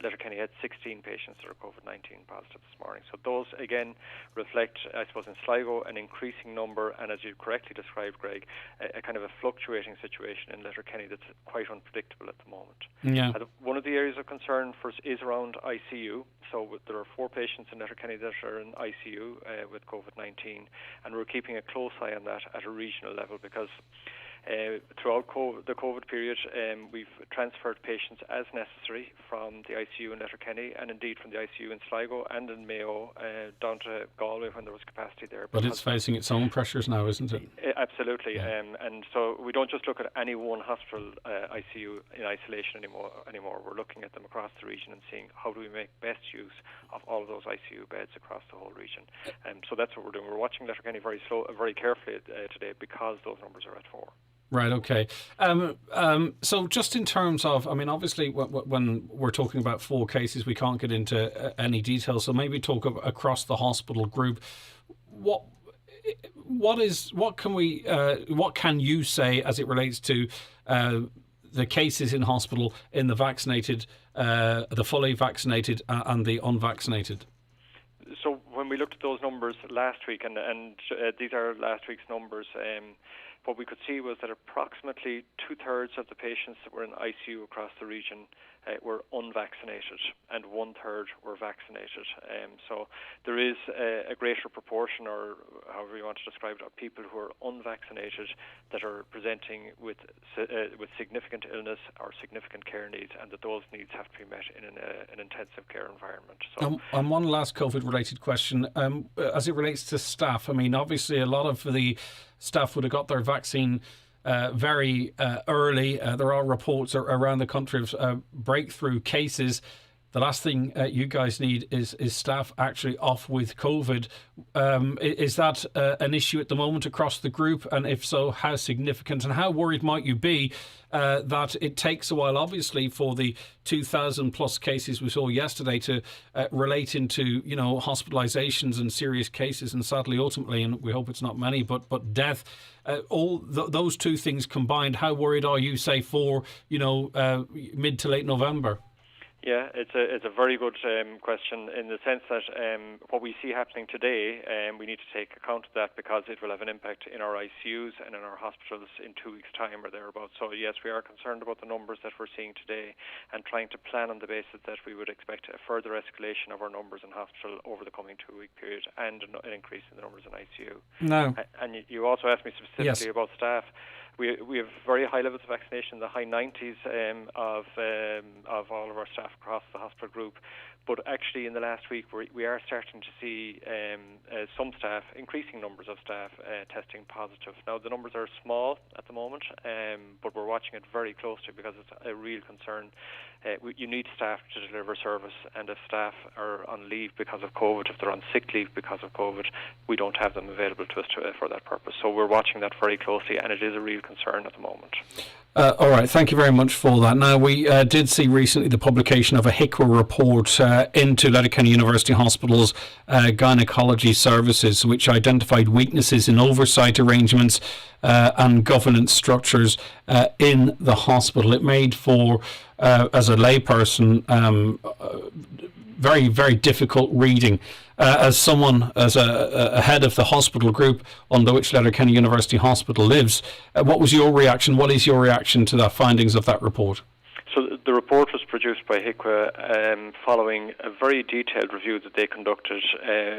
Letterkenny had 16 patients that are COVID-19 positive this morning. So those, again, reflect, I suppose, in Sligo, an increasing number, and as you correctly described, Greg, a kind of a fluctuating situation in Letterkenny that's quite unpredictable at the moment. Yeah. One of the areas of concern for us is around ICU. So there are 4 patients in Letterkenny that are in ICU with COVID-19, and we're keeping a close eye on that at a regional level because throughout the COVID period, we've transferred patients as necessary from the ICU in Letterkenny and indeed from the ICU in Sligo and in Mayo down to Galway when there was capacity there. But it's facing its own pressures now, isn't it? Absolutely. Yeah. And so we don't just look at any one hospital ICU in isolation anymore. We're looking at them across the region and seeing how do we make best use of all of those ICU beds across the whole region. So that's what we're doing. We're watching Letterkenny very carefully today because those numbers are at 4. Right, okay. So just in terms of, I mean, obviously when we're talking about 4 cases, we can't get into any detail. So maybe talk across the hospital group. What can you say as it relates to the cases in hospital in the vaccinated, the fully vaccinated and the unvaccinated? So when we looked at those numbers last week, and these are last week's numbers, what we could see was that approximately 2/3 of the patients that were in ICU across the region were unvaccinated and 1/3 were vaccinated. So there is a greater proportion, or however you want to describe it, of people who are unvaccinated that are presenting with significant illness or significant care needs, and that those needs have to be met in an intensive care environment. So, and one last COVID-related question, as it relates to staff. I mean, obviously a lot of the staff would have got their vaccine very early. There are reports around the country of breakthrough cases. The last thing you guys need is staff actually off with COVID. Is that an issue at the moment across the group? And if so, how significant? And how worried might you be that it takes a while, obviously, for the 2,000 plus cases we saw yesterday to relate into, hospitalizations and serious cases, and sadly, ultimately, and we hope it's not many, but death. Those two things combined, how worried are you, say, for mid to late November? Yeah, it's a very good question in the sense that what we see happening today, we need to take account of that because it will have an impact in our ICUs and in our hospitals in 2 weeks' time or thereabouts. So yes, we are concerned about the numbers that we're seeing today and trying to plan on the basis that we would expect a further escalation of our numbers in hospital over the coming 2 week period and an increase in the numbers in ICU. No. And you also asked me specifically about staff. We have very high levels of vaccination, the high 90s of all of our staff across the hospital group. But actually, in the last week, we are starting to see some staff, increasing numbers of staff, testing positive. Now, the numbers are small at the moment, but we're watching it very closely because it's a real concern. You need staff to deliver service, and if staff are on leave because of COVID, if they're on sick leave because of COVID, we don't have them available to us for that purpose. So we're watching that very closely, and it is a real concern at the moment. All right, thank you very much for that. Now, we did see recently the publication of a HICWA report into Letterkenny University Hospital's gynecology services, which identified weaknesses in oversight arrangements and governance structures in the hospital. It made for, as a layperson, very, very difficult reading. As someone, as a head of the hospital group under which Letterkenny University Hospital lives, what was your reaction? What is your reaction to the findings of that report? So the report was produced by HICWA following a very detailed review that they conducted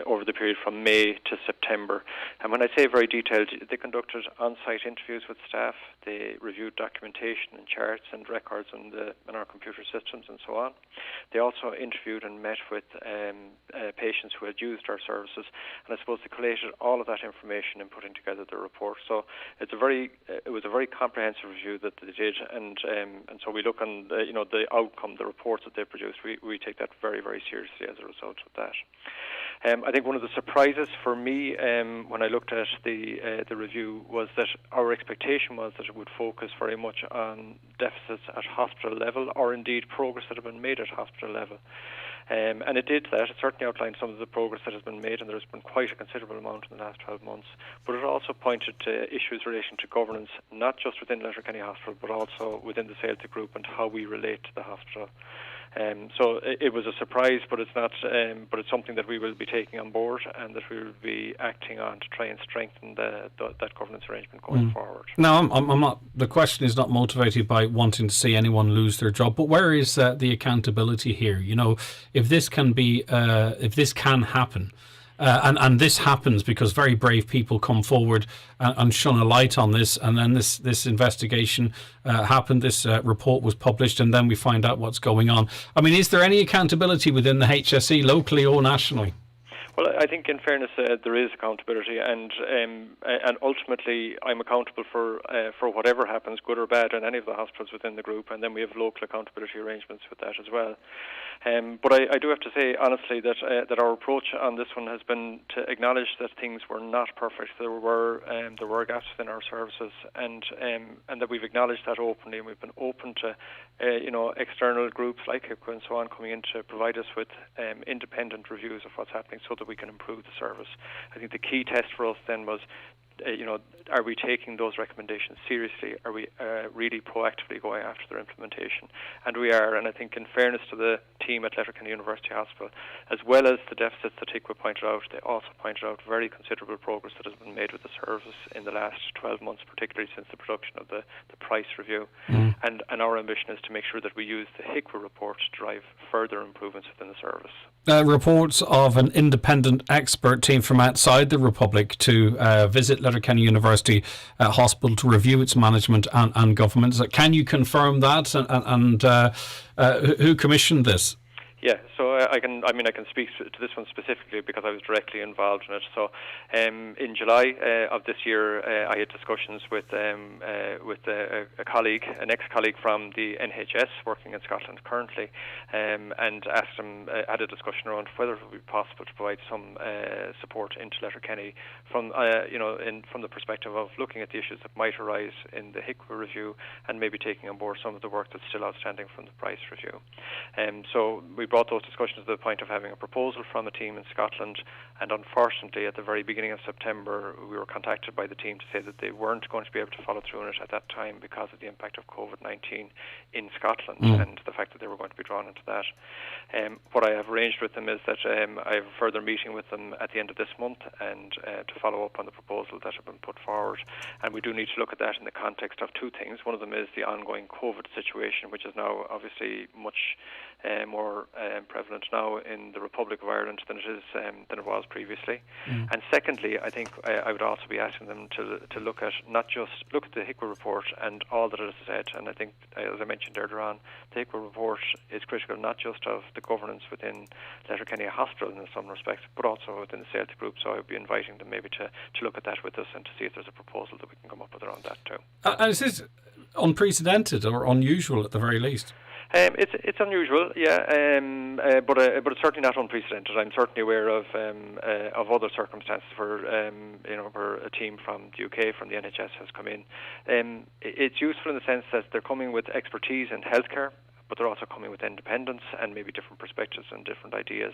over the period from May to September. And when I say very detailed, they conducted on-site interviews with staff, they reviewed documentation and charts and records in our computer systems and so on. They also interviewed and met with patients who had used our services, and I suppose they collated all of that information in putting together the report. So it was a very comprehensive review that they did, and so we look on the outcome, the reports that they produced. We take that very, very seriously as a result of that. I think one of the surprises for me when I looked at the review was that our expectation was that it would focus very much on deficits at hospital level, or indeed progress that had been made at hospital level. And it did that. It certainly outlined some of the progress that has been made, and there's been quite a considerable amount in the last 12 months. But it also pointed to issues relating to governance, not just within Letterkenny Hospital, but also within the Cielta group and how we relate to the hospital. So it was a surprise, but it's not. But it's something that we will be taking on board, and that we will be acting on to try and strengthen that governance arrangement going forward. Now, I'm not. The question is not motivated by wanting to see anyone lose their job, but where is the accountability here? You know, if this can happen. And this happens because very brave people come forward and shone a light on this, and then this investigation happened, this report was published, and then we find out what's going on. I mean, is there any accountability within the HSE, locally or nationally? Well, I think in fairness there is accountability, and ultimately I'm accountable for whatever happens, good or bad, in any of the hospitals within the group, and then we have local accountability arrangements with that as well. But I do have to say honestly that our approach on this one has been to acknowledge that things were not perfect. There were gaps within our services, and that we've acknowledged that openly, and we've been open to external groups like HICWA and so on coming in to provide us with independent reviews of what's happening so that we can improve the service. I think the key test for us then was, are we taking those recommendations seriously? Are we really proactively going after their implementation? And we are, and I think in fairness to the team at Letterkenny University Hospital, as well as the deficits that HICWA pointed out, they also pointed out very considerable progress that has been made with the service in the last 12 months, particularly since the production of the price review. And our ambition is to make sure that we use the HICWA report to drive further improvements within the service. Reports of an independent expert team from outside the Republic to visit Letterkenny University Hospital to review its management and governance. Can you confirm that? And who commissioned this? Yeah, so I can speak to this one specifically because I was directly involved in it. So in July of this year, I had discussions with a colleague, an ex-colleague from the NHS working in Scotland currently, and asked him, had a discussion around whether it would be possible to provide some support into Letterkenny from the perspective of looking at the issues that might arise in the HICWA review and maybe taking on board some of the work that's still outstanding from the price review. So we brought those discussions to the point of having a proposal from a team in Scotland, and unfortunately at the very beginning of September we were contacted by the team to say that they weren't going to be able to follow through on it at that time because of the impact of COVID-19 in Scotland and the fact that they were going to be drawn into that. What I have arranged with them is that I have a further meeting with them at the end of this month and to follow up on the proposal that have been put forward. And we do need to look at that in the context of two things. One of them is the ongoing COVID situation, which is now obviously much more prevalent now in the Republic of Ireland than it was previously. And secondly, I think I would also be asking them to look at look at the HICWA report and all that it has said. And I think, as I mentioned earlier on, the HICWA report is critical not just of the governance within Letterkenny Hospital in some respects, but also within the Cielta group. So I would be inviting them maybe to look at that with us and to see if there's a proposal that we can come up with around that too. And is this unprecedented or unusual at the very least? It's unusual, yeah, but it's certainly not unprecedented. I'm certainly aware of other circumstances where a team from the UK, from the NHS, has come in. It's useful in the sense that they're coming with expertise in healthcare, but they're also coming with independence and maybe different perspectives and different ideas.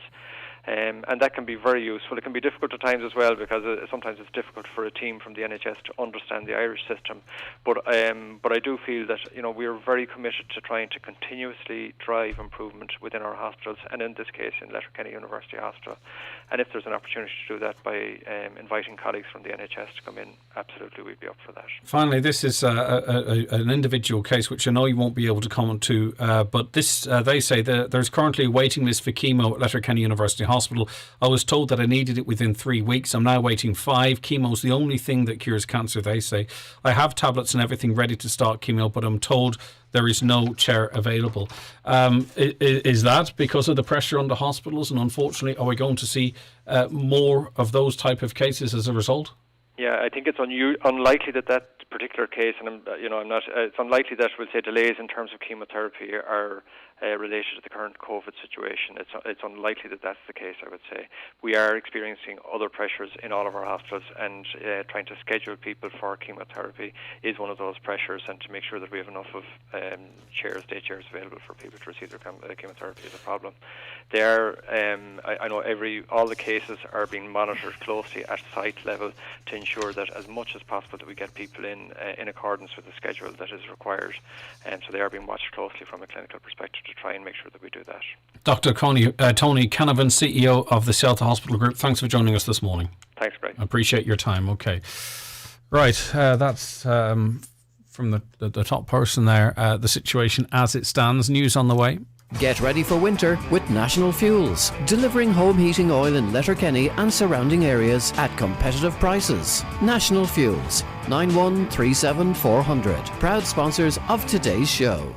And that can be very useful. It can be difficult at times as well, because sometimes it's difficult for a team from the NHS to understand the Irish system. But I do feel that we are very committed to trying to continuously drive improvement within our hospitals, and in this case in Letterkenny University Hospital. And if there's an opportunity to do that by inviting colleagues from the NHS to come in, absolutely we'd be up for that. Finally, this is an individual case which I know you won't be able to comment to, but this they say that there's currently a waiting list for chemo at Letterkenny University Hospital. I was told that I needed it within 3 weeks. I'm now waiting 5. Chemo's the only thing that cures cancer, they say. I have tablets and everything ready to start chemo, but I'm told there is no chair available. Is that because of the pressure on the hospitals? And unfortunately, are we going to see more of those type of cases as a result? Yeah, I think it's unlikely that particular case, and it's unlikely that we'll say delays in terms of chemotherapy are related to the current COVID situation. It's unlikely that that's the case, I would say. We are experiencing other pressures in all of our hospitals, and trying to schedule people for chemotherapy is one of those pressures, and to make sure that we have enough of day chairs available for people to receive their chemotherapy is a problem. I know all the cases are being monitored closely at site level to ensure that as much as possible that we get people in accordance with the schedule that is required. So they are being watched closely from a clinical perspective to try and make sure that we do that. Dr. Tony Canavan, CEO of the Cielta Hospital Group, thanks for joining us this morning. Thanks, Greg. I appreciate your time. Okay. Right, that's from the top person there, the situation as it stands. News on the way. Get ready for winter with National Fuels, delivering home heating oil in Letterkenny and surrounding areas at competitive prices. National Fuels, 9137 400, proud sponsors of today's show.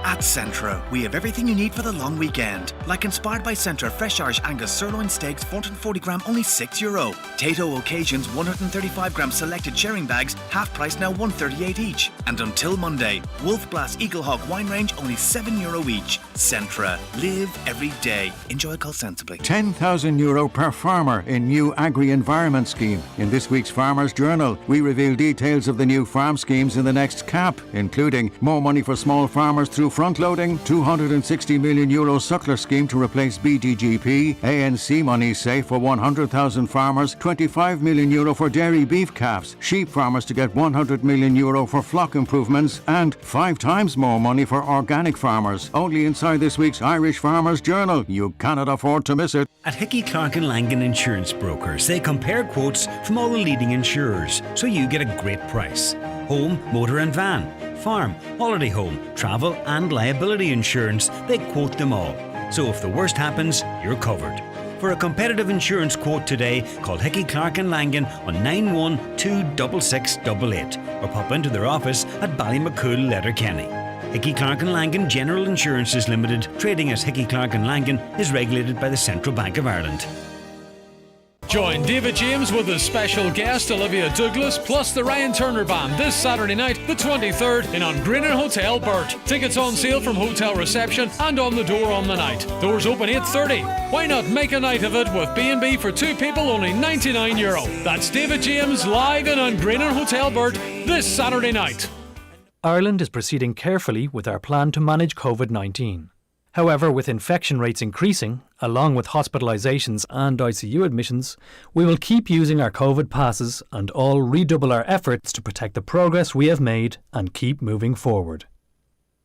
At Centra, we have everything you need for the long weekend. Like inspired by Centra Fresh Irish Angus Sirloin Steaks, 440 gram, only €6. Tato Occasions 135 gram selected sharing bags, half price now €1.38 each. And until Monday, Wolf Blass Eagle Hawk wine range, only €7 each. Centra, live every day. Enjoy, call sensibly. €10,000 per farmer in new agri-environment scheme. In this week's Farmers Journal, we reveal details of the new farm schemes in the next CAP, including more money for small farmers through front-loading, €260 million suckler scheme to replace BDGP, ANC money safe for 100,000 farmers, €25 million for dairy beef calves, sheep farmers to get €100 million for flock improvements, and 5 times more money for organic farmers. Only inside this week's Irish Farmers Journal. You cannot afford to miss it. At Hickey, Clark and Langan Insurance Brokers, they compare quotes from all the leading insurers, so you get a great price. Home, motor and van, farm, holiday home, travel and liability insurance, they quote them all. So if the worst happens, you're covered. For a competitive insurance quote today, call Hickey, Clark and Langan on 9126688 or pop into their office at Ballymacool, Letterkenny. Hickey, Clark and Langan General Insurances Limited, trading as Hickey, Clark and Langan, is regulated by the Central Bank of Ireland. Join David James with his special guest Olivia Douglas plus the Ryan Turner Band this Saturday night, the 23rd, in Ungrinnan Hotel, Burt. Tickets on sale from hotel reception and on the door on the night. Doors open 8:30. Why not make a night of it with B&B for 2 people, only €99. That's David James live in Ungrinnan Hotel, Burt this Saturday night. Ireland is proceeding carefully with our plan to manage COVID-19. However, with infection rates increasing, along with hospitalisations and ICU admissions, we will keep using our COVID passes and all redouble our efforts to protect the progress we have made and keep moving forward.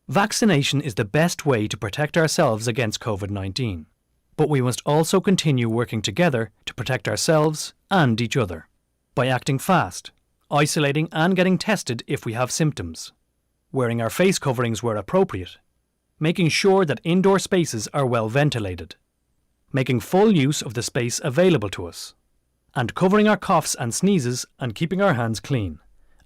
Vaccination is the best way to protect ourselves against COVID-19, but we must also continue working together to protect ourselves and each other by acting fast, isolating and getting tested if we have symptoms, wearing our face coverings where appropriate, making sure that indoor spaces are well ventilated, making full use of the space available to us, and covering our coughs and sneezes and keeping our hands clean.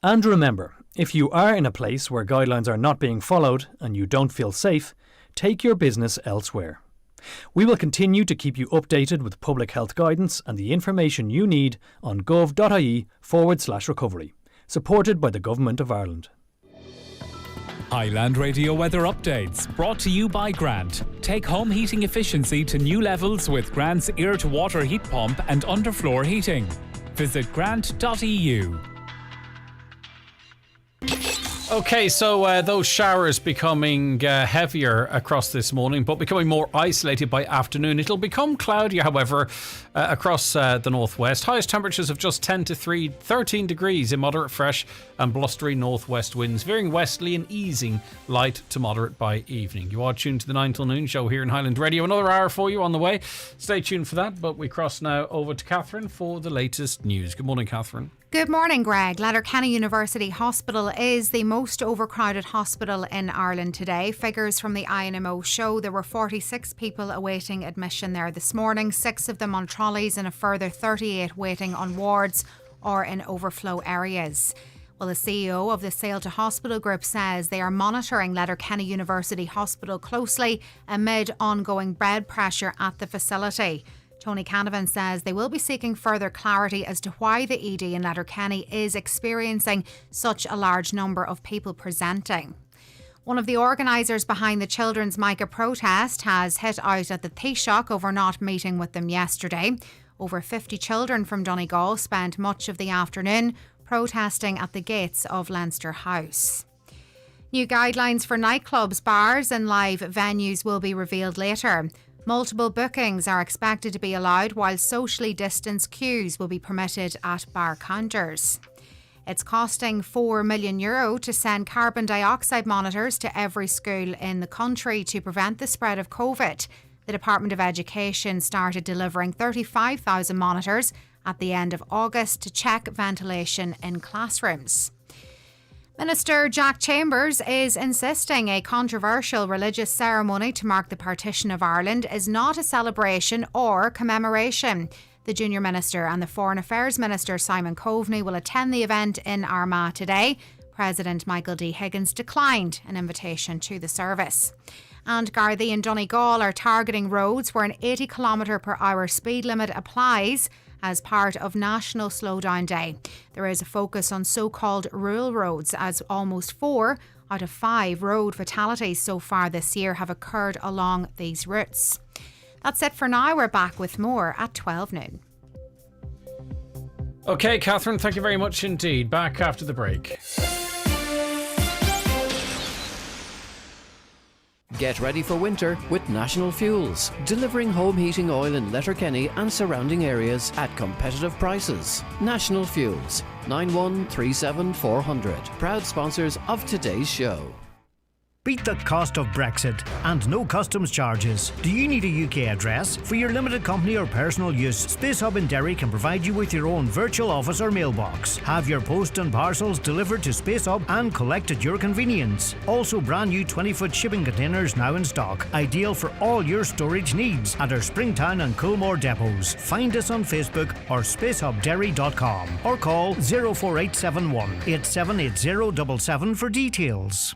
And remember, if you are in a place where guidelines are not being followed and you don't feel safe, take your business elsewhere. We will continue to keep you updated with public health guidance and the information you need on gov.ie/recovery, supported by the Government of Ireland. Highland Radio weather updates brought to you by Grant. Take home heating efficiency to new levels with Grant's air-to-water heat pump and underfloor heating. Visit grant.eu. Okay, so those showers becoming heavier across this morning, but becoming more isolated by afternoon. It'll become cloudier, however, across the northwest. Highest temperatures of just 10 to 13 degrees in moderate fresh and blustery northwest winds, veering westerly and easing light to moderate by evening. You are tuned to the 9 till noon show here in Highland Radio. Another hour for you on the way. Stay tuned for that, but we cross now over to Catherine for the latest news. Good morning, Catherine. Good morning, Greg. Letterkenny University Hospital is the most overcrowded hospital in Ireland today. Figures from the INMO show there were 46 people awaiting admission there this morning, 6 of them on trolleys and a further 38 waiting on wards or in overflow areas. Well, the CEO of the Cielta Hospital Group says they are monitoring Letterkenny University Hospital closely amid ongoing bed pressure at the facility. Tony Canavan says they will be seeking further clarity as to why the ED in Letterkenny is experiencing such a large number of people presenting. One of the organisers behind the Children's Micah protest has hit out at the Taoiseach over not meeting with them yesterday. Over 50 children from Donegal spent much of the afternoon protesting at the gates of Leinster House. New guidelines for nightclubs, bars and live venues will be revealed later. Multiple bookings are expected to be allowed, while socially distanced queues will be permitted at bar counters. It's costing €4 million to send carbon dioxide monitors to every school in the country to prevent the spread of COVID. The Department of Education started delivering 35,000 monitors at the end of August to check ventilation in classrooms. Minister Jack Chambers is insisting a controversial religious ceremony to mark the partition of Ireland is not a celebration or commemoration. The Junior Minister and the Foreign Affairs Minister Simon Coveney will attend the event in Armagh today. President Michael D. Higgins declined an invitation to the service. And Gardaí and Donegal are targeting roads where an 80 km/h speed limit applies as part of National Slowdown Day. There is a focus on so-called rural roads, as almost 4 out of 5 road fatalities so far this year have occurred along these routes. That's it for now. We're back with more at 12 noon. Okay, Catherine, thank you very much indeed. Back after the break. Get ready for winter with National Fuels, delivering home heating oil in Letterkenny and surrounding areas at competitive prices. National Fuels, 9137 400, proud sponsors of today's show. Beat the cost of Brexit and no customs charges. Do you need a UK address? For your limited company or personal use, Space Hub in Derry can provide you with your own virtual office or mailbox. Have your post and parcels delivered to Space Hub and collect at your convenience. Also brand new 20-foot shipping containers now in stock. Ideal for all your storage needs at our Springtown and Coolmore depots. Find us on Facebook or spacehubderry.com or call 04871 878077 for details.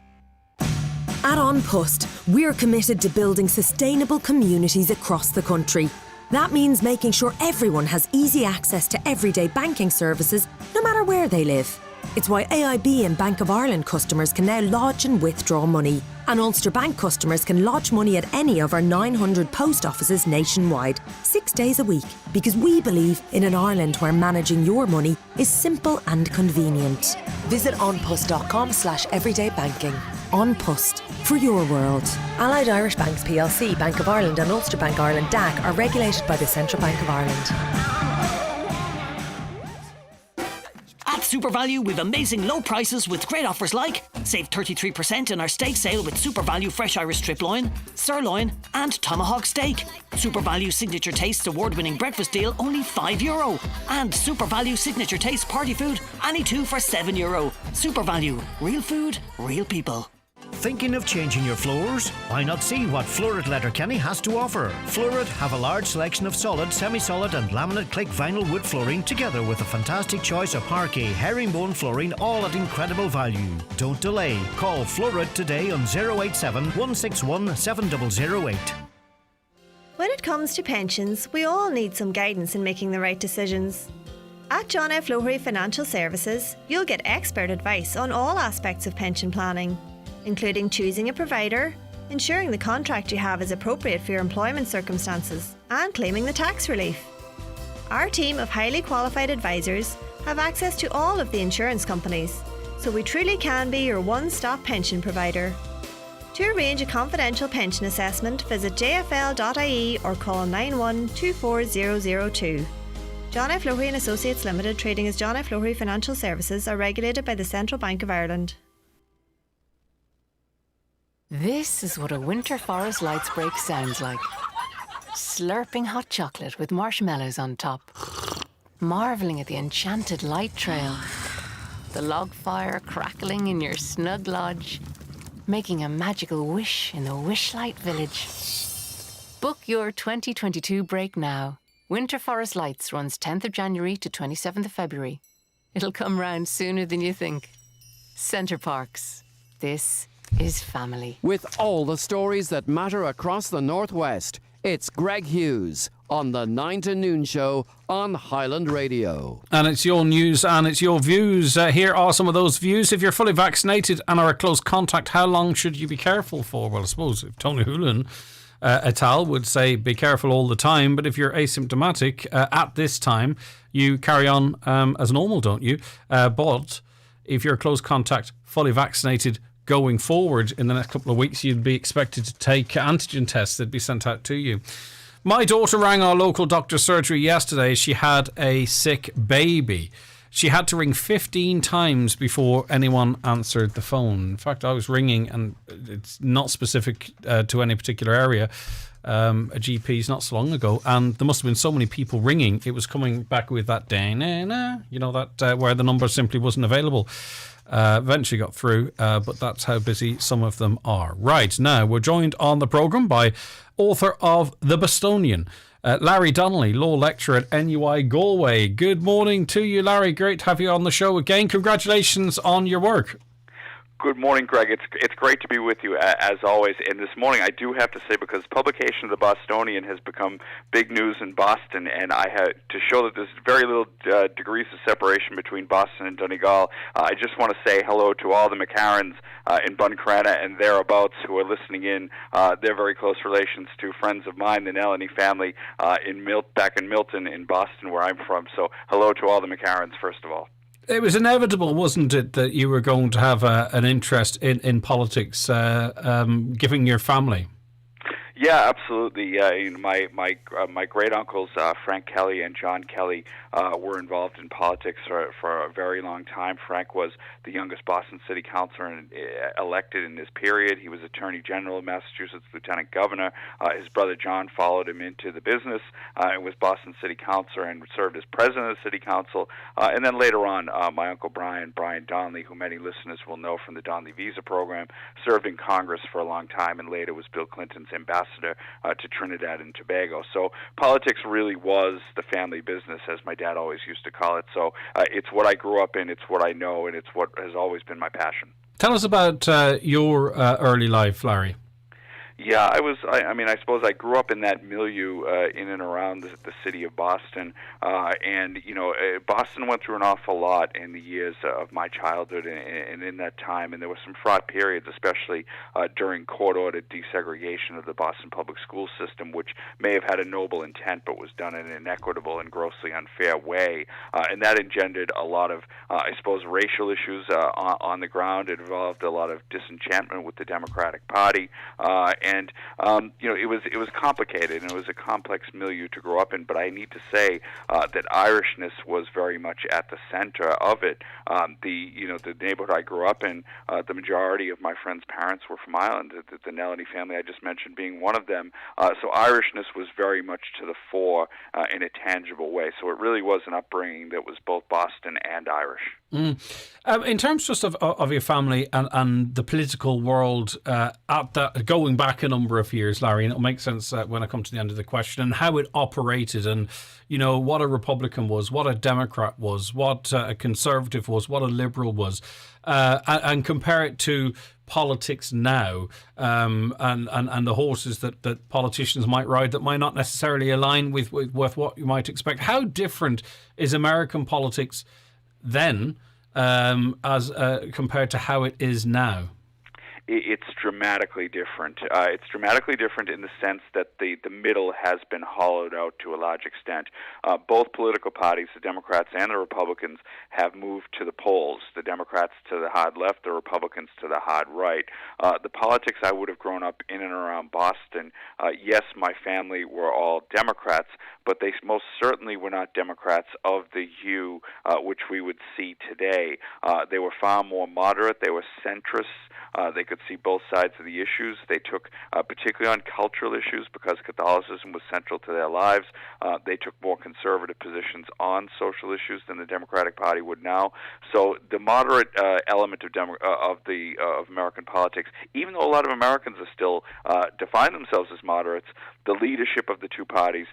At An Post, we're committed to building sustainable communities across the country. That means making sure everyone has easy access to everyday banking services, no matter where they live. It's why AIB and Bank of Ireland customers can now lodge and withdraw money. And Ulster Bank customers can lodge money at any of our 900 post offices nationwide, 6 days a week, because we believe in an Ireland where managing your money is simple and convenient. Visit onpost.com/everydaybanking. On Post for your world. Allied Irish Banks plc, Bank of Ireland and Ulster Bank Ireland DAC are regulated by the Central Bank of Ireland. At Super Value, we've amazing low prices with great offers like save 33% in our steak sale with Super Value Fresh Irish Strip Loin, Sirloin and Tomahawk Steak. Super Value Signature Taste award-winning breakfast deal only €5. And Super Value Signature Taste Party Food, any two for €7. Super Value, real food, real people. Thinking of changing your floors? Why not see what Florid Letterkenny has to offer? Florid have a large selection of solid, semi-solid and laminate click vinyl wood flooring together with a fantastic choice of parquet, herringbone flooring, all at incredible value. Don't delay. Call Florid today on 087 161 7008. When it comes to pensions, we all need some guidance in making the right decisions. At John F. Lowery Financial Services, you'll get expert advice on all aspects of pension planning, including choosing a provider, ensuring the contract you have is appropriate for your employment circumstances, and claiming the tax relief. Our team of highly qualified advisors have access to all of the insurance companies, so we truly can be your one-stop pension provider. To arrange a confidential pension assessment, visit jfl.ie or call 9124002. John F. Lowery and Associates Limited, trading as John F. Lowery Financial Services, are regulated by the Central Bank of Ireland. This is what a winter forest lights break sounds like. Slurping hot chocolate with marshmallows on top. Marvelling at the enchanted light trail. The log fire crackling in your snug lodge. Making a magical wish in the Wishlight Village. Book your 2022 break now. Winter Forest Lights runs 10th of January to 27th of February. It'll come round sooner than you think. Centre Parks. This is family. With all the stories that matter across the Northwest, it's Greg Hughes on the 9 to Noon Show on Highland Radio. And it's your news and it's your views. Here are some of those views. If you're fully vaccinated and are a close contact, how long should you be careful for? Well, I suppose if Tony Hoolan et al. Would say be careful all the time, but if you're asymptomatic at this time, you carry on as normal, don't you? But if you're a close contact, fully vaccinated, going forward in the next couple of weeks, you'd be expected to take antigen tests that'd be sent out to you. My daughter rang our local doctor's surgery yesterday. She had a sick baby. She had to ring 15 times before anyone answered the phone. In fact, I was ringing, and it's not specific to any particular area, a GP's not so long ago, and there must have been so many people ringing, it was coming back with that da-na-na, you know, that where the number simply wasn't available. Eventually got through, but that's how busy some of them are. Right, now we're joined on the programme by author of The Bostonian, Larry Donnelly, law lecturer at NUI Galway. Good morning to you, Larry. Great to have you on the show again. Congratulations on your work. Good morning, Greg. It's great to be with you, as always. And this morning, I do have to say, because publication of the Bostonian has become big news in Boston, and I had to show that there's very little degrees of separation between Boston and Donegal. I just want to say hello to all the McCarrans in Buncrana and thereabouts who are listening in. They're very close relations to friends of mine, the Nelany family, back in Milton in Boston, where I'm from. So hello to all the McCarrans, first of all. It was inevitable, wasn't it, that you were going to have an interest in politics, given your family? Yeah, absolutely. My great uncles Frank Kelly and John Kelly were involved in politics for a very long time. Frank was the youngest Boston City Councilor and elected in this period. He was Attorney General of Massachusetts, Lieutenant Governor. His brother John followed him into the business and was Boston City Councilor and served as President of the City Council. And then later on, my Uncle Brian Donnelly, who many listeners will know from the Donnelly Visa Program, served in Congress for a long time and later was Bill Clinton's ambassador to Trinidad and Tobago. So politics really was the family business, as my dad always used to call it. So it's what I grew up in, it's what I know, and it's what has always been my passion. Tell us about your early life, Larry. Yeah, I suppose I grew up in that milieu in and around the city of Boston, and Boston went through an awful lot in the years of my childhood, and in that time, and there were some fraught periods, especially during court-ordered desegregation of the Boston public school system, which may have had a noble intent, but was done in an inequitable and grossly unfair way, and that engendered a lot of, racial issues on the ground. It involved a lot of disenchantment with the Democratic Party. It was complicated, and it was a complex milieu to grow up in. But I need to say that Irishness was very much at the center of it. The neighborhood I grew up in, the majority of my friends' parents were from Ireland. The Nellany family I just mentioned being one of them. So Irishness was very much to the fore in a tangible way. So it really was an upbringing that was both Boston and Irish. In terms just of your family and the political world going back a number of years, Larry, and it'll make sense when I come to the end of the question, and how it operated, and what a Republican was, what a Democrat was, what a Conservative was, what a Liberal was, and compare it to politics now, and the horses that politicians might ride that might not necessarily align with what you might expect. How different is American politics then as compared to how it is now? It's dramatically different. It's dramatically different in the sense that the middle has been hollowed out to a large extent. Both political parties, the Democrats and the Republicans, have moved to the polls. The Democrats to the hard left, the Republicans to the hard right. The politics I would have grown up in and around Boston, yes, my family were all Democrats, but they most certainly were not Democrats of the hue which we would see today. They were far more moderate. They were centrists. They could see both sides of the issues. They took, particularly on cultural issues, because Catholicism was central to their lives, they took more conservative positions on social issues than the Democratic Party would now. So the moderate element of American politics, even though a lot of Americans are still define themselves as moderates, the leadership of the two parties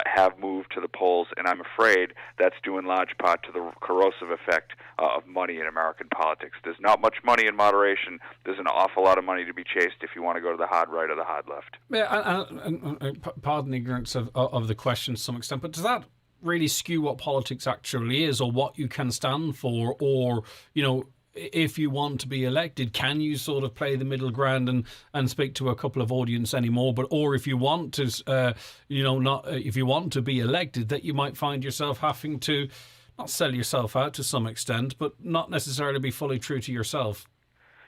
have moved to the polls, and I'm afraid that's due in large part to the corrosive effect of money in American politics. There's not much money in moderation. There's an awful lot of money to be chased if you want to go to the hard right or the hard left. Yeah, and pardon ignorance of the question to some extent, but does that really skew what politics actually is, or what you can stand for, or, if you want to be elected, can you sort of play the middle ground and speak to a couple of audience anymore? Or if you want to, if you want to be elected, that you might find yourself having to not sell yourself out to some extent, but not necessarily be fully true to yourself.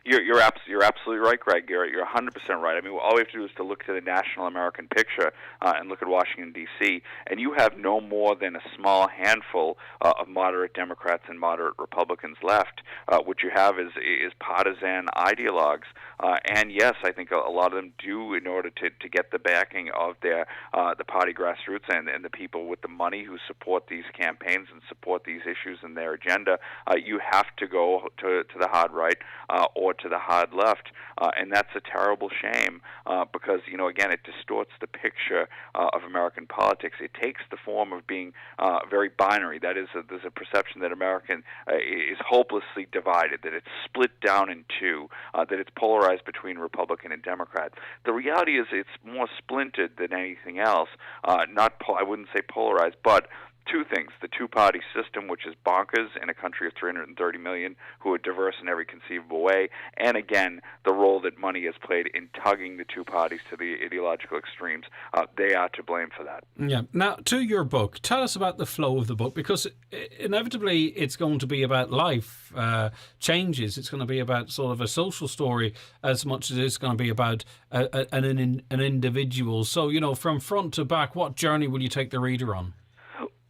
You're absolutely right, Greg. You're 100% right. I mean, all we have to do is to look to the national American picture and look at Washington, D.C., and you have no more than a small handful of moderate Democrats and moderate Republicans left. What you have is partisan ideologues. And yes, I think a lot of them do, in order to get the backing of the party grassroots and the people with the money who support these campaigns and support these issues and their agenda, you have to go to the hard right or to the hard left, and that's a terrible shame because, again, it distorts the picture of American politics. It takes the form of being very binary. That is, there's a perception that American is hopelessly divided, that it's split down in two, that it's polarized between Republican and Democrat. The reality is it's more splintered than anything else. I wouldn't say polarized, but two things: the two-party system, which is bonkers in a country of 330 million who are diverse in every conceivable way, and again, the role that money has played in tugging the two parties to the ideological extremes. They are to blame for that. Yeah. Now, to your book, tell us about the flow of the book, because inevitably it's going to be about life changes. It's going to be about sort of a social story as much as it's going to be about an individual. So, from front to back, what journey will you take the reader on?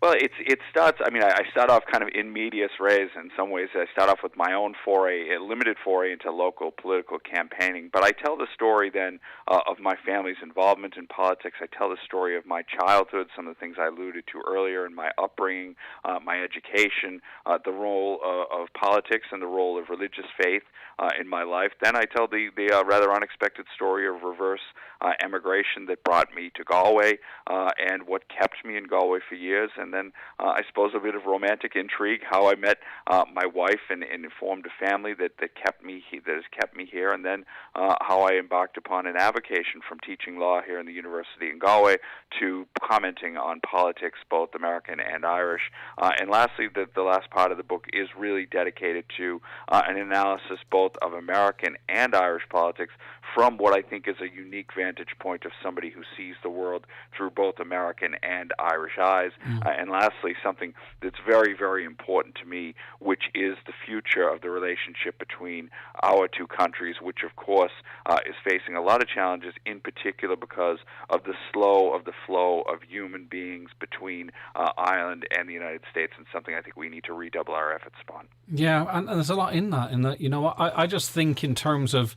Well, it starts, I start off kind of in medias res in some ways. I start off with my own a limited foray into local political campaigning. But I tell the story then of my family's involvement in politics. I tell the story of my childhood, some of the things I alluded to earlier in my upbringing, my education, the role of politics and the role of religious faith in my life. Then I tell the rather unexpected story of reverse emigration that brought me to Galway and what kept me in Galway for years, and and then I suppose a bit of romantic intrigue, how I met my wife and formed a family that has kept me here, and then how I embarked upon an avocation from teaching law here in the University in Galway to commenting on politics, both American and Irish. And lastly, the last part of the book is really dedicated to an analysis both of American and Irish politics from what I think is a unique vantage point of somebody who sees the world through both American and Irish eyes. And lastly, something that's very, very important to me, which is the future of the relationship between our two countries, which of course is facing a lot of challenges, in particular because of the flow of human beings between Ireland and the United States, and something I think we need to redouble our efforts upon. Yeah, and there's a lot in that, you know, I just think in terms of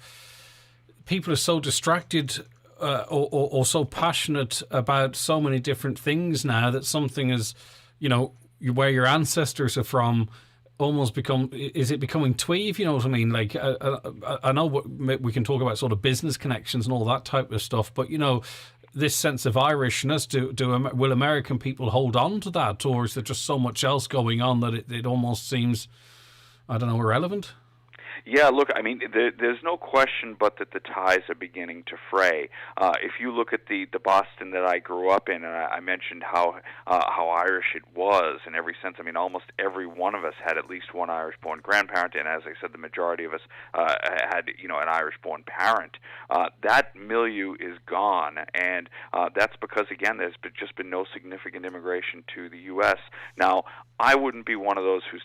people are so distracted or so passionate about so many different things now that something is, you know, where your ancestors are from almost becoming twee, if you know what I mean? Like, I know we can talk about sort of business connections and all that type of stuff, but, you know, this sense of Irishness, will American people hold on to that, or is there just so much else going on that it almost seems, I don't know, irrelevant? Yeah, look, I mean, there's no question but that the ties are beginning to fray. If you look at the Boston that I grew up in, and I mentioned how Irish it was in every sense. I mean, almost every one of us had at least one Irish-born grandparent, and as I said, the majority of us had, you know, an Irish-born parent. That milieu is gone, and that's because, again, there's just been no significant immigration to the U.S. Now, I wouldn't be one of those who's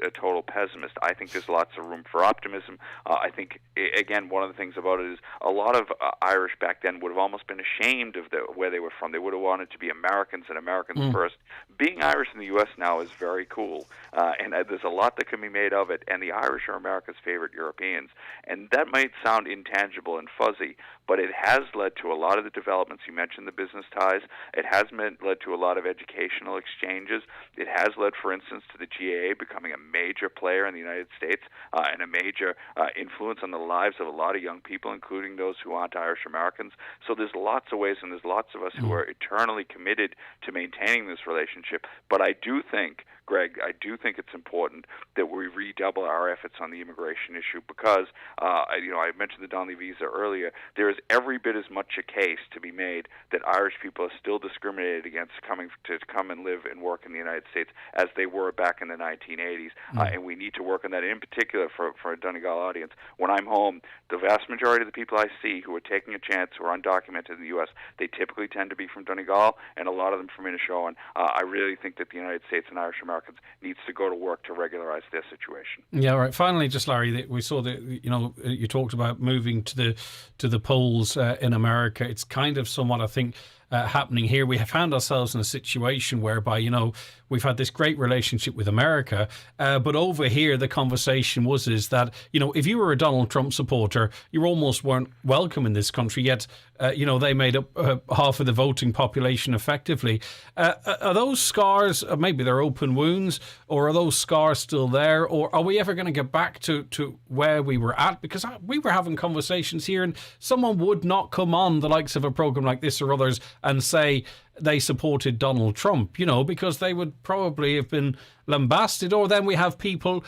a total pessimist. I think there's lots of room for optimism. I think, again, one of the things about it is a lot of Irish back then would have almost been ashamed of where they were from. They would have wanted to be Americans and Americans first. Being Irish in the U.S. now is very cool, and there's a lot that can be made of it, and the Irish are America's favorite Europeans. And that might sound intangible and fuzzy, but it has led to a lot of the developments. You mentioned the business ties. It has led to a lot of educational exchanges. It has led, for instance, to the GAA becoming a major player in the United States and a major influence on the lives of a lot of young people, including those who aren't Irish Americans. So there's lots of ways, and there's lots of us who are eternally committed to maintaining this relationship. But I do think, Greg, it's important that we redouble our efforts on the immigration issue because, you know, I mentioned the Donnelly visa earlier. There is every bit as much a case to be made that Irish people are still discriminated against coming to come and live and work in the United States as they were back in the 1980s. And we need to work on that, in particular for a Donegal audience. When I'm home, the vast majority of the people I see who are taking a chance, who are undocumented in the U.S., they typically tend to be from Donegal, and a lot of them from Inishowen. I really think that the United States and Irish Americans needs to go to work to regularize their situation. Yeah, right. Finally, just Larry, we saw that, you know, you talked about moving to the polls in America. It's kind of somewhat, I think, happening here. We have found ourselves in a situation whereby, you know, we've had this great relationship with America, but over here the conversation is that, you know, if you were a Donald Trump supporter, you almost weren't welcome in this country, yet you know, they made up half of the voting population effectively. Are those scars, maybe they're open wounds, or are those scars still there, or are we ever going to get back to where we were at? Because we were having conversations here, and someone would not come on the likes of a program like this or others and say they supported Donald Trump, you know, because they would probably have been lambasted. Or then we have people,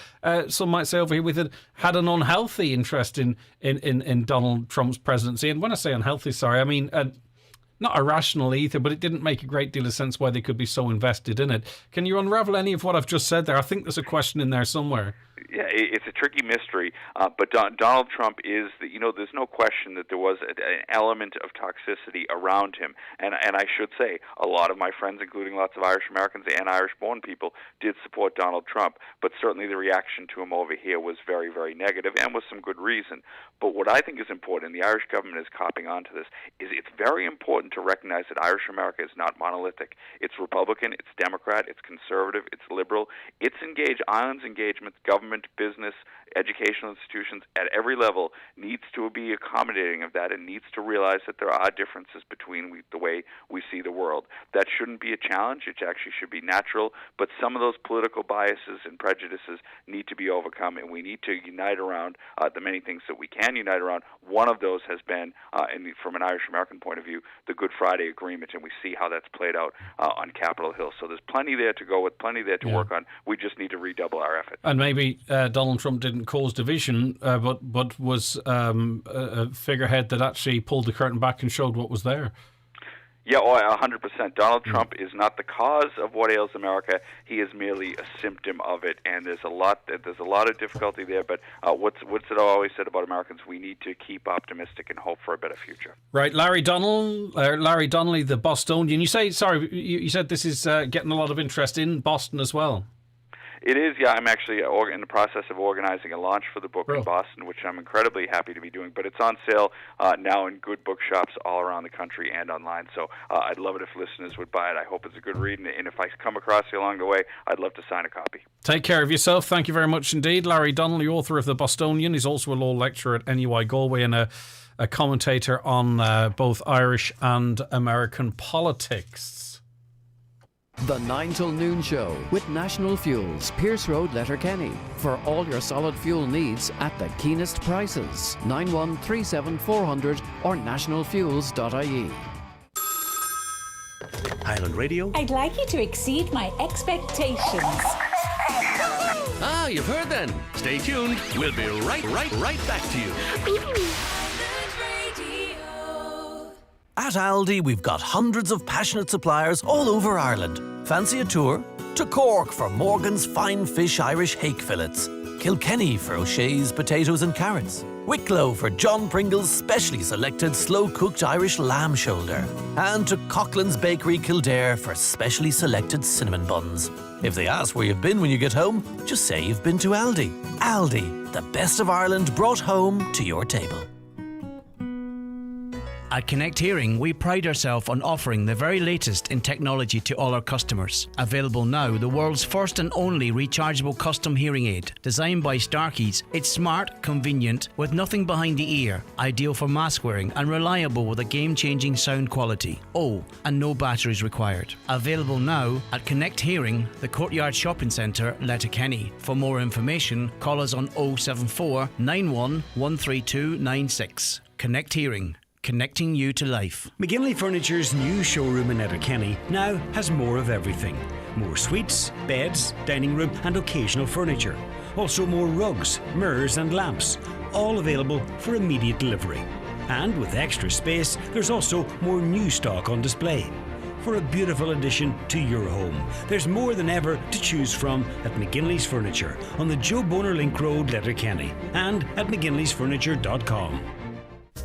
some might say over here, had an unhealthy interest in Donald Trump's presidency. And when I say unhealthy, sorry, I mean not irrational either, but it didn't make a great deal of sense why they could be so invested in it. Can you unravel any of what I've just said there? I think there's a question in there somewhere. Yeah, it's a tricky mystery, but Donald Trump is, you know, there's no question that there was an element of toxicity around him. And I should say, a lot of my friends, including lots of Irish Americans and Irish-born people, did support Donald Trump. But certainly the reaction to him over here was very, very negative, and with some good reason. But what I think is important, and the Irish government is copping on to this, is it's very important to recognize that Irish America is not monolithic. It's Republican, it's Democrat, it's conservative, it's liberal. It's engaged. Ireland's engagement, government, government, business, educational institutions at every level needs to be accommodating of that and needs to realize that there are differences between the way we see the world. That shouldn't be a challenge. It actually should be natural, but some of those political biases and prejudices need to be overcome, and we need to unite around the many things that we can unite around. One of those has been, from an Irish-American point of view, the Good Friday Agreement, and we see how that's played out on Capitol Hill. So there's plenty there to go with, plenty there to work on. We just need to redouble our efforts. And maybe Donald Trump didn't cause division, but was a figurehead that actually pulled the curtain back and showed what was there. Yeah, 100%. Donald Trump is not the cause of what ails America. He is merely a symptom of it, and there's a lot of difficulty there. But what's it always said about Americans? We need to keep optimistic and hope for a better future. Right, Larry Donnelly, the Bostonian. You said this is getting a lot of interest in Boston as well. It is, yeah. I'm actually in the process of organizing a launch for the book in Boston, which I'm incredibly happy to be doing. But it's on sale now in good bookshops all around the country and online. So I'd love it if listeners would buy it. I hope it's a good read. And if I come across you along the way, I'd love to sign a copy. Take care of yourself. Thank you very much indeed. Larry Donnelly, author of The Bostonian. He's also a law lecturer at NUI Galway and a commentator on both Irish and American politics. The 9 till noon show with National Fuels, Pierce Road, Letterkenny. For all your solid fuel needs at the keenest prices. 9137 400 or nationalfuels.ie. Highland Radio. I'd like you to exceed my expectations. Ah, you've heard then. Stay tuned. We'll be right back to you. At Aldi, we've got hundreds of passionate suppliers all over Ireland. Fancy a tour? To Cork for Morgan's fine fish Irish hake fillets. Kilkenny for O'Shea's potatoes and carrots. Wicklow for John Pringle's specially selected slow-cooked Irish lamb shoulder. And to Coughlin's Bakery Kildare for specially selected cinnamon buns. If they ask where you've been when you get home, just say you've been to Aldi. Aldi, the best of Ireland brought home to your table. At Connect Hearing, we pride ourselves on offering the very latest in technology to all our customers. Available now, the world's first and only rechargeable custom hearing aid. Designed by Starkeys, it's smart, convenient, with nothing behind the ear, ideal for mask wearing and reliable with a game-changing sound quality. Oh, and no batteries required. Available now at Connect Hearing, the Courtyard Shopping Centre, Letterkenny. For more information, call us on 074 91 13296. Connect Hearing. Connecting you to life. McGinley Furniture's new showroom in Letterkenny now has more of everything. More suites, beds, dining room and occasional furniture. Also more rugs, mirrors and lamps. All available for immediate delivery. And with extra space, there's also more new stock on display. For a beautiful addition to your home, there's more than ever to choose from at McGinley's Furniture on the Joe Boner Link Road, Letterkenny, and at mcginleysfurniture.com.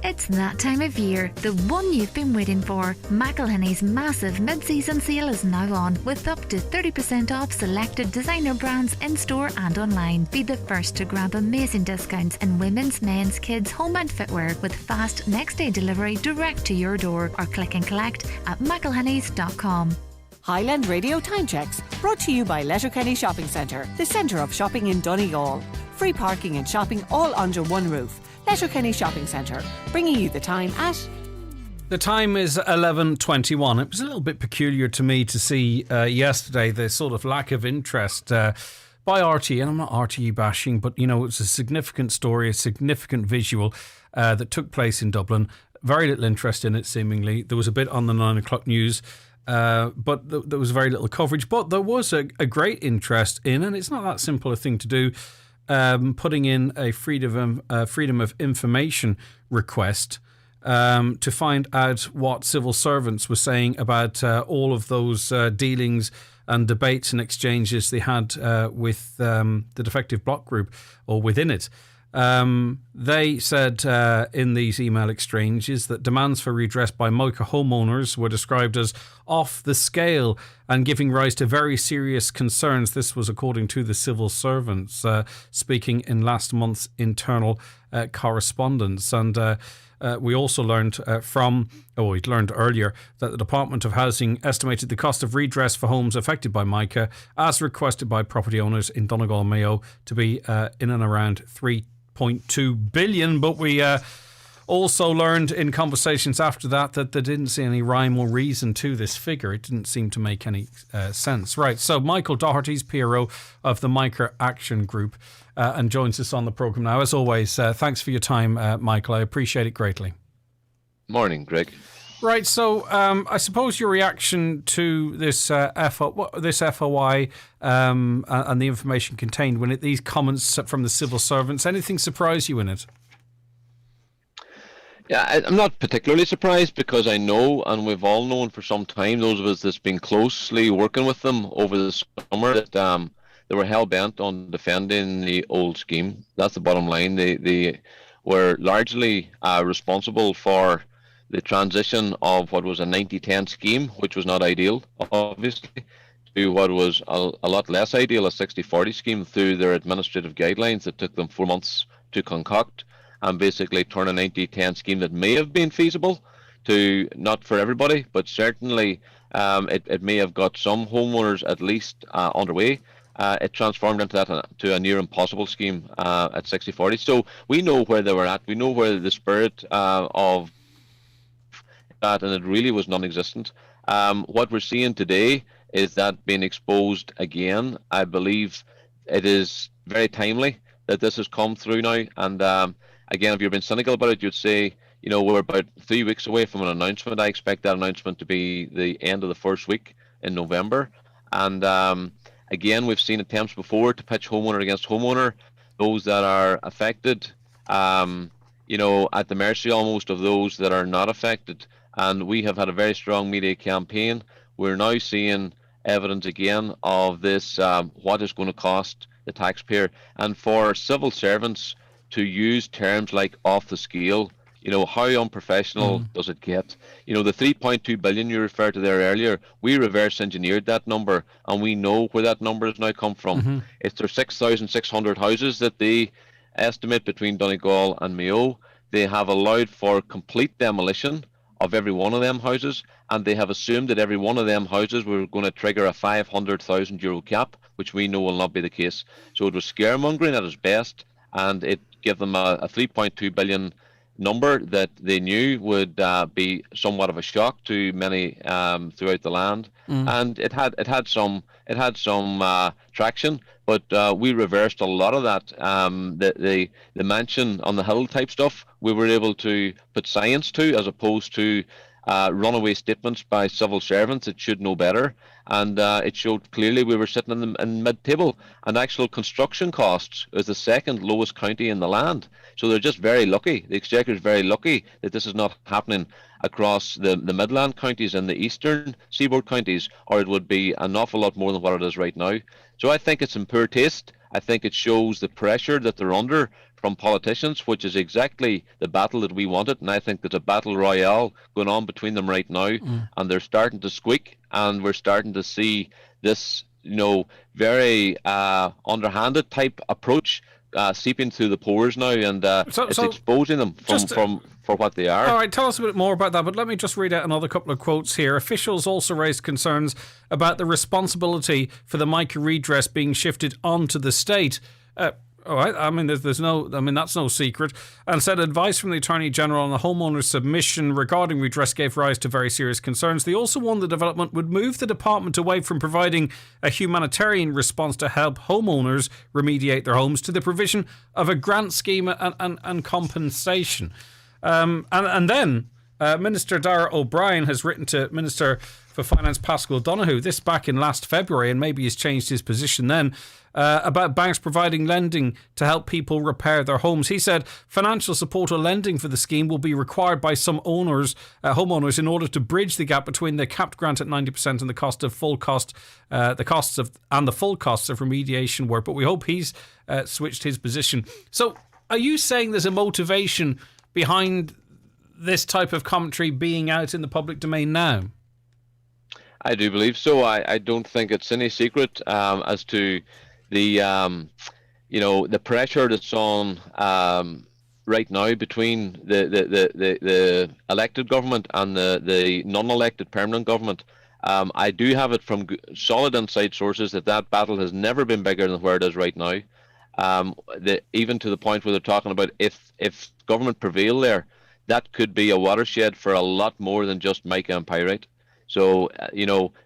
It's that time of year, the one you've been waiting for. McElhinney's massive mid-season sale is now on, with up to 30% off selected designer brands in-store and online. Be the first to grab amazing discounts in women's, men's, kids, home and footwear with fast next-day delivery direct to your door or click and collect at mcelhenneys.com. Highland Radio Time Checks, brought to you by Letterkenny Shopping Centre, the centre of shopping in Donegal. Free parking and shopping all under one roof. Letterkenny Shopping Centre, bringing you the time at... The time is 11:21. It was a little bit peculiar to me to see yesterday the sort of lack of interest by RTE, and I'm not RTE bashing, but, you know, it's a significant story, a significant visual that took place in Dublin. Very little interest in it, seemingly. There was a bit on the 9 o'clock news, but there was very little coverage. But there was a great interest in, and it's not that simple a thing to do, putting in a freedom of information request to find out what civil servants were saying about all of those dealings and debates and exchanges they had with the Defective Bloc Group or within it. They said in these email exchanges that demands for redress by Mocha homeowners were described as off the scale and giving rise to very serious concerns. This was according to the civil servants speaking in last month's internal correspondence. And we also learned we'd learned earlier that the Department of Housing estimated the cost of redress for homes affected by mica, as requested by property owners in Donegal and Mayo, to be in and around 3.2 billion. But we also learned in conversations after that there didn't see any rhyme or reason to this figure. It didn't seem to make any sense. Right, so Michael Doherty's PRO of the Mica Action Group and joins us on the programme now. As always, thanks for your time, Michael. I appreciate it greatly. Morning, Greg. Right, so I suppose your reaction to this FOI and the information contained when these comments from the civil servants, anything surprise you in it? Yeah, I'm not particularly surprised because I know, and we've all known for some time, those of us that's been closely working with them over the summer, that they were hell-bent on defending the old scheme. That's the bottom line. They were largely responsible for the transition of what was a 90-10 scheme, which was not ideal, obviously, to what was a lot less ideal, a 60-40 scheme, through their administrative guidelines that took them 4 months to concoct, and basically turn a 90-10 scheme that may have been feasible to, not for everybody, but certainly it may have got some homeowners at least underway. It transformed into that to a near impossible scheme at 60-40. So we know where they were at. We know where the spirit of that, and it really was non-existent. What we're seeing today is that being exposed again. I believe it is very timely that this has come through now, and again, if you've been cynical about it, you'd say, we're about 3 weeks away from an announcement. I expect that announcement to be the end of the first week in November. And again, we've seen attempts before to pitch homeowner against homeowner, those that are affected, at the mercy almost of those that are not affected. And we have had a very strong media campaign. We're now seeing evidence again of this, what is going to cost the taxpayer. And for civil servants to use terms like off the scale, how unprofessional does it get? The 3.2 billion you referred to there earlier, we reverse engineered that number, and we know where that number has now come from. It's their 6,600 houses that they estimate between Donegal and Mayo. They have allowed for complete demolition of every one of them houses, and they have assumed that every one of them houses were going to trigger a €500,000 cap, which we know will not be the case. So it was scaremongering at its best, and it gave them a 3.2 billion number that they knew would be somewhat of a shock to many throughout the land. And it had some traction, but we reversed a lot of that. The mansion on the hill type stuff, we were able to put science to, as opposed to runaway statements by civil servants that should know better. And it showed clearly we were sitting in mid-table, and actual construction costs is the second lowest county in the land. So they're just very lucky. The Exchequer is very lucky that this is not happening across the Midland counties and the eastern seaboard counties, or it would be an awful lot more than what it is right now. So I think it's in poor taste. I think it shows the pressure that they're under from politicians, which is exactly the battle that we wanted. And I think there's a battle royale going on between them right now, and they're starting to squeak, and we're starting to see this, very underhanded type approach seeping through the pores now, and it's exposing them for what they are. All right, tell us a bit more about that, but let me just read out another couple of quotes here. Officials also raised concerns about the responsibility for the mica redress being shifted onto the state. All right, that's no secret. And said advice from the Attorney General on the homeowner's submission regarding redress gave rise to very serious concerns. They also warned the development would move the department away from providing a humanitarian response to help homeowners remediate their homes to the provision of a grant scheme and compensation. And then Minister Dara O'Brien has written to Minister for Finance Pascal Donoghue, this back in last February, and maybe he's changed his position then, about banks providing lending to help people repair their homes. He said financial support or lending for the scheme will be required by some homeowners in order to bridge the gap between the capped grant at 90% and the full costs of remediation work. But we hope he's switched his position. So are you saying there's a motivation behind this type of commentary being out in the public domain now? I do believe so. I don't think it's any secret as to the the pressure that's on right now between the elected government and the non-elected permanent government. I do have it from solid inside sources that battle has never been bigger than where it is right now. Even to the point where they're talking about if government prevail there, that could be a watershed for a lot more than just mica and pyrite. So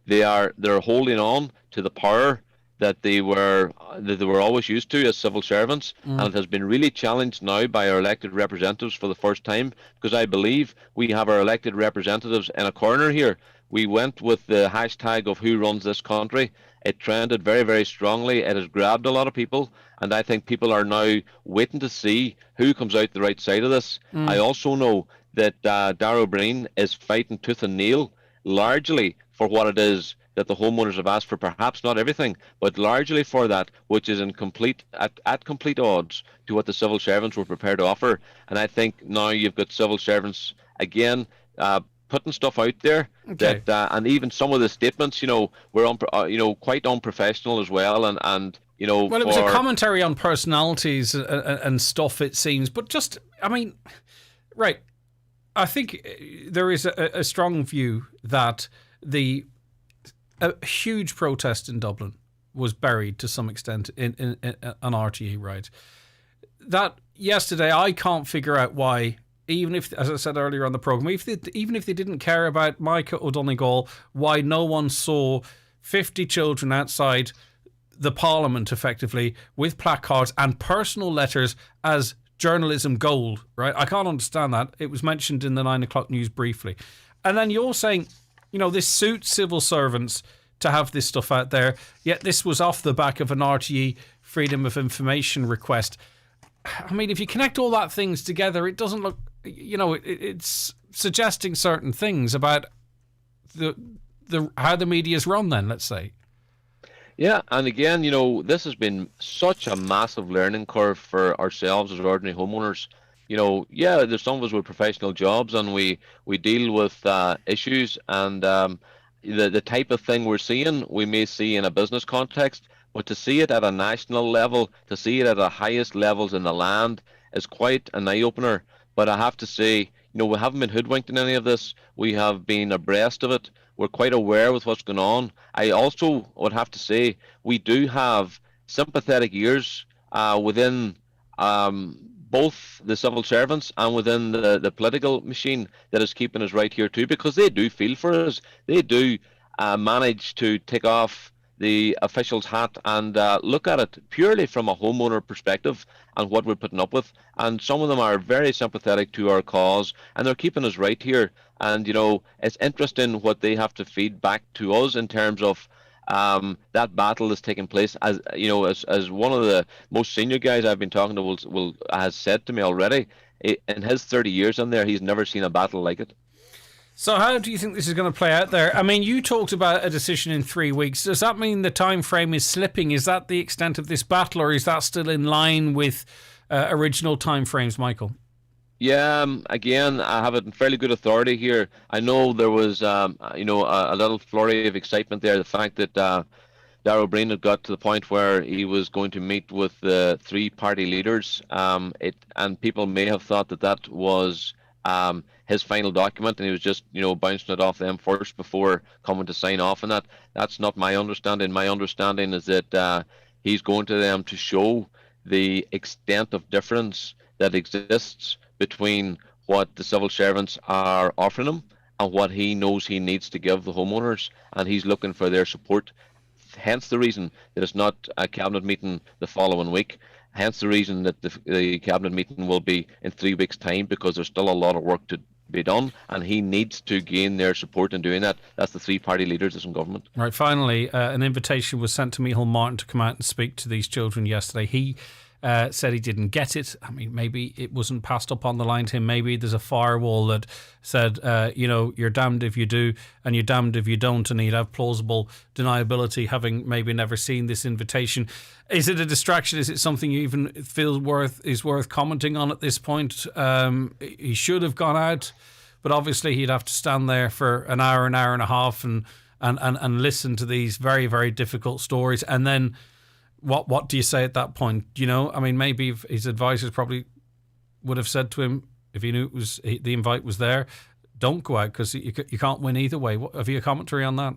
they're holding on to the power that they were always used to as civil servants, and it has been really challenged now by our elected representatives for the first time, because I believe we have our elected representatives in a corner here. We went with the hashtag of who runs this country. It trended very, very strongly. It has grabbed a lot of people, and I think people are now waiting to see who comes out the right side of this. I also know that Darragh O'Brien is fighting tooth and nail, largely for what it is that the homeowners have asked for, perhaps not everything, but largely for that, which is at complete odds to what the civil servants were prepared to offer. And I think now you've got civil servants again putting stuff out there that, and even some of the statements, were quite unprofessional as well, and well, it was a commentary on personalities and stuff, it seems, but just, right. I think there is a strong view that a huge protest in Dublin was buried to some extent in an RTE, right? That yesterday, I can't figure out why, even if, as I said earlier on the programme, even if they didn't care about Micah O'Donegal, why no one saw 50 children outside the Parliament, effectively, with placards and personal letters as journalism gold, right? I can't understand that. It was mentioned in the 9 o'clock news briefly. And then you're saying, this suits civil servants to have this stuff out there, yet this was off the back of an RTE Freedom of Information request. If you connect all that things together, it doesn't look, it's suggesting certain things about how the media's run then, let's say. Yeah, and again, this has been such a massive learning curve for ourselves as ordinary homeowners. There's some of us with professional jobs, and we deal with issues, and the type of thing we're seeing, we may see in a business context, but to see it at a national level, to see it at the highest levels in the land, is quite an eye-opener. But I have to say, we haven't been hoodwinked in any of this. We have been abreast of it. We're quite aware with what's going on. I also would have to say we do have sympathetic ears within both the civil servants and within the political machine that is keeping us right here too, because they do feel for us. They do manage to take off the official's hat and look at it purely from a homeowner perspective and what we're putting up with. And some of them are very sympathetic to our cause, and they're keeping us right here. And, it's interesting what they have to feed back to us in terms of that battle is taking place. As one of the most senior guys I've been talking to has said to me already, in his 30 years in there, he's never seen a battle like it. So how do you think this is going to play out there? You talked about a decision in 3 weeks. Does that mean the time frame is slipping? Is that the extent of this battle, or is that still in line with original time frames, Michael? Yeah, again, I have it in fairly good authority here. I know there was, a little flurry of excitement there. The fact that Darragh O'Brien had got to the point where he was going to meet with the three party leaders, and people may have thought that was his final document, and he was just, bouncing it off them first before coming to sign off on that. That's not my understanding. My understanding is that he's going to them to show the extent of difference that exists between what the civil servants are offering him and what he knows he needs to give the homeowners, and he's looking for their support. Hence the reason that it's not a cabinet meeting the following week. Hence the reason that the cabinet meeting will be in 3 weeks' time, because there's still a lot of work to be done, and he needs to gain their support in doing that. That's the three party leaders that's in government. Right, finally, an invitation was sent to Micheál Martin to come out and speak to these children yesterday. He said he didn't get it. Maybe it wasn't passed up on the line to him. Maybe there's a firewall that said, you're damned if you do and you're damned if you don't, and he'd have plausible deniability, having maybe never seen this invitation. Is it a distraction? Is it something you even feel is worth commenting on at this point? He should have gone out, but obviously he'd have to stand there for an hour and a half and listen to these very, very difficult stories, and then what do you say at that point? Maybe his advisors probably would have said to him, if he knew the invite was there, don't go out because you can't win either way. Have you a commentary on that?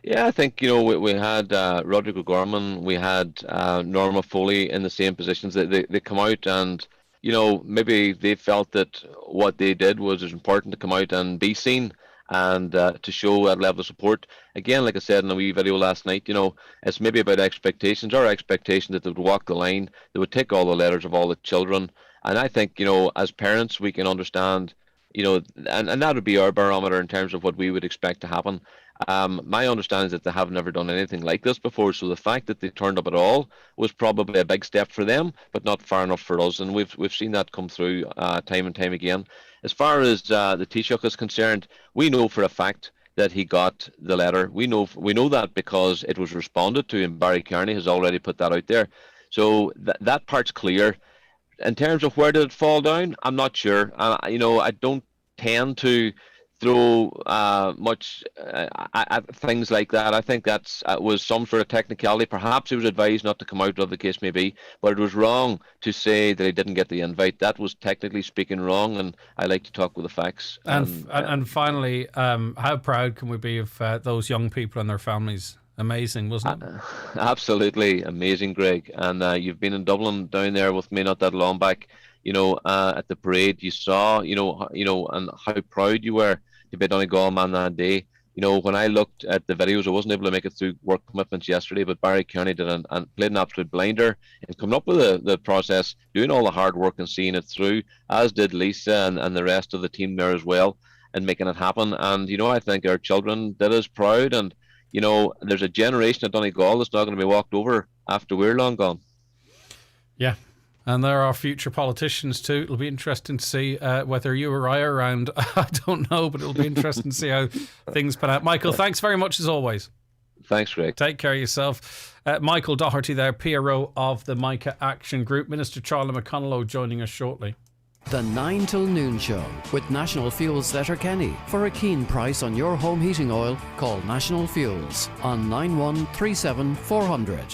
Yeah, I think, we had Rodrigo Gorman, we had Norma Foley in the same positions. They come out and, maybe they felt that what they did was important to come out and be seen and to show that level of support. Again, like I said in a wee video last night, it's maybe about expectations. Our expectation that they would walk the line, they would take all the letters of all the children. And I think, as parents, we can understand, and that would be our barometer in terms of what we would expect to happen. My understanding is that they have never done anything like this before, so the fact that they turned up at all was probably a big step for them, but not far enough for us, and we've seen that come through time and time again. As far as the Taoiseach is concerned, we know for a fact that he got the letter. We know that because it was responded to, and Barry Kearney has already put that out there. So that part's clear. In terms of where did it fall down, I'm not sure. I don't tend to throw much at things like that. I think that was some sort of technicality. Perhaps he was advised not to come out, whatever the case may be, but it was wrong to say that he didn't get the invite. That was technically speaking wrong, and I like to talk with the facts. And finally, how proud can we be of those young people and their families? Amazing, wasn't it? Absolutely amazing, Greg. And you've been in Dublin down there with me not that long back. At the parade, you saw, and how proud you were to be a Donegal man that day. When I looked at the videos, I wasn't able to make it through work commitments yesterday, but Barry Kearney did and played an absolute blinder in coming up with the process, doing all the hard work and seeing it through, as did Lisa and the rest of the team there as well, and making it happen. And, I think our children did us proud, and, there's a generation of Donegal that's not going to be walked over after we're long gone. Yeah. And there are future politicians too. It'll be interesting to see whether you or I are around. I don't know, but it'll be interesting to see how things pan out. Michael, thanks very much as always. Thanks, Greg. Take care of yourself. Michael Doherty there, PRO of the Micah Action Group. Minister Charlie McConnell joining us shortly. The 9 till noon show with National Fuels Letterkenny. For a keen price on your home heating oil, call National Fuels on 9137 400.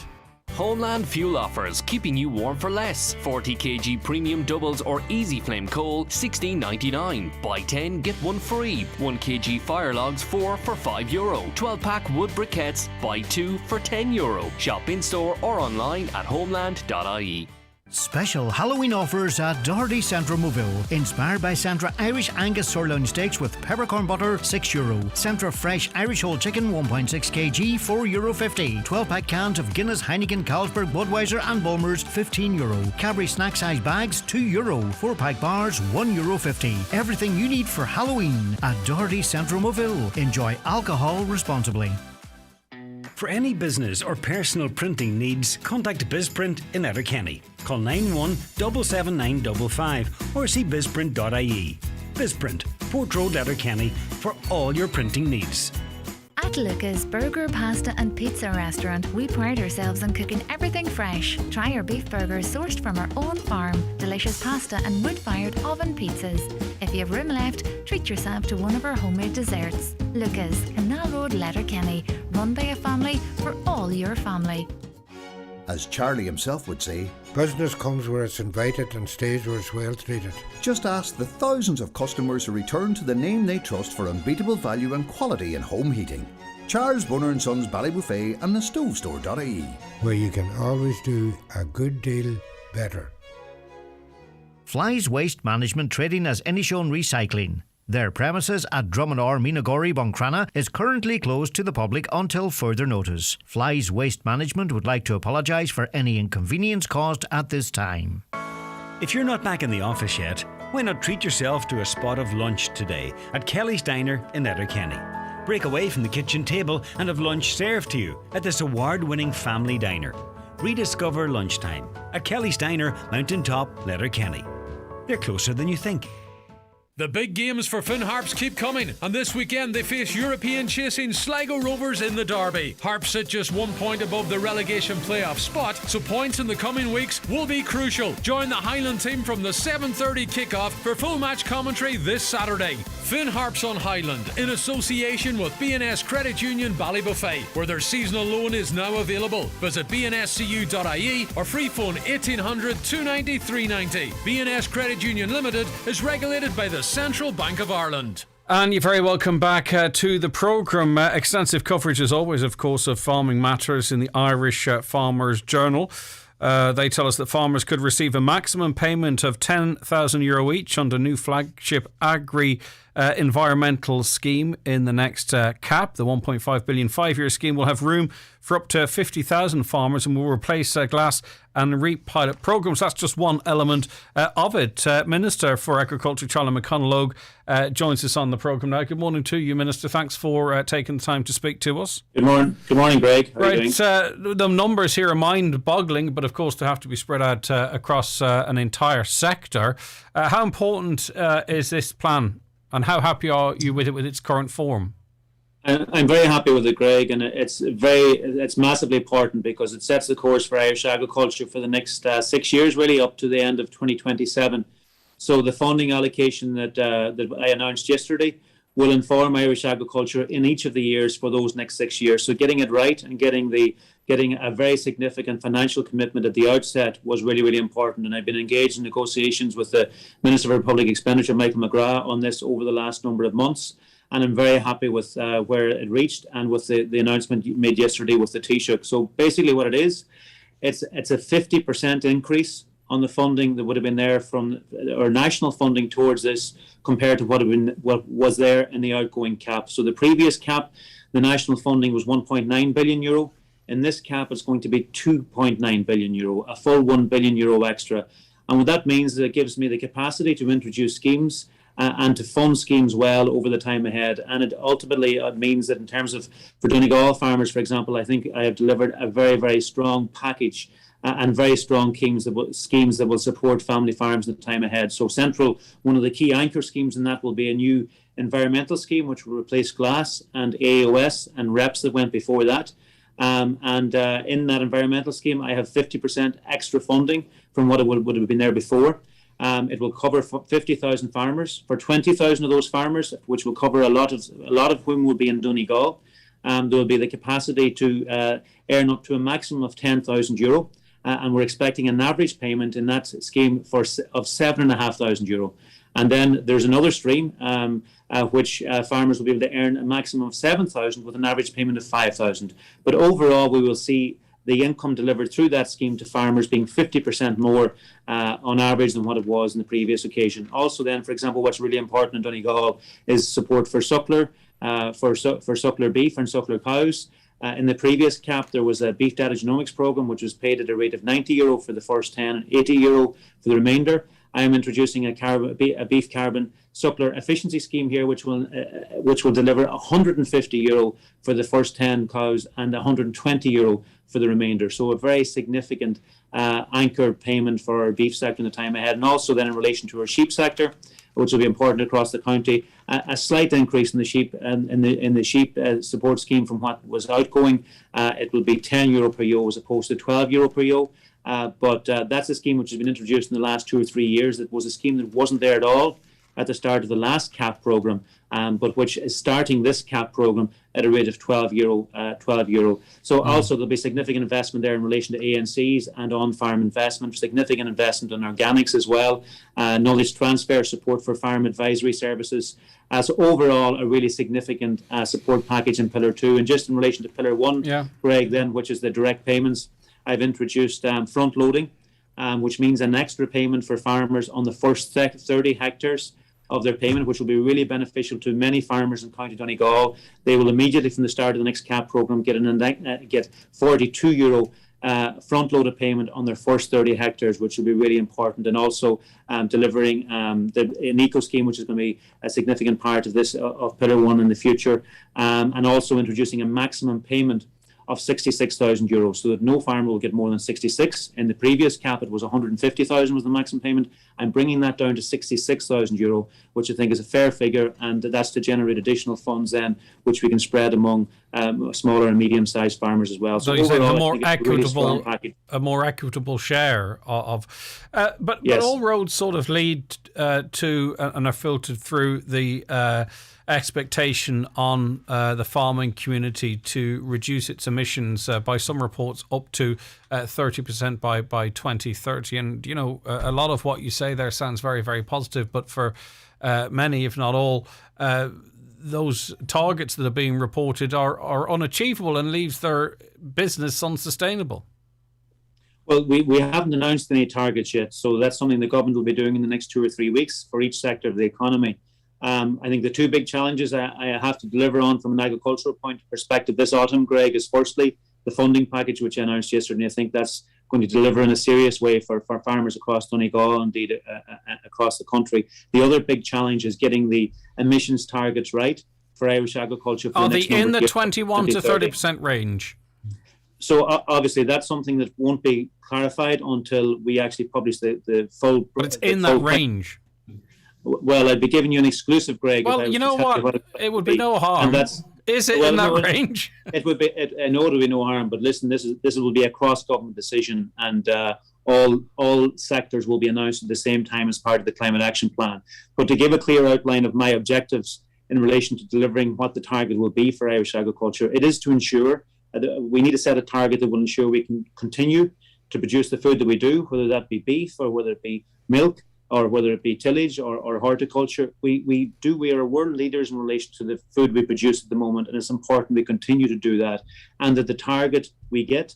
Homeland Fuel offers, keeping you warm for less. 40 kg premium doubles or easy flame coal, $16.99. Buy 10, get 1 free. 1 kg fire logs, 4 for €5. 12-pack wood briquettes, buy 2 for €10. Shop in store or online at homeland.ie. Special Halloween offers at Doherty Centra Moville. Inspired by Centra Irish Angus sirloin steaks with peppercorn butter, €6. Centra Fresh Irish Whole Chicken 1.6 kg, €4.50. 12-pack cans of Guinness, Heineken, Carlsberg, Budweiser and Bulmers, €15. Cadbury snack size bags, €2. 4-pack bars, €1.50. Everything you need for Halloween at Doherty Centra Moville. Enjoy alcohol responsibly. For any business or personal printing needs, contact BizPrint in Letterkenny. Call 91777955 or see bizprint.ie. BizPrint, Port Road, Letterkenny, for all your printing needs. At Luca's Burger, Pasta and Pizza Restaurant, we pride ourselves on cooking everything fresh. Try our beef burgers sourced from our own farm, delicious pasta and wood-fired oven pizzas. If you have room left, treat yourself to one of our homemade desserts. Luca's, Canal Road, Letterkenny, run by a family for all your family. As Charlie himself would say, business comes where it's invited and stays where it's well treated. Just ask the thousands of customers who return to the name they trust for unbeatable value and quality in home heating. Charles Bunner & Sons Ballybuffet and the Stovestore.ie, where you can always do a good deal better. Fly's Waste Management trading as Inishown Recycling. Their premises at Drummonor, Minagori, Buncrana is currently closed to the public until further notice. Fly's Waste Management would like to apologise for any inconvenience caused at this time. If you're not back in the office yet, why not treat yourself to a spot of lunch today at Kelly's Diner in Letterkenny. Break away from the kitchen table and have lunch served to you at this award-winning family diner. Rediscover lunchtime at Kelly's Diner, Mountain Top, Letterkenny. They're closer than you think. The big games for Finn Harps keep coming, and this weekend they face European chasing Sligo Rovers in the derby. Harps sit just 1 point above the relegation playoff spot, so points in the coming weeks will be crucial. Join the Highland team from the 7:30 kickoff for full match commentary this Saturday. Finn Harps on Highland, in association with B&S Credit Union Ballybuffet, where their seasonal loan is now available. Visit bnscu.ie or free phone 1800 290 390. B&S Credit Union Limited is regulated by the Central Bank of Ireland. And you're very welcome back to the programme. Extensive coverage, as always, of course, of farming matters in the Irish Farmers Journal. They tell us that farmers could receive a maximum payment of €10,000 each under new flagship agri environmental scheme in the next CAP. The $1.5 billion 5-year scheme will have room for up to 50,000 farmers and will replace glass and REAP pilot programmes. That's just one element of it. Minister for Agriculture, Charlie McConalogue, joins us on the programme now. Good morning to you, Minister. Thanks for taking the time to speak to us. Good morning. Good morning, Greg. How are you doing? The numbers here are mind-boggling, but of course they have to be spread out across an entire sector. How important is this plan, and how happy are you with it with its current form? I'm very happy with it, Greg, and it's massively important because it sets the course for Irish agriculture for the next 6 years, really up to the end of 2027. So the funding allocation that I announced yesterday will inform Irish agriculture in each of the years for those next 6 years. So getting it right and getting a very significant financial commitment at the outset was really, really important. And I've been engaged in negotiations with the Minister for Public Expenditure, Michael McGrath, on this over the last number of months. And I'm very happy with where it reached and with the announcement made yesterday with the Taoiseach. So basically what it is, it's a 50% increase on the funding that would have been there from our national funding towards this compared to what was there in the outgoing CAP. So the previous CAP, the national funding was €1.9 billion. In this CAP, it's going to be €2.9 billion, a full €1 billion extra. And what that means is it gives me the capacity to introduce schemes and to fund schemes well over the time ahead. And it ultimately means that in terms of, for Donegal farmers, for example, I think I have delivered a very, very strong package and very strong schemes that will support family farms in the time ahead. So central, one of the key anchor schemes in that will be a new environmental scheme, which will replace GLAS and AOS and REPS that went before that. In that environmental scheme, I have 50% extra funding from what it would have been there before. It will cover 50,000 farmers. For 20,000 of those farmers, which will cover a lot of whom will be in Donegal, there will be the capacity to earn up to a maximum of €10,000. And we're expecting an average payment in that scheme of €7,500. And then there's another stream which farmers will be able to earn a maximum of €7,000 with an average payment of €5,000. But overall, we will see the income delivered through that scheme to farmers being 50% more on average than what it was in the previous occasion. Also then, for example, what's really important in Donegal is support for suckler, for suckler beef and suckler cows. In the previous CAP, there was a beef data genomics program, which was paid at a rate of €90 for the first 10 and €80 for the remainder. I am introducing a beef carbon suckler efficiency scheme here, which will deliver €150 for the first 10 cows and €120 for the remainder. So a very significant anchor payment for our beef sector in the time ahead. And also then in relation to our sheep sector, which will be important across the county, a slight increase in the sheep in the sheep support scheme from what was outgoing. It will be €10 per ewe as opposed to €12 per ewe. But that's a scheme which has been introduced in the last 2 or 3 years. It was a scheme that wasn't there at all at the start of the last CAP programme, but which is starting this CAP programme at a rate of €12. So also there'll be significant investment there in relation to ANCs and on-farm investment, significant investment in organics as well, knowledge transfer, support for farm advisory services. So overall, a really significant support package in Pillar 2. And just in relation to Pillar 1, Greg, then, which is the direct payments, I've introduced front loading, which means an extra payment for farmers on the first 30 hectares of their payment, which will be really beneficial to many farmers in County Donegal. They will immediately from the start of the next CAP programme get €42 front-loaded payment on their first 30 hectares, which will be really important, and also delivering an eco scheme, which is going to be a significant part of this of Pillar 1 in the future, and also introducing a maximum payment of €66,000, so that no farmer will get more than 66. In the previous cap, it was 150,000 was the maximum payment. I'm bringing that down to €66,000, which I think is a fair figure, and that's to generate additional funds then, which we can spread among smaller and medium-sized farmers as well. So you're saying a more equitable share of, but all roads sort of lead to and are filtered through the expectation on the farming community to reduce its emissions by some reports up to 30% by 2030. And, you know, a lot of what you say there sounds very, very positive, but for many, if not all, those targets that are being reported are unachievable and leaves their business unsustainable. Well, we haven't announced any targets yet, so that's something the government will be doing in the next 2 or 3 weeks for each sector of the economy. I think the two big challenges I have to deliver on from an agricultural point of perspective this autumn, Greg, is firstly the funding package which I announced yesterday. I think that's going to deliver in a serious way for farmers across Donegal, indeed across the country. The other big challenge is getting the emissions targets right for Irish agriculture. Are they in the 21 to 30% range? So obviously that's something that won't be clarified until we actually publish the full. But it's in that range. Well, I'd be giving you an exclusive, Greg. Well, you know what? It would be no harm. Is it in that range? It would be. I know it would be no harm, but listen, this will be a cross-government decision, and all sectors will be announced at the same time as part of the Climate Action Plan. But to give a clear outline of my objectives in relation to delivering what the target will be for Irish agriculture, it is to ensure we need to set a target that will ensure we can continue to produce the food that we do, whether that be beef or whether it be milk, or whether it be tillage or horticulture. We are world leaders in relation to the food we produce at the moment, and it's important we continue to do that, and that the target we get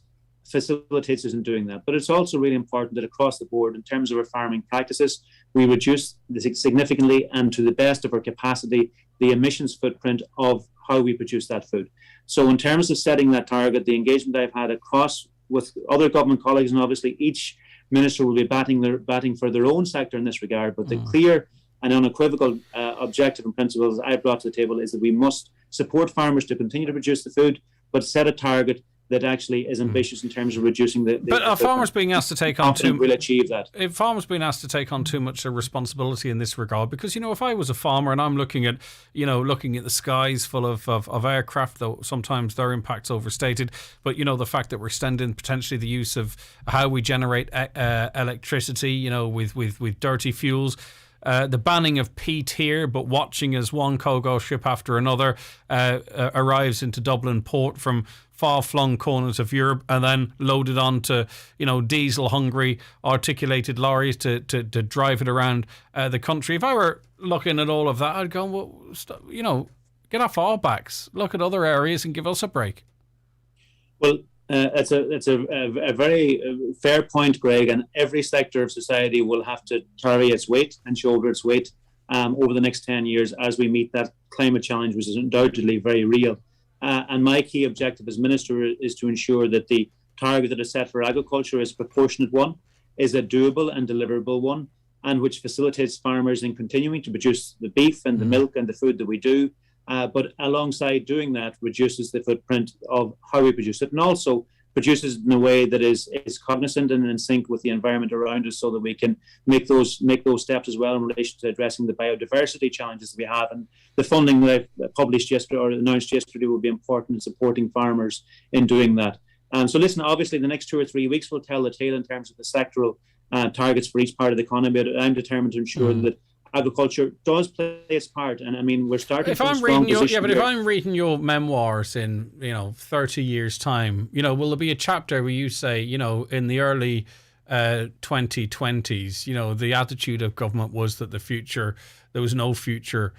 facilitates us in doing that. But it's also really important that across the board, in terms of our farming practices, we reduce significantly and to the best of our capacity the emissions footprint of how we produce that food. So in terms of setting that target, the engagement I've had across with other government colleagues, and obviously each Minister will be batting for their own sector in this regard, but the clear and unequivocal objective and principles I've brought to the table is that we must support farmers to continue to produce the food, but set a target that actually is ambitious in terms of reducing the. But are farmers being asked to take on too? Will achieve that. If farmers being asked to take on too much responsibility in this regard, because if I was a farmer and I'm looking at the skies full of aircraft, though sometimes their impact's overstated, but the fact that we're extending potentially the use of how we generate electricity, with dirty fuels. The banning of peat here, but watching as one cargo ship after another arrives into Dublin port from far-flung corners of Europe and then loaded onto, diesel-hungry articulated lorries to drive it around the country. If I were looking at all of that, I'd go, well, get off our backs, look at other areas and give us a break. Well, it's a very fair point, Greg, and every sector of society will have to carry its weight and shoulder its weight over the next 10 years as we meet that climate challenge, which is undoubtedly very real. And my key objective as Minister is to ensure that the target that is set for agriculture is a proportionate one, is a doable and deliverable one, and which facilitates farmers in continuing to produce the beef and the milk and the food that we do, but alongside doing that reduces the footprint of how we produce it, and also produces it in a way that is cognizant and in sync with the environment around us, so that we can make those steps as well in relation to addressing the biodiversity challenges that we have. And the funding that I published yesterday or announced yesterday will be important in supporting farmers in doing that. So listen, obviously the next 2 or 3 weeks will tell the tale in terms of the sectoral targets for each part of the economy, but I'm determined to ensure that agriculture does play its part, and I mean we're starting. If I'm reading your memoirs in 30 years' time, will there be a chapter where you say, in the early 2020s, the attitude of government was that there was no future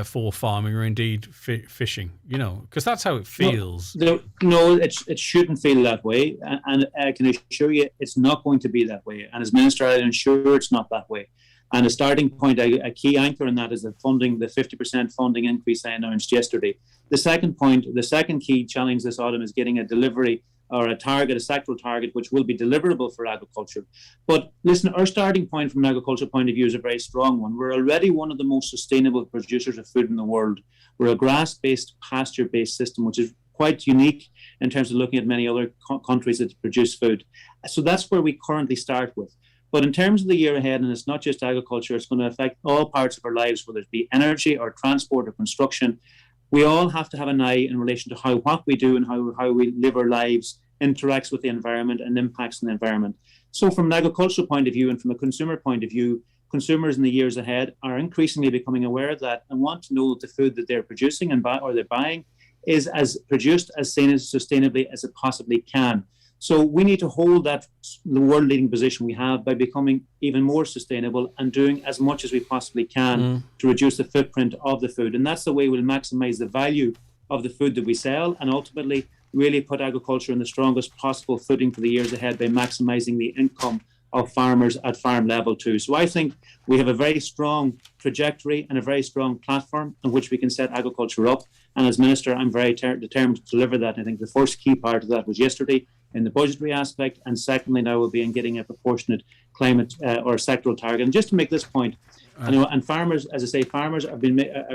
for farming or indeed fishing, because that's how it feels. No, it shouldn't feel that way, and I can assure you it's not going to be that way. And as Minister, I ensure it's not that way. And a starting point, a key anchor in that is the 50% funding increase I announced yesterday. The second key challenge this autumn is getting a delivery or a sectoral target, which will be deliverable for agriculture. But listen, our starting point from an agricultural point of view is a very strong one. We're already one of the most sustainable producers of food in the world. We're a grass-based, pasture-based system, which is quite unique in terms of looking at many other countries that produce food. So that's where we currently start with. But in terms of the year ahead, and it's not just agriculture, it's going to affect all parts of our lives, whether it be energy or transport or construction. We all have to have an eye in relation to how what we do and how we live our lives interacts with the environment and impacts on the environment. So from an agricultural point of view and from a consumer point of view, consumers in the years ahead are increasingly becoming aware of that and want to know that the food that they're producing or they're buying is as produced as sustainably as it possibly can. So we need to hold the world-leading position we have by becoming even more sustainable and doing as much as we possibly can to reduce the footprint of the food. And that's the way we'll maximize the value of the food that we sell and ultimately really put agriculture in the strongest possible footing for the years ahead by maximizing the income of farmers at farm level too. So I think we have a very strong trajectory and a very strong platform on which we can set agriculture up. And as Minister, I'm very determined to deliver that. I think the first key part of that was yesterday in the budgetary aspect, and secondly now will be in getting a proportionate climate or sectoral target. And just to make this point, and farmers, as I say, farmers are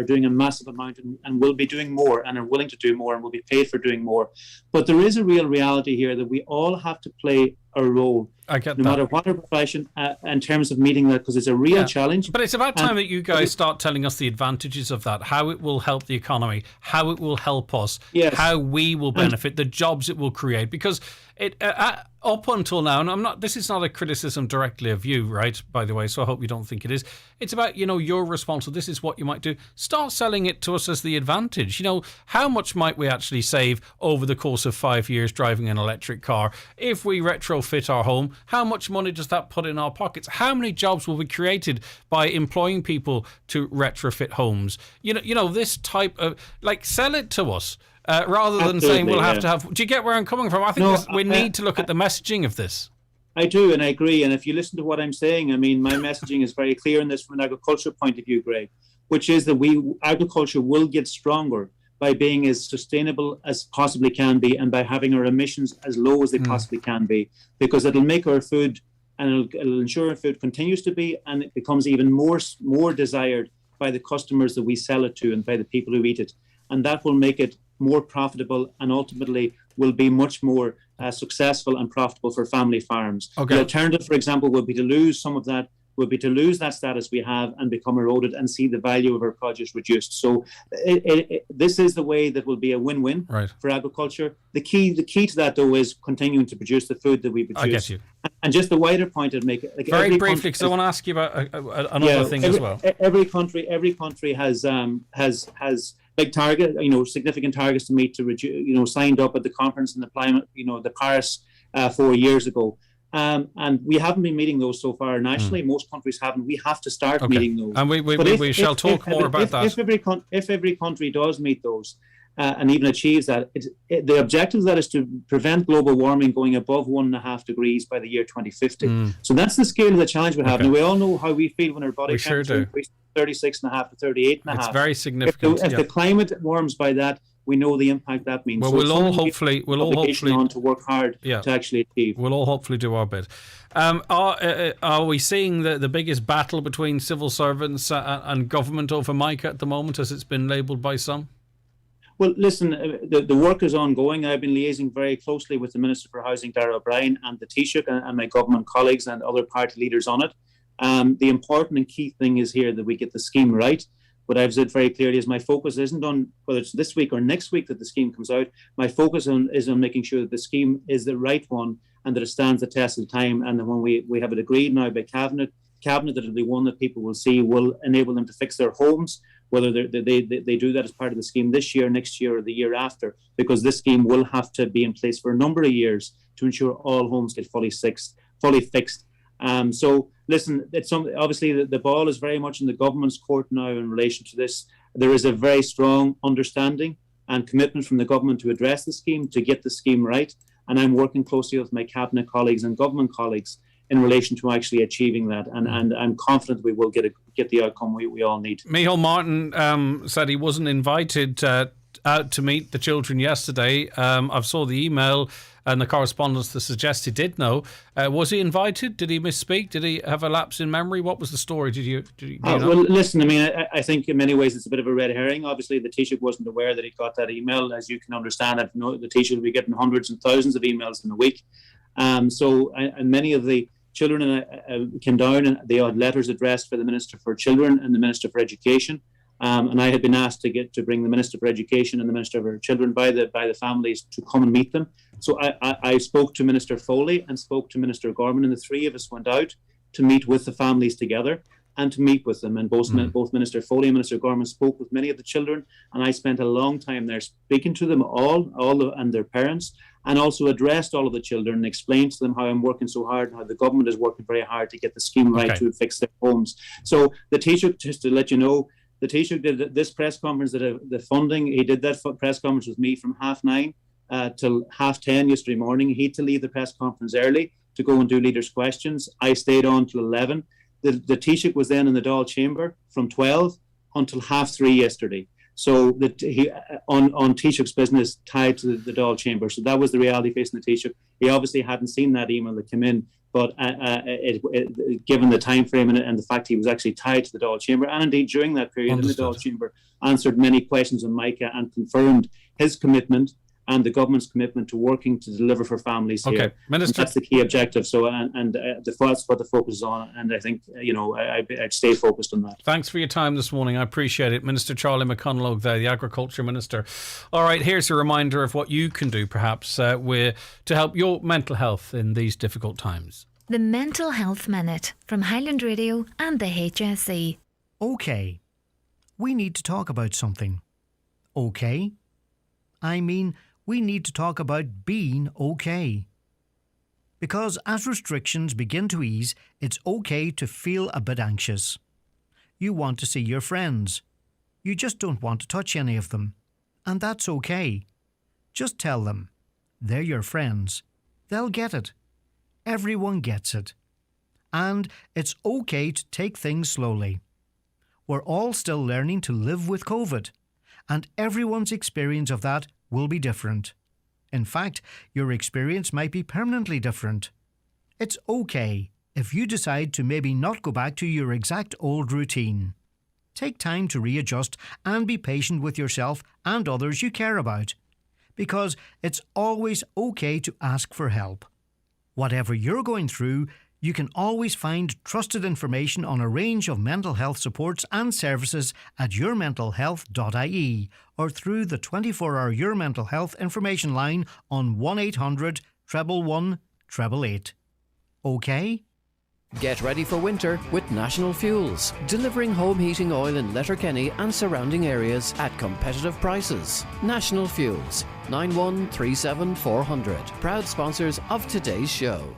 doing a massive amount and will be doing more and are willing to do more and will be paid for doing more. But there is a real reality here that we all have to play a role, no matter what our profession, in terms of meeting that, because it's a real challenge. But it's about time that you guys start telling us the advantages of that, how it will help the economy, how it will help us, how we will benefit, the jobs it will create. Because it up until now, and this is not a criticism directly of you, right, by the way, so I hope you don't think it is. It's about, you're responsible. This is what you might do. Start selling it to us as the advantage. How much might we actually save over the course of 5 years driving an electric car? If we retrofit our home, how much money does that put in our pockets? How many jobs will be created by employing people to retrofit homes? This type of, sell it to us. Rather than saying we'll have to have... Do you get where I'm coming from? I think we need to look at the messaging of this. I do, and I agree. And if you listen to what I'm saying, I mean, my messaging is very clear in this from an agricultural point of view, Greg, which is that agriculture will get stronger by being as sustainable as possibly can be and by having our emissions as low as they possibly can be, because it'll make our food and it'll ensure our food continues to be, and it becomes even more desired by the customers that we sell it to and by the people who eat it. And that will make it more profitable and ultimately will be much more successful and profitable for family farms. The alternative, for example, would be to lose some of that, that status we have and become eroded and see the value of our produce reduced. So this is the way that will be a win-win for agriculture. The key to that, though, is continuing to produce the food that we produce. I get you. And just the wider point I'd make, very briefly, because I want to ask you about another thing as well. Every country has big target, significant targets to meet to reduce, signed up at the conference in the climate, the Paris 4 years ago. And we haven't been meeting those so far nationally. Most countries haven't. We have to start meeting those. And we shall talk more about that. If every country does meet those and even achieves that, the objective of that is to prevent global warming going above 1.5 degrees by the year 2050. So that's the scale of the challenge we have. Now, we all know how we feel when our body temperature increases 36.5 to 38.5. It's very significant. If the climate warms by that, we know the impact that means. Well, we'll all hopefully on to work hard to actually achieve. We'll all hopefully do our bit. Are we seeing the biggest battle between civil servants and government over MICA at the moment, as it's been labelled by some? Well, listen, the work is ongoing. I've been liaising very closely with the Minister for Housing, Darragh O'Brien, and the Taoiseach and my government colleagues and other party leaders on it. The important and key thing is here that we get the scheme right. What I've said very clearly is my focus isn't on whether it's this week or next week that the scheme comes out. My focus is on making sure that the scheme is the right one and that it stands the test of time. And that when we have it agreed now by Cabinet, that it'll be one that people will see will enable them to fix their homes, whether they do that as part of the scheme this year, next year, or the year after, because this scheme will have to be in place for a number of years to ensure all homes get fully fixed. So listen, obviously the ball is very much in the government's court now in relation to this. There is a very strong understanding and commitment from the government to address the scheme, to get the scheme right. And I'm working closely with my cabinet colleagues and government colleagues in relation to actually achieving that. And I'm confident we will get the outcome we all need. Micheál Martin said he wasn't invited out to meet the children yesterday. I saw the email and the correspondence that suggests he did know. Was he invited? Did he misspeak? Did he have a lapse in memory? What was the story? Do you know? Well, listen, I mean, I think in many ways it's a bit of a red herring. Obviously, the Taoiseach wasn't aware that he got that email. As you can understand, the Taoiseach will be getting hundreds and thousands of emails in a week. And many of the children came down and they had letters addressed for the Minister for Children and the Minister for Education. And I had been asked to bring the Minister for Education and the Minister for Children by the families to come and meet them. So I spoke to Minister Foley and spoke to Minister Gorman, and the three of us went out to meet with the families together and to meet with them. And both Minister Foley and Minister Gorman spoke with many of the children, and I spent a long time there speaking to them and their parents, and also addressed all of the children and explained to them how I'm working so hard and how the government is working very hard to get the scheme right to fix their homes. So the Taoiseach, just to let you know, the Taoiseach did this press conference, the funding, he did that press conference with me from 9:30 till 10:30 yesterday morning. He had to leave the press conference early to go and do leaders' questions. I stayed on till 11. The Taoiseach was then in the Dáil chamber from 12 until 3:30 yesterday. So on Taoiseach's business tied to the Dáil chamber. So that was the reality facing the Taoiseach. He obviously hadn't seen that email that came in, but given the time frame and the fact he was actually tied to the Dáil chamber, and indeed during that period in the Dáil chamber, answered many questions on Micah and confirmed his commitment and the government's commitment to working to deliver for families here. Minister, that's the key objective. So, that's what the focus is on, and I think I'd stay focused on that. Thanks for your time this morning. I appreciate it, Minister Charlie McConalogue, there, the Agriculture Minister. All right, here's a reminder of what you can do, perhaps, to help your mental health in these difficult times. The Mental Health Minute from Highland Radio and the HSE. Okay, we need to talk about something. Okay, I mean, we need to talk about being okay. Because as restrictions begin to ease, it's okay to feel a bit anxious. You want to see your friends. You just don't want to touch any of them. And that's okay. Just tell them. They're your friends. They'll get it. Everyone gets it. And it's okay to take things slowly. We're all still learning to live with COVID. And everyone's experience of that will be different. In fact, your experience might be permanently different. It's okay if you decide to maybe not go back to your exact old routine. Take time to readjust and be patient with yourself and others you care about, because it's always okay to ask for help. Whatever you're going through, you can always find trusted information on a range of mental health supports and services at yourmentalhealth.ie or through the 24-hour Your Mental Health information line on 1800 111 888. OK? Get ready for winter with National Fuels, delivering home heating oil in Letterkenny and surrounding areas at competitive prices. National Fuels, 9137 400, proud sponsors of today's show.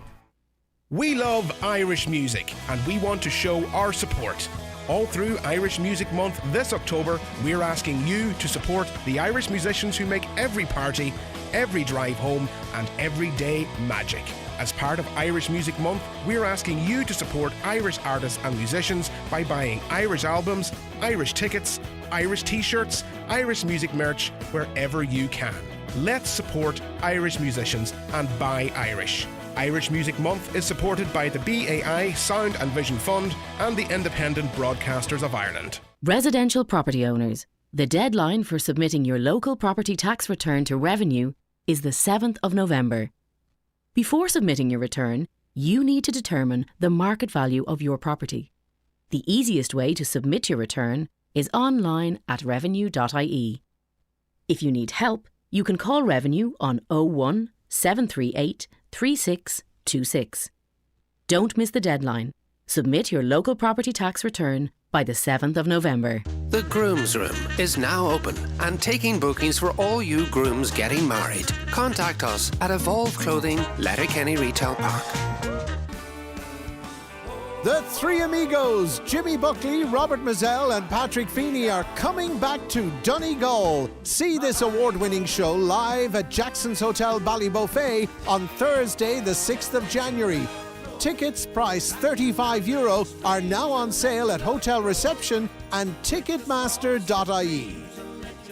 We love Irish music and we want to show our support. All through Irish Music Month this October, we're asking you to support the Irish musicians who make every party, every drive home and every day magic. As part of Irish Music Month, we're asking you to support Irish artists and musicians by buying Irish albums, Irish tickets, Irish t-shirts, Irish music merch wherever you can. Let's support Irish musicians and buy Irish. Irish Music Month is supported by the BAI Sound and Vision Fund and the Independent Broadcasters of Ireland. Residential property owners, the deadline for submitting your local property tax return to Revenue is the 7th of November. Before submitting your return, you need to determine the market value of your property. The easiest way to submit your return is online at revenue.ie. If you need help, you can call Revenue on 01 738 3626. Don't miss the deadline. Submit your local property tax return by the 7th of November. The Groom's Room is now open and taking bookings for all you grooms getting married. Contact us at Evolve Clothing, Letterkenny Retail Park. The three amigos, Jimmy Buckley, Robert Mazzell and Patrick Feeney, are coming back to Donegal. See this award-winning show live at Jackson's Hotel Ballyboufet on Thursday the 6th of January. Tickets, price €35, are now on sale at hotel reception and ticketmaster.ie.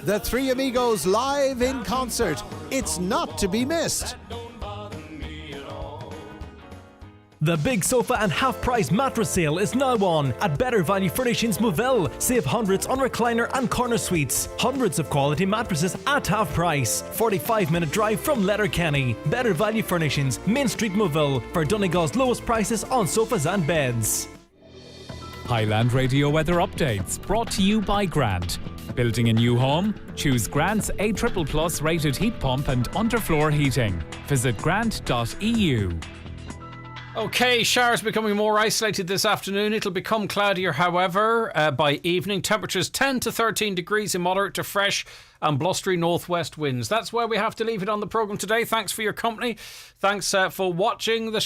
The Three Amigos live in concert. It's not to be missed. The big sofa and half-price mattress sale is now on at Better Value Furnishings Moville. Save hundreds on recliner and corner suites. Hundreds of quality mattresses at half price. 45-minute drive from Letterkenny. Better Value Furnishings, Main Street Moville, for Donegal's lowest prices on sofas and beds. Highland Radio weather updates brought to you by Grant. Building a new home? Choose Grant's A++ rated heat pump and underfloor heating. Visit grant.eu. Okay, showers becoming more isolated this afternoon. It'll become cloudier, however, by evening. Temperatures 10 to 13 degrees in moderate to fresh and blustery northwest winds. That's where we have to leave it on the programme today. Thanks for your company. Thanks for watching the show.